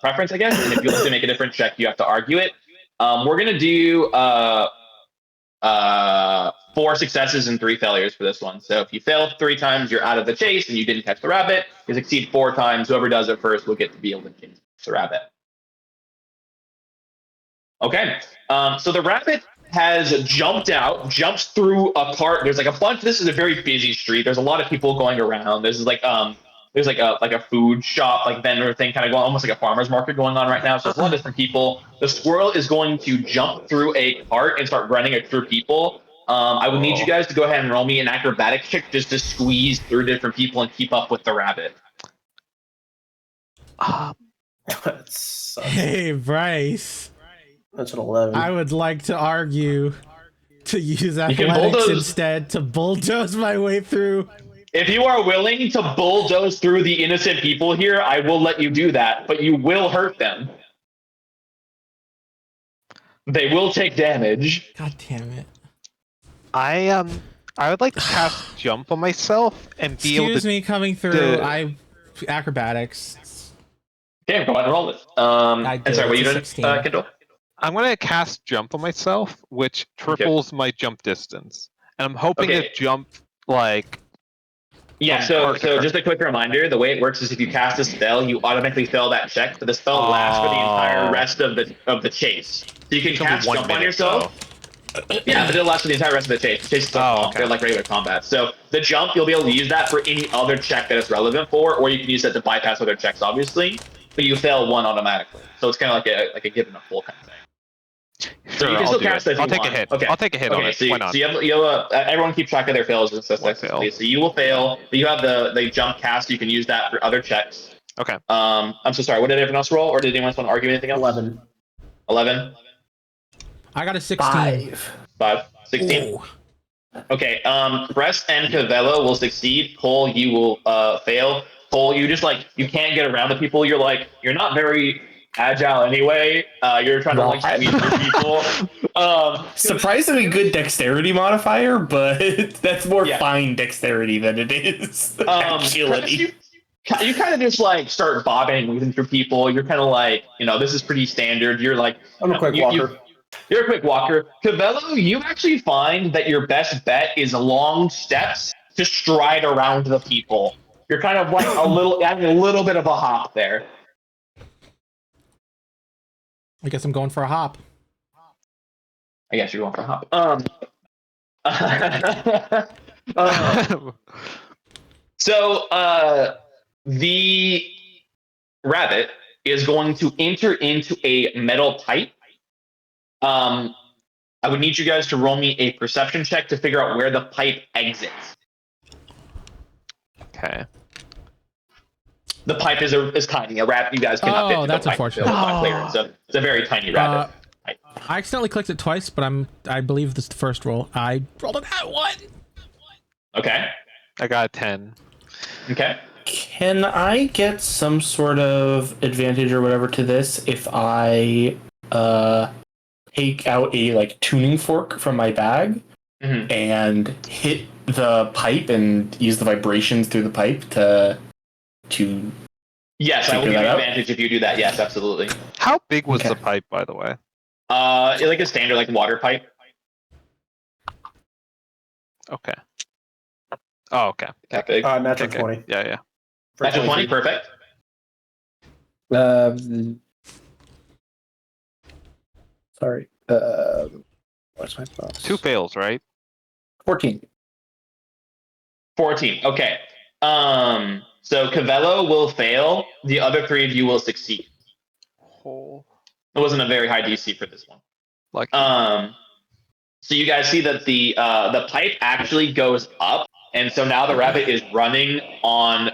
preference, I guess. And if you want to make a different check, you have to argue it. We're going to do 4 successes and 3 failures for this one. So if you fail 3 times, you're out of the chase and you didn't catch the rabbit. You succeed 4 times. Whoever does it first will get to be able to chase the rabbit. Okay. So the rabbit has jumped out, jumps through a cart. There's like a bunch. This is a very busy street. There's a lot of people going around. There's like a food shop, like vendor thing kind of going, almost like a farmer's market going on right now. So there's a lot of different people. The squirrel is going to jump through a cart and start running it through people. I would need you guys to go ahead and roll me an acrobatics check just to squeeze through different people and keep up with the rabbit. That sucks. Hey, Bryce. That's an 11. I would like to argue to use can athletics bulldoze. instead to bulldoze my way through. If you are willing to bulldoze through the innocent people here, I will let you do that, but you will hurt them. They will take damage. God damn it. I would like to cast jump on myself and be able Excuse to. me, coming through. Acrobatics. Okay, go ahead and roll it. I And sorry, what you doing, 16. Kendall? I'm gonna cast jump on myself, which triples my jump distance, and I'm hoping Okay. to jump like. Yeah, From so card to card. just a quick reminder, the way it works is if you cast a spell, you automatically fail that check, but the spell lasts for the entire rest of the chase. So you can It's gonna be cast 1 jump on minute, yourself. Yeah, but it'll last for the entire rest of the chase. The chase is so long, okay. they're like regular combat. So the jump, you'll be able to use that for any other check that it's relevant for, or you can use that to bypass other checks, obviously. But you fail one automatically. So it's kind of like a given a full kind of thing. Sure, you can I'll still do cast it. it if I'll you take want. a hit. Okay. I'll take a hit on it. So Why not? So you have everyone keep track of their fails and stuff like that. So you will fail, but you have the jump cast. You can use that for other checks. Okay. I'm so sorry. What did everyone else roll, or did anyone else want to argue anything else? 11. 11. I got a 16. 5. 16. Ooh. Okay. Crest and Cavello will succeed. Cole, you will fail. Cole, you just you can't get around the people. You're not very agile anyway. You're trying to squeeze through people. Surprisingly good dexterity modifier, but that's more Yeah. fine dexterity than it is Crest, agility. you kind of just start bobbing weaving through people. You're kind of this is pretty standard. You're I'm a quick walker. You're a quick walker. Cavello, you actually find that your best bet is long steps to stride around the people. You're kind of having a little bit of a hop there. I guess I'm going for a hop. I guess you're going for a hop. So the rabbit is going to enter into a metal pipe. I would need you guys to roll me a perception check to figure out where the pipe exits. Okay. The pipe is tiny. A rabbit, you guys cannot fit into that's the pipe. unfortunate. It's a very tiny rabbit. I accidentally clicked it twice, but I believe this is the first roll. I rolled an at one. Okay. I got a 10. Okay. Can I get some sort of advantage or whatever to this if I take out a tuning fork from my bag and hit the pipe and use the vibrations through the pipe to Yes, I will give you advantage if you do that. Yes, absolutely. How big was the pipe, by the way? Like a standard water pipe. Okay. Oh, okay. That big. Natural Okay. 20. Yeah. Natural 20, perfect. Sorry. What's my plus? 2 fails, right? 14. 14. Okay. So Cavello will fail. The other 3 of you will succeed. Oh. It wasn't a very high DC for this one. Lucky. So you guys see that the pipe actually goes up, and so now the rabbit is running on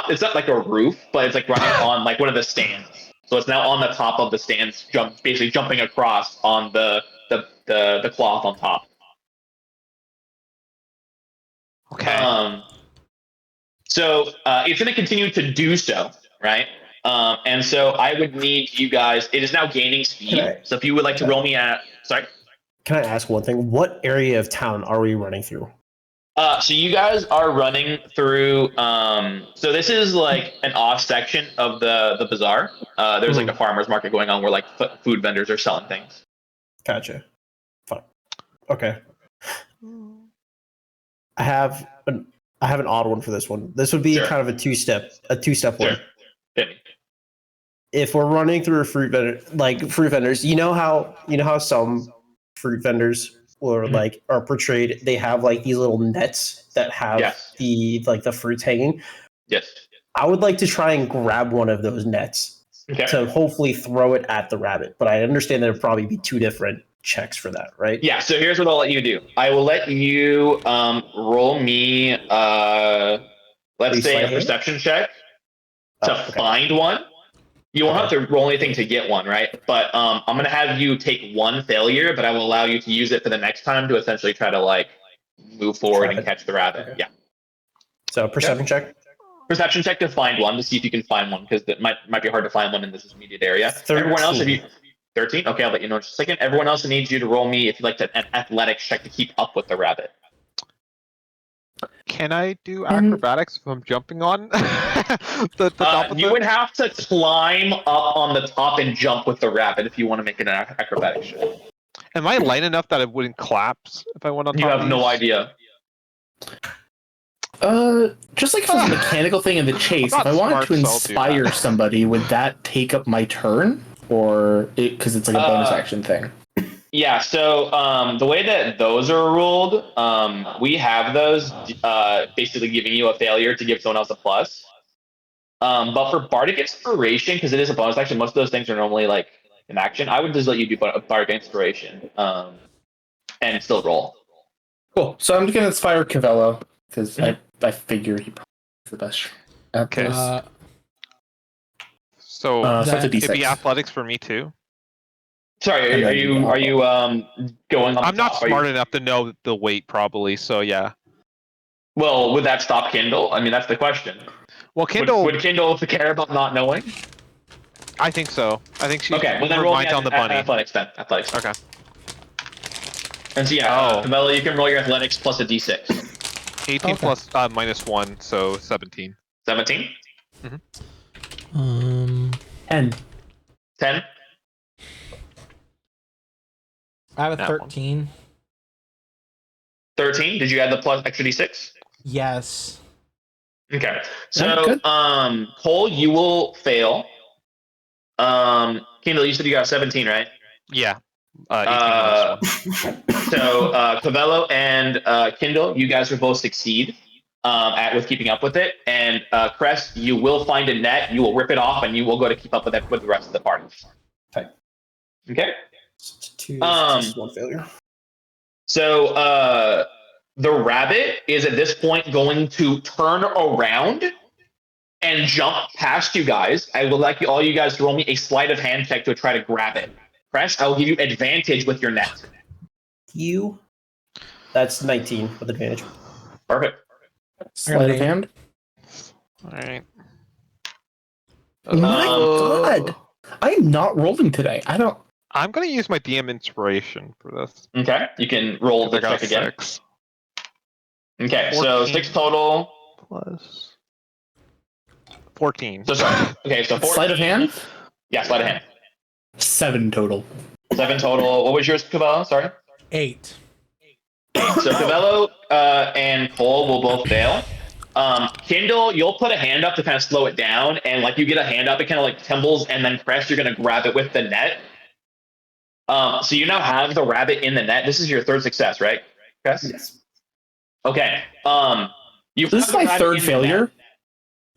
it's not like a roof, but it's running on one of the stands. So it's now on the top of the stands, basically jumping across on the cloth on top. Okay. So it's going to continue to do so, right? And so I would need you guys. It is now gaining speed. So if you would like to roll me sorry. Can I ask one thing? What area of town are we running through? So you guys are running through. So this is an off section of the bazaar. There's a farmer's market going on where food vendors are selling things. Gotcha. Fine. Okay. I have an odd one for this one. This would be kind of a two-step one. Sure. If we're running through a fruit vendors, you know how some fruit vendors or like are portrayed. They have like these little nets that have the fruits hanging. Yes. I would like to try and grab one of those nets to hopefully throw it at the rabbit. But I understand there would probably be 2 different checks for that, right? Yeah. So here's what I'll let you do. I will let you roll me let's say a perception check to find one. You won't have to roll anything to get one, right? But I'm going to have you take 1 failure, but I will allow you to use it for the next time to essentially try to like move forward and catch the rabbit. Okay. Yeah. So perception check? Perception check to find one to see if you can find one, because it might be hard to find one in this immediate area. 13. Everyone else, if you 13? Okay, I'll let you know in just a second. Everyone else needs you to roll me, if you like, an athletics check to keep up with the rabbit. Can I do acrobatics if I'm jumping on the top of you would have to climb up on the top and jump with the rabbit if you want to make an acrobatics check. Am I light enough that it wouldn't collapse if I went on top? You have no idea. Just like if it was a mechanical thing in the chase, if I wanted to inspire somebody, would that take up my turn? Or because it's like a bonus action thing? Yeah, so the way that those are ruled, we have those basically giving you a failure to give someone else a plus. But for Bardic Inspiration, because it is a bonus action, most of those things are normally like an action. I would just let you do Bardic Inspiration and still roll. Cool. So I'm just going to inspire Cavello, because I figure he probably is the best at this. So it'd be athletics for me too. Sorry, are you going on? I'm not smart enough to know the weight, probably. So yeah. Well, would that stop Kindle? I mean, that's the question. Well, Kindle would Kindle care about not knowing? I think so. I think she. Okay, well then roll me on the bunny. Athletics then. Athletics. Okay. And so Cavello, you can roll your athletics plus a d6. 18 plus -1, so 17. 17. 10. 10. I have a 13. 13. Did you add the plus extra d6? Yes. Okay. So, Cole, you will fail. Kindle, you said you got 17, right? Yeah. 18 so, Cavello and Kindle, you guys will both succeed with keeping up with it. And Crest, you will find a net, you will rip it off, and you will go to keep up with it with the rest of the party. Okay. 2 just 1 failure. So the rabbit is at this point going to turn around and jump past you guys. I would like all you guys to roll me a sleight of hand check to try to grab it. Crash, I will give you advantage with your net. That's 19 with advantage. Perfect. Sleight of hand. All right. My God, I'm not rolling today. I'm gonna use my DM inspiration for this. Okay, you can roll the check again. 6. Okay, so 6 total. Plus 14. So sorry. Okay, so 14. Sleight of hand? Yeah, sleight of hand. 7 total. 7 total. What was yours, Cavello? Sorry? 8. So Cavello and Cole will both fail. Kindle, you'll put a hand up to kind of slow it down, and like you get a hand up, it kind of like tumbles, and then Crest, you're gonna grab it with the net. So you now have the rabbit in the net. This is your 3rd success, right, Crest? Yes. Okay. This is my 3rd failure.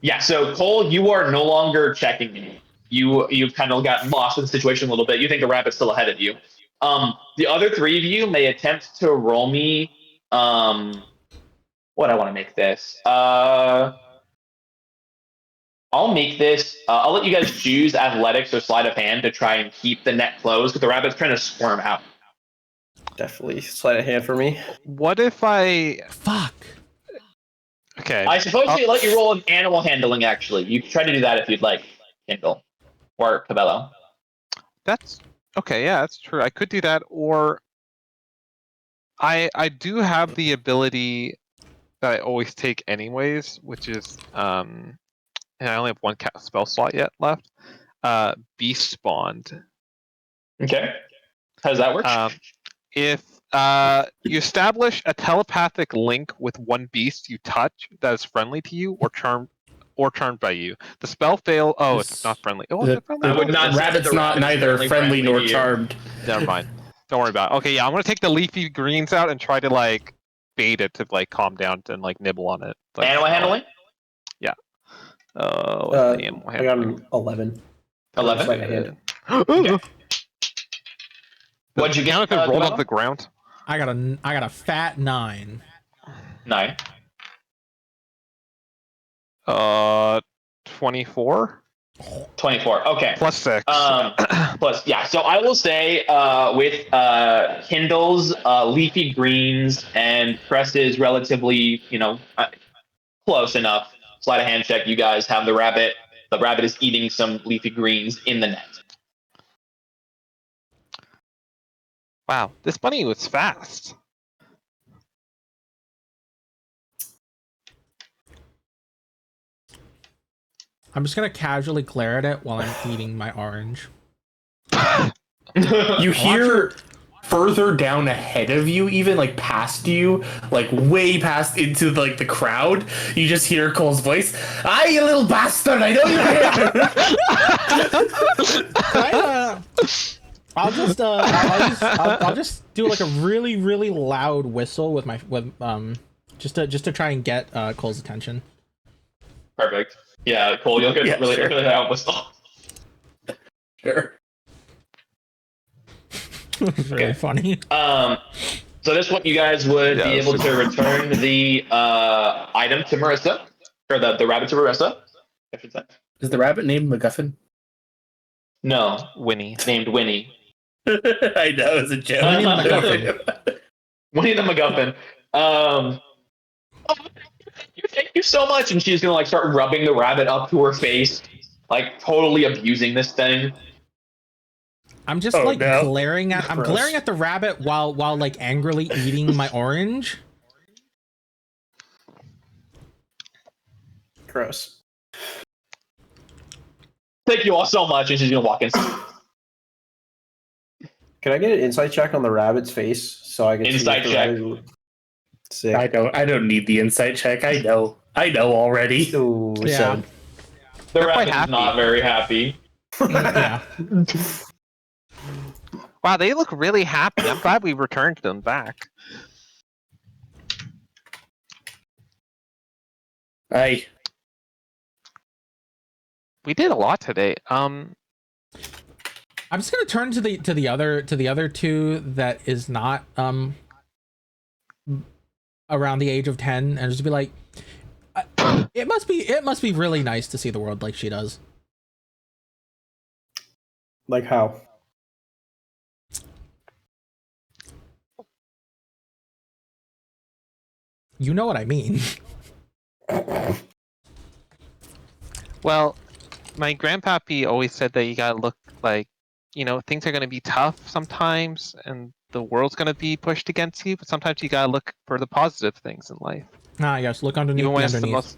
Yeah. So Cole, you are no longer checking me. You've kind of gotten lost in the situation a little bit. You think the rabbit's still ahead of you. The other 3 of you may attempt to roll me. What I want to make this. I'll make this. I'll let you guys choose athletics or sleight of hand to try and keep the net closed, because the rabbit's trying to squirm out. Definitely sleight of hand for me. What if I? Fuck. Okay. I suppose they let you roll an animal handling. Actually, you can try to do that if you'd like, Kindle or Cavello. That's okay. Yeah, that's true. I could do that, or I do have the ability that I always take anyways, which is and I only have 1 spell slot yet left. Beast Spawned. Okay. How does that work? If you establish a telepathic link with one beast you touch that is friendly to you or charmed by you, the spell fail. Oh, it's not friendly. Oh, is it friendly? I would not. Rabbit's not neither friendly nor charmed. Never mind. Don't worry about it. Okay, yeah, I'm gonna take the leafy greens out and try to like bait it to like calm down and like nibble on it. Like, Animal handling? Yeah. What's the animal I got handling? an 11. 11? Sleight of hand. Okay. What'd you Count get? if it rolled Camilla? off the ground? I got a fat 9. 9. 24 24. Okay. plus 6. Plus, yeah. So I will say, with Kindle's leafy greens and Cress's relatively, close enough. Sleight of hand check. You guys have the rabbit. The rabbit is eating some leafy greens in the net. Wow, this bunny was fast. I'm just gonna casually glare at it while I'm eating my orange. You hear further down ahead of you, even like past you, like way past into like the crowd, you just hear Cole's voice. "Ah, you little bastard! I know you're here." I'll just do like a really really loud whistle with just to try and get Cole's attention. Perfect. Yeah, Cole, you'll get really loud whistle. Sure. Really funny. So this one, you guys would be able to return the item to Marissa, or the rabbit to Marissa. I should say. Is the rabbit named MacGuffin? No, Winnie. it's named Winnie. I know, it's a joke. Winnie the MacGuffin. Winnie the MacGuffin. Thank you so much, and she's gonna like start rubbing the rabbit up to her face, like totally abusing this thing. I'm just glaring at the rabbit while like angrily eating my orange. Gross. Thank you all so much, and she's gonna walk in. Can I get an insight check on the rabbit's face so I can Insight see check. Sick. I don't need the insight check. I know already. Ooh, Yeah. 7. The They're quite rabbit is happy. not very happy. Yeah. Wow, they look really happy. I'm glad we returned them back. Hey. We did a lot today. I'm just gonna turn to the other two that is not around the age of 10 and just be like, it must be really nice to see the world like she does. Like how? You know what I mean. Well, my grandpappy always said that you gotta look like, things are gonna be tough sometimes, and the world's gonna be pushed against you, but sometimes you gotta look for the positive things in life. Ah, yes. Look underneath. Even when it's the underneath. most.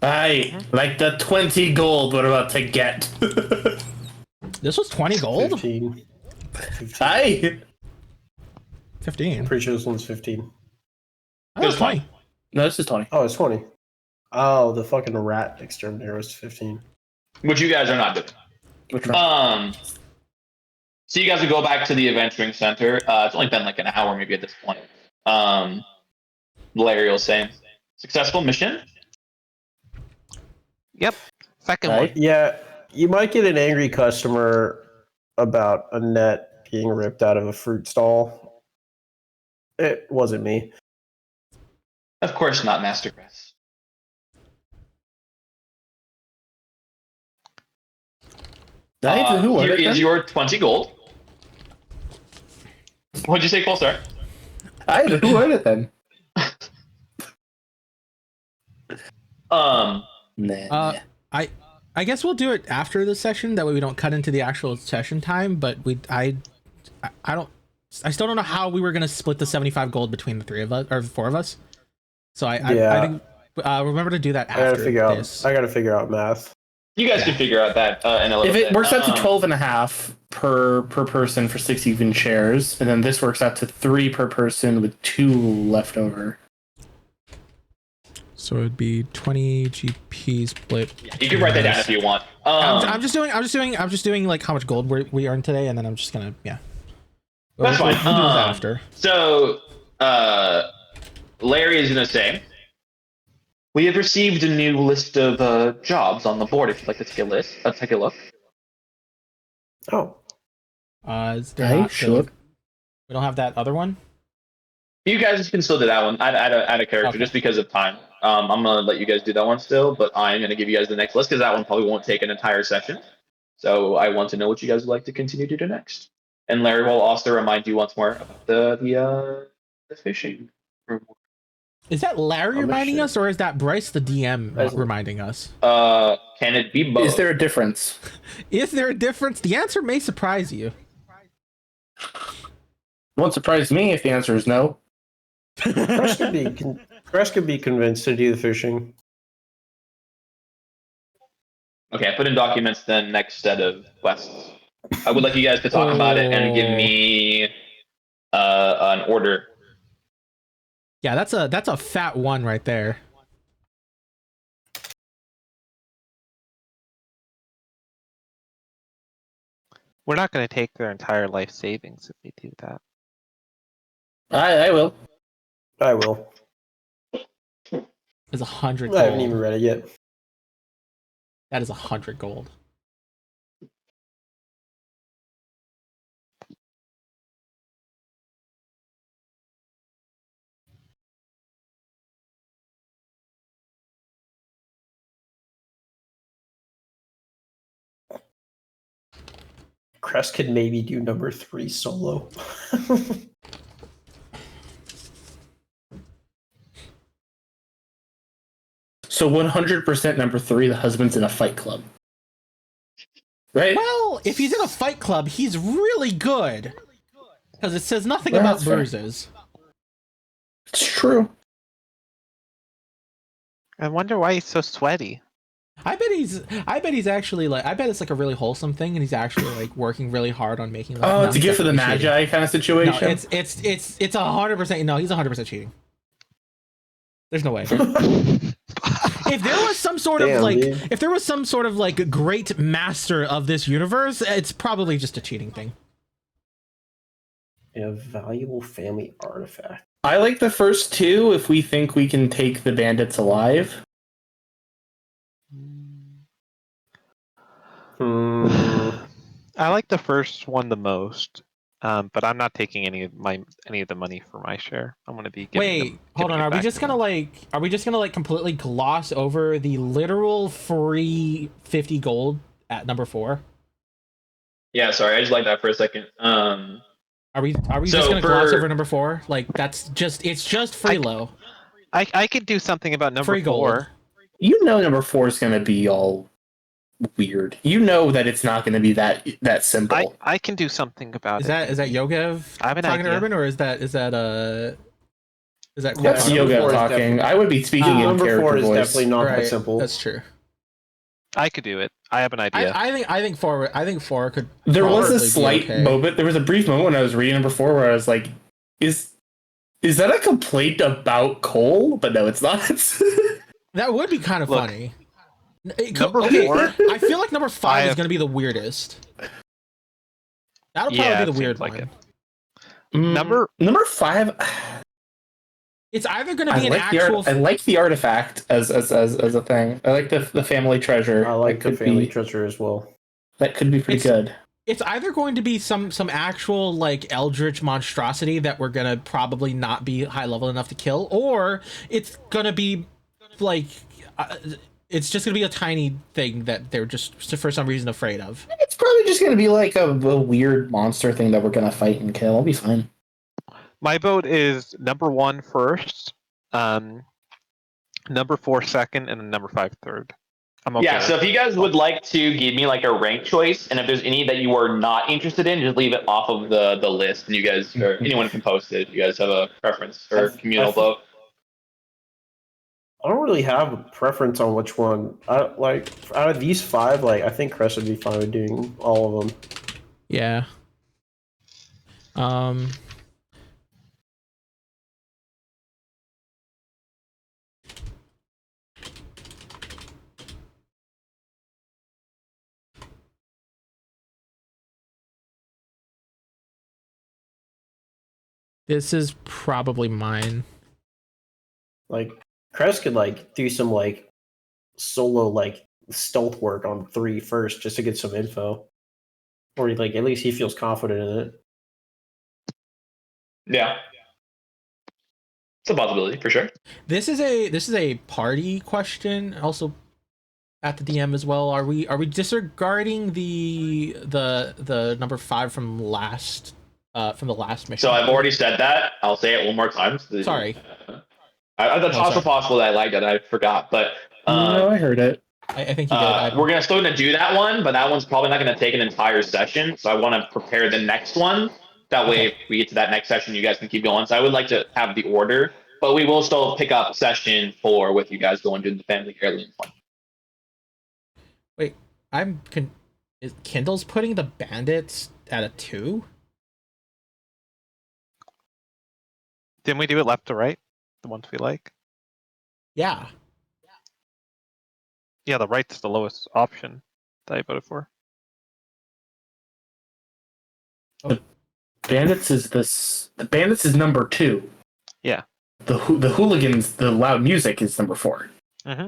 Aye, like the 20 gold we're about to get. This was 20 gold. 15. Aye. 15. I'm pretty sure this one's 15. That was 20. No, this is 20. Oh, it's 20. Oh, the fucking rat exterminator was 15. Which you guys are not doing. Which one? So you guys would go back to the adventuring center. It's only been like an hour maybe at this point. Larry will say, successful mission. Yep. Second Right. one. Yeah, you might get an angry customer about a net being ripped out of a fruit stall. It wasn't me. Of course not, Master Chris. Who Here is your 20 gold. What'd you say, Cole, sir? Who won it then? Nah. I guess we'll do it after the session. That way we don't cut into the actual session time. But I still don't know how we were gonna split the 75 gold between the 3 of us or 4 of us. So I think remember to do that after this. I gotta figure out math. You guys can figure out that in a little If bit. it works out to 12 and a half per person for 6 even shares, and then this works out to 3 per person with 2 left over. So it'd be 20 GP split. You can write that down if you want. I'm just doing like how much gold we earned today, and then I'm just gonna That's We'll fine. do this after. So, Larry is going to say, we have received a new list of jobs on the board. If you'd like to take a look. Oh, Is there I not should. we don't have that other one? You guys can still do that one. Add a character Okay. just because of time. I'm gonna let you guys do that one still, but I'm gonna give you guys the next list because that one probably won't take an entire session. So I want to know what you guys would like to continue to do next. And Larry will also remind you once more about the fishing reward. Is that Larry I'm reminding sure. us, or is that Bryce the DM As- reminding us? Can it be both? Is there a difference? Is there a difference? The answer may surprise you. Won't surprise me if the answer is no. Chris could be convinced to do the fishing. Okay, I put in documents then next set of quests. I would like you guys to talk about it and give me an order. Yeah, that's a fat one right there. We're not going to take their entire life savings if we do that. I will. I will. It's 100 I haven't even gold. read it yet. That is 100 gold. Crest could maybe do number 3 solo. So 100% number 3, the husband's in a fight club. Right? Well, if he's in a fight club, he's really good. Because it says nothing Yeah, about that's fair. bruises. It's true. I wonder why he's so sweaty. I bet he's actually like, I bet it's like a really wholesome thing, and he's actually like working really hard on making. Like, Oh, it's a gift for the definitely cheating. Magi kind of situation. No, it's 100%. No, he's 100% cheating. There's no way. If there was some sort of like, dude. if there was some sort of like great master of this universe, it's probably just a cheating thing. A valuable family artifact. I like the first 2 if we think we can take the bandits alive. I like the first one the most, but I'm not taking any of the money for my share. I'm going to be giving Hold on. giving it Are we back just to gonna them. like completely gloss over the literal free 50 gold at number 4? Yeah, sorry, I just like that for a second. Are we So just gonna gloss for- over number 4? Like it's just free low. I could do something about number Free gold. 4. You know number 4 is going to be all weird. You know that it's not going to be that simple. I can do something about Is it. that Yogev I have an talking to idea. Urban, or is that That's Yeah, Yoga number 4 is talking. definitely- I would be speaking in Number character 4 is voice. definitely not right? that simple. That's true. I could do it. I have an idea. I think 4 could. There was probably a be slight okay. moment. There was a brief moment when I was reading number 4 where I was like, "Is that a complaint about Cole?" But no, it's not. That would be kind of Look, funny. number Okay, 4. I feel like number 5 is have- going to be the weirdest. That'll Yeah, probably be it the weird seems like one. it. Number 5. It's either going to be an I actual. like the artifact as a thing. I like the family treasure. I like That the could family be- treasure as well. That could be pretty good. It's either going to be some actual like eldritch monstrosity that we're gonna probably not be high level enough to kill, or it's gonna be like it's just gonna be a tiny thing that they're just for some reason afraid of. It's probably just going to be like a weird monster thing that we're going to fight and kill. It'll be fine. My vote is number 1 first, number 4 second, and then number 5 third. I'm okay. Yeah, so if you guys would like to give me like a rank choice, and if there's any that you are not interested in, just leave it off of the list, and you guys or anyone can post it. You guys have a preference or communal vote. I don't really have a preference on which one. Like out of these 5, like I think Crest would be fine with doing all of them. Yeah. This is probably mine. Like, Crest could like do some like solo like stealth work on 3 first just to get some info, or like at least he feels confident in it. Yeah. It's a possibility for sure. This is a party question. Also, at the DM as well. Are we disregarding the number 5 from the last mission? So I've already said that. I'll say it one more time. Sorry. That's also sorry. possible that I liked it. I forgot, but No, I heard it. I think you did. we're still gonna do that one, but that one's probably not gonna take an entire session. So I want to prepare the next one. That way, if we get to that next session, you guys can keep going. So I would like to have the order, but we will still pick up session 4 with you guys going to the family heirloom one. Wait, is Kindle's putting the bandits at a 2? Didn't we do it left to right? The ones we like? Yeah. Yeah, the right's the lowest option that I voted for. Bandits is this. The Bandits is number 2. Yeah. The hooligans, the loud music is number 4. Mm-hmm.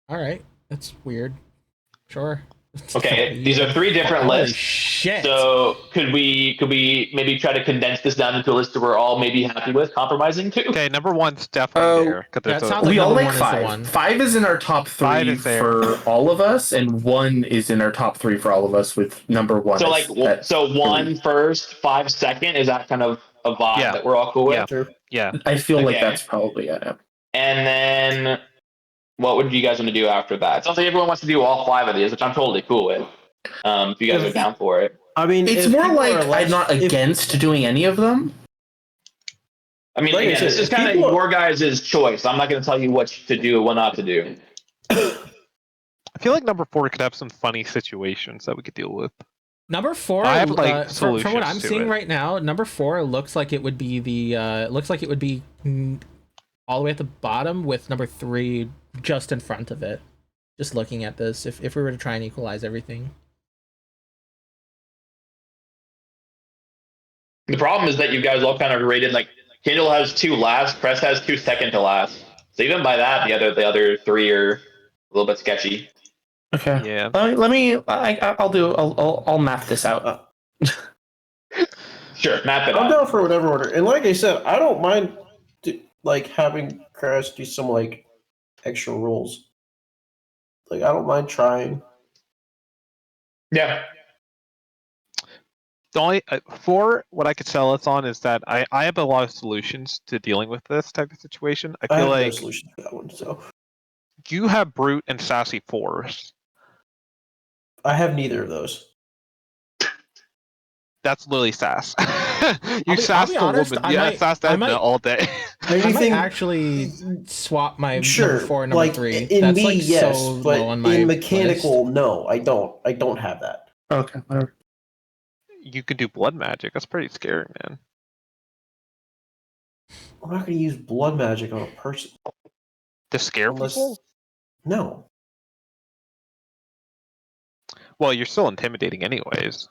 All right, that's weird. Sure. Okay, these are 3 different Holy lists. shit. So could we maybe try to condense this down into a list that we're all maybe happy with compromising to? Okay, number 1's definitely there. 'Cause that there's sounds We all number like 1 is the 5. one. 5 is in our top 5 3 is there. for all of us, and 1 is in our top 3 for all of us. With number 1. So is like, at so 1 3. first, 5 second. Is that kind of a vibe Yeah. that we're all cool with? Yeah. True. Yeah. I feel like Okay. that's probably it. And then, what would you guys want to do after that? It sounds like everyone wants to do all 5 of these, which I'm totally cool with. If you guys are down for it. I mean, It's if more people like are less- I'm not if- against doing any of them. I mean, Like I again, said, this is if kind of people- your guys' choice. I'm not going to tell you what to do and what not to do. I feel like number 4 could have some funny situations that we could deal with. Number 4, I have, like, from what solutions I'm to seeing it. right now, number 4 looks like it would be all the way at the bottom with number 3 just in front of it. Just looking at this, if we were to try and equalize everything. The problem is that you guys all kind of rated, like, Kindle has 2 last, Press has 2 second to last. So even by that, the other 3 are a little bit sketchy. Okay. Yeah. Let me. I'll map this out. Sure, map it I'm out. down for whatever order. And like I said, I don't mind like having Crest do some like extra rules. Like I don't mind trying. Yeah. The only 4, what I could sell us on is that I have a lot of solutions to dealing with this type of situation. I I feel have no like solution for that one. So you have brute and sassy 4s. I have neither of those. That's literally sass. I'll You be sassed a honest, woman. I Yeah, might- sassed I Edna might- all day. I might Anything actually swap my sure, number 4 and number like 3. in That's me, like yes, so but low on my in mechanical, list. no, I don't. I don't have that. Okay. Whatever. You could do blood magic. That's pretty scary, man. I'm not going to use blood magic on a person. To scare Unless people? no. Well, you're still intimidating anyways.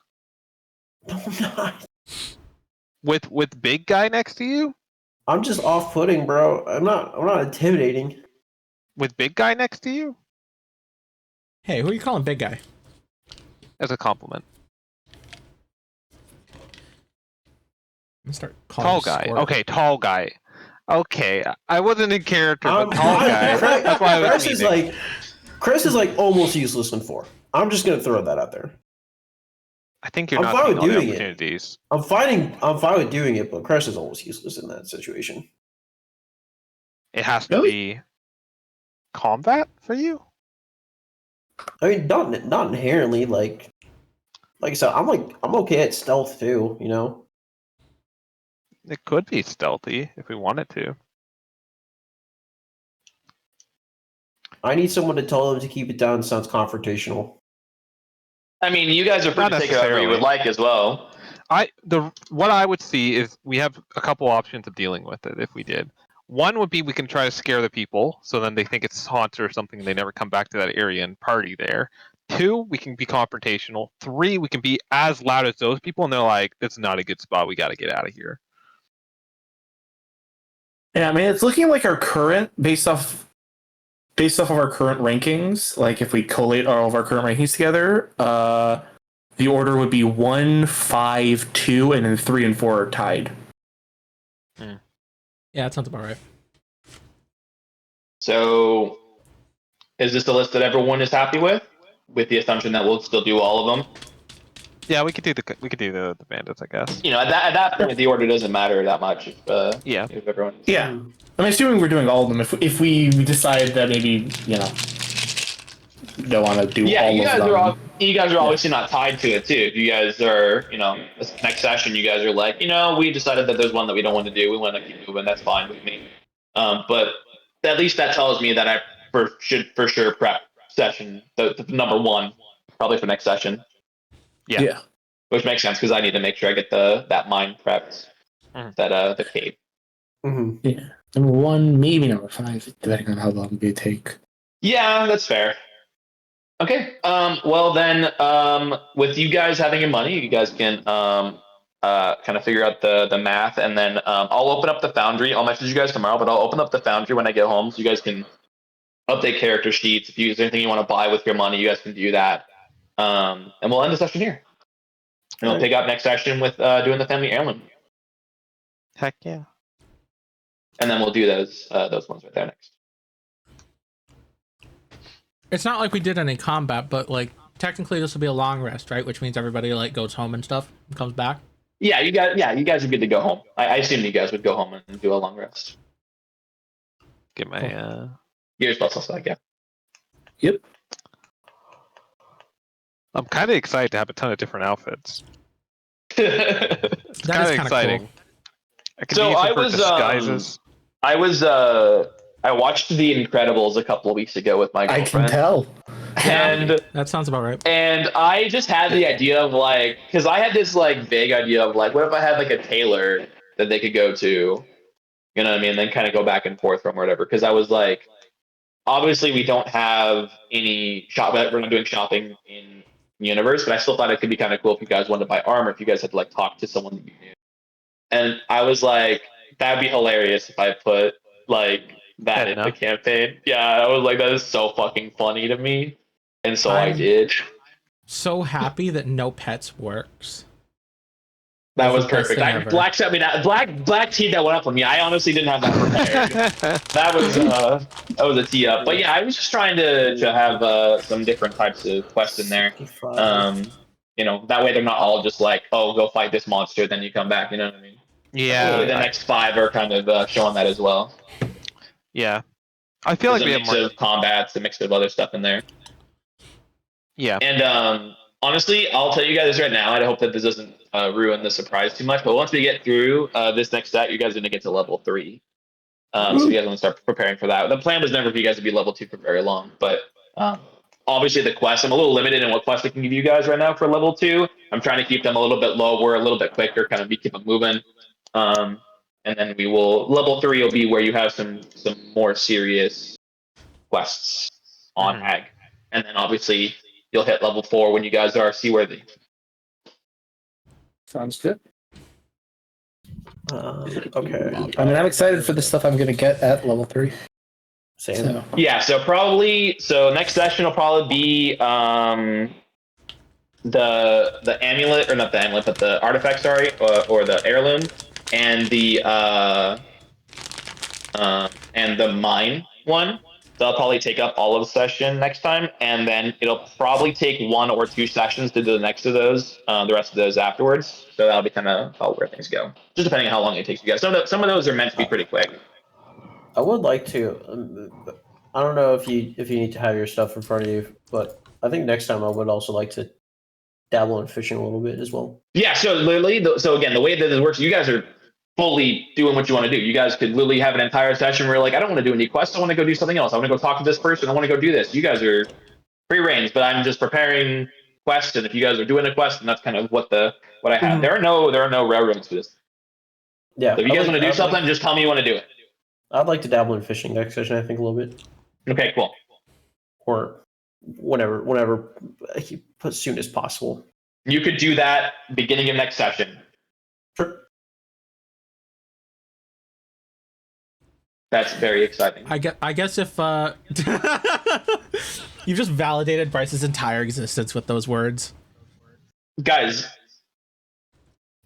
No, I'm not. With big guy next to you? I'm just off-putting, bro. I'm not intimidating. With big guy next to you? Hey, who are you calling big guy? As a compliment. I'm gonna start calling Tall him guy. Squirt. Okay, tall guy. Okay, I wasn't in character, but Um, tall guy. That's why I was Chris is meaning. Chris is like almost useless in 4. I'm just gonna throw that out there. I think you're I'm not fine seeing with all the doing it. opportunities. I'm fine with doing it, but Chris is almost useless in that situation. It has to Really? be combat for you? I mean, not inherently. Like I said, I'm okay at stealth too. You know. It could be stealthy if we wanted to. I need someone to tell them to keep it down. Sounds confrontational. I mean, you guys are free Not to take it however you would necessarily. like as well. What I would see is we have a couple options of dealing with it if we did. One would be we can try to scare the people, so then they think it's haunted or something, and they never come back to that area and party there. 2, we can be confrontational. 3, we can be as loud as those people, and they're like, "It's not a good spot. We got to get out of here." Yeah, I mean, it's looking like our current, based off of our current rankings. Like, if we collate all of our current rankings together, the order would be 1, 5, 2, and then 3 and 4 are tied. Yeah, that sounds about right. So, is this the list that everyone is happy with the assumption that we'll still do all of them? Yeah, we could do the bandits, I guess. You know, at that point, the order doesn't matter that much. If everyone. Yeah, I'm assuming we're doing all of them. If we decide that maybe don't want to do all of them. You guys are obviously not tied to it too. If you guys are, this next session, you guys are like, we decided that there's one that we don't want to do. We want to keep moving. That's fine with me. But at least that tells me that I should for sure prep session the number 1 probably for next session. Yeah. Which makes sense because I need to make sure I get that mine prepped. The cave. Mm-hmm. Yeah. Number 1, maybe number 5, depending on how long they take. Yeah, that's fair. Okay. Well then, with you guys having your money, you guys can kind of figure out the math, and then I'll open up the foundry. I'll message you guys tomorrow, but I'll open up the foundry when I get home, so you guys can update character sheets. If there's anything you want to buy with your money, you guys can do that. And we'll end the session here. And we'll pick up next session with doing the family heirloom. Heck yeah. And then we'll do those ones right there next. It's not like we did any combat, but like technically this will be a long rest, right? Which means everybody like goes home and stuff and comes back. Yeah, you guys are good to go home. I assume you guys would go home and do a long rest. Get my Gears plus like, yeah. Yep. I'm kind of excited to have a ton of different outfits. It's kind of exciting. Cool. I can use them for disguises. I watched The Incredibles a couple of weeks ago with my girlfriend. I can tell. And that sounds about right. And I just had the idea of because I had this vague idea of what if I had a tailor that they could go to, you know what I mean, and then kind of go back and forth from or whatever. Because I was obviously we don't have any shop. We're not doing shopping in universe, but I still thought it could be kind of cool if you guys wanted to buy armor. If you guys had to talk to someone that you knew, and I was that'd be hilarious if I put that in the campaign. Yeah, I was that is so fucking funny to me. And so I did. So happy that no pets works. That was perfect. Black set me down. Black tee that went up on me. I honestly didn't have that prepared. that was a tee up. But yeah, I was just trying to have some different types of quests in there. That way they're not all just oh, go fight this monster, then you come back. You know what I mean? Yeah. The next 5 are kind of showing that as well. Yeah. I feel like we have a mix of combats, a mix of other stuff in there. Yeah. And honestly, I'll tell you guys right now, I hope that this doesn't ruin the surprise too much, but once we get through this next set, you guys are going to get to level 3. So you guys want to start preparing for that. The plan was never for you guys to be level 2 for very long, but obviously the quests, I'm a little limited in what quests I can give you guys right now for level 2. I'm trying to keep them a little bit lower, a little bit quicker, kind of keep them moving. And then level 3 will be where you have some more serious quests on Ag. And then obviously you'll hit level 4 when you guys are seaworthy. Sounds good. Okay. I mean, I'm excited for the stuff I'm going to get at level 3. Same. So. Yeah, so next session will probably be the amulet, or not the amulet, but the artifact, sorry, or the heirloom, and the mine one. They'll probably take up all of the session next time, and then it'll probably take 1 or 2 sessions to do the next of those, the rest of those afterwards. So that'll be kind of where things go, just depending on how long it takes you guys. Some of those are meant to be pretty quick. I would like to. I don't know if you need to have your stuff in front of you, but I think next time I would also like to dabble in fishing a little bit as well. Yeah. So literally, again, the way that this works, you guys are fully doing what you want to do. You guys could literally have an entire session where I don't want to do any quests. I want to go do something else. I want to go talk to this person. I want to go do this. You guys are free reigns, but I'm just preparing quests. And if you guys are doing a quest, then that's kind of what I have. There are no railroads for this. Yeah. So if you guys want to do something, just tell me you want to do it. I'd like to dabble in fishing next session, I think, a little bit. Okay, cool. Or whenever as soon as possible. You could do that beginning of next session. Sure. That's very exciting. I guess if you've just validated Bryce's entire existence with those words. Guys,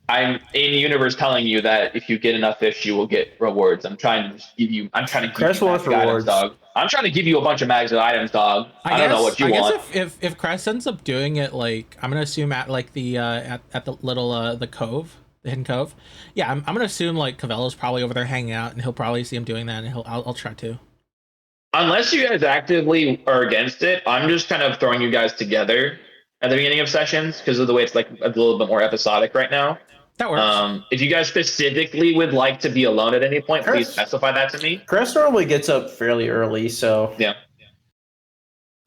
I'm in universe telling you that if you get enough fish, you will get rewards. I'm trying to give you Crest magic wants items, rewards. dog. I'm trying to give you a bunch of magic items, dog. I don't know what you want. I guess if Crest ends up doing it, like I'm gonna assume at like the at the little the cove, the hidden cove. Yeah, I'm gonna assume like Cavello's probably over there hanging out, and he'll probably see him doing that, and I'll try to. Unless you guys actively are against it, I'm just kind of throwing you guys together at the beginning of sessions because of the way it's like a little bit more episodic right now. That works. If you guys specifically would like to be alone at any point, please specify that to me. Crest normally gets up fairly early, so Yeah.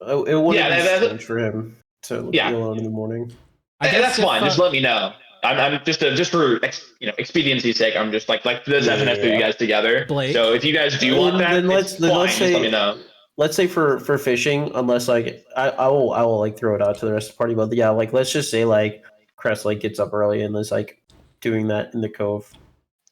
It wouldn't be strange for him to be Yeah. alone in the morning. That's fine. Just let me know. I'm just for expediency's sake. I'm just like the session has to you guys together. Blake. So if you guys do want that, Then let's just say let me know. let's say for fishing, unless like I will like throw it out to the rest of the party, but yeah, like let's just say like Crest like gets up early and is like doing that in the cove.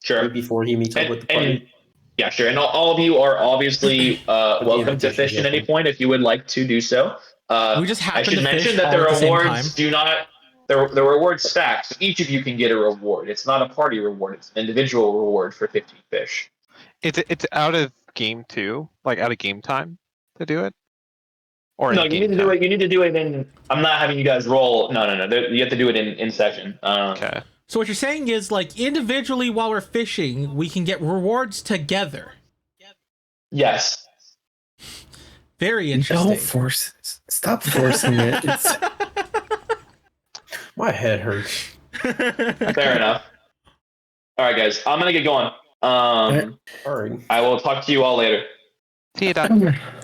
Sure. Right before he meets up with the party. Yeah, sure. And all of you are obviously welcome to fish at any point if you would like to do so. We just happen I should to mention fish that the all at the same time. rewards do not. The rewards stack, so each of you can get a reward. It's not a party reward; it's an individual reward for 15 fish. It's out of game too, like out of game time to do it. Or No, you need to do it. You need to do it in. I'm not having you guys roll. No. You have to do it in session. Okay. So what you're saying is like individually while we're fishing, we can get rewards together. Yes. Very interesting. Don't force it. Stop forcing it. It's... My head hurts. Fair enough. All right, guys. I'm gonna get going. All right. I will talk to you all later. See you, Doc.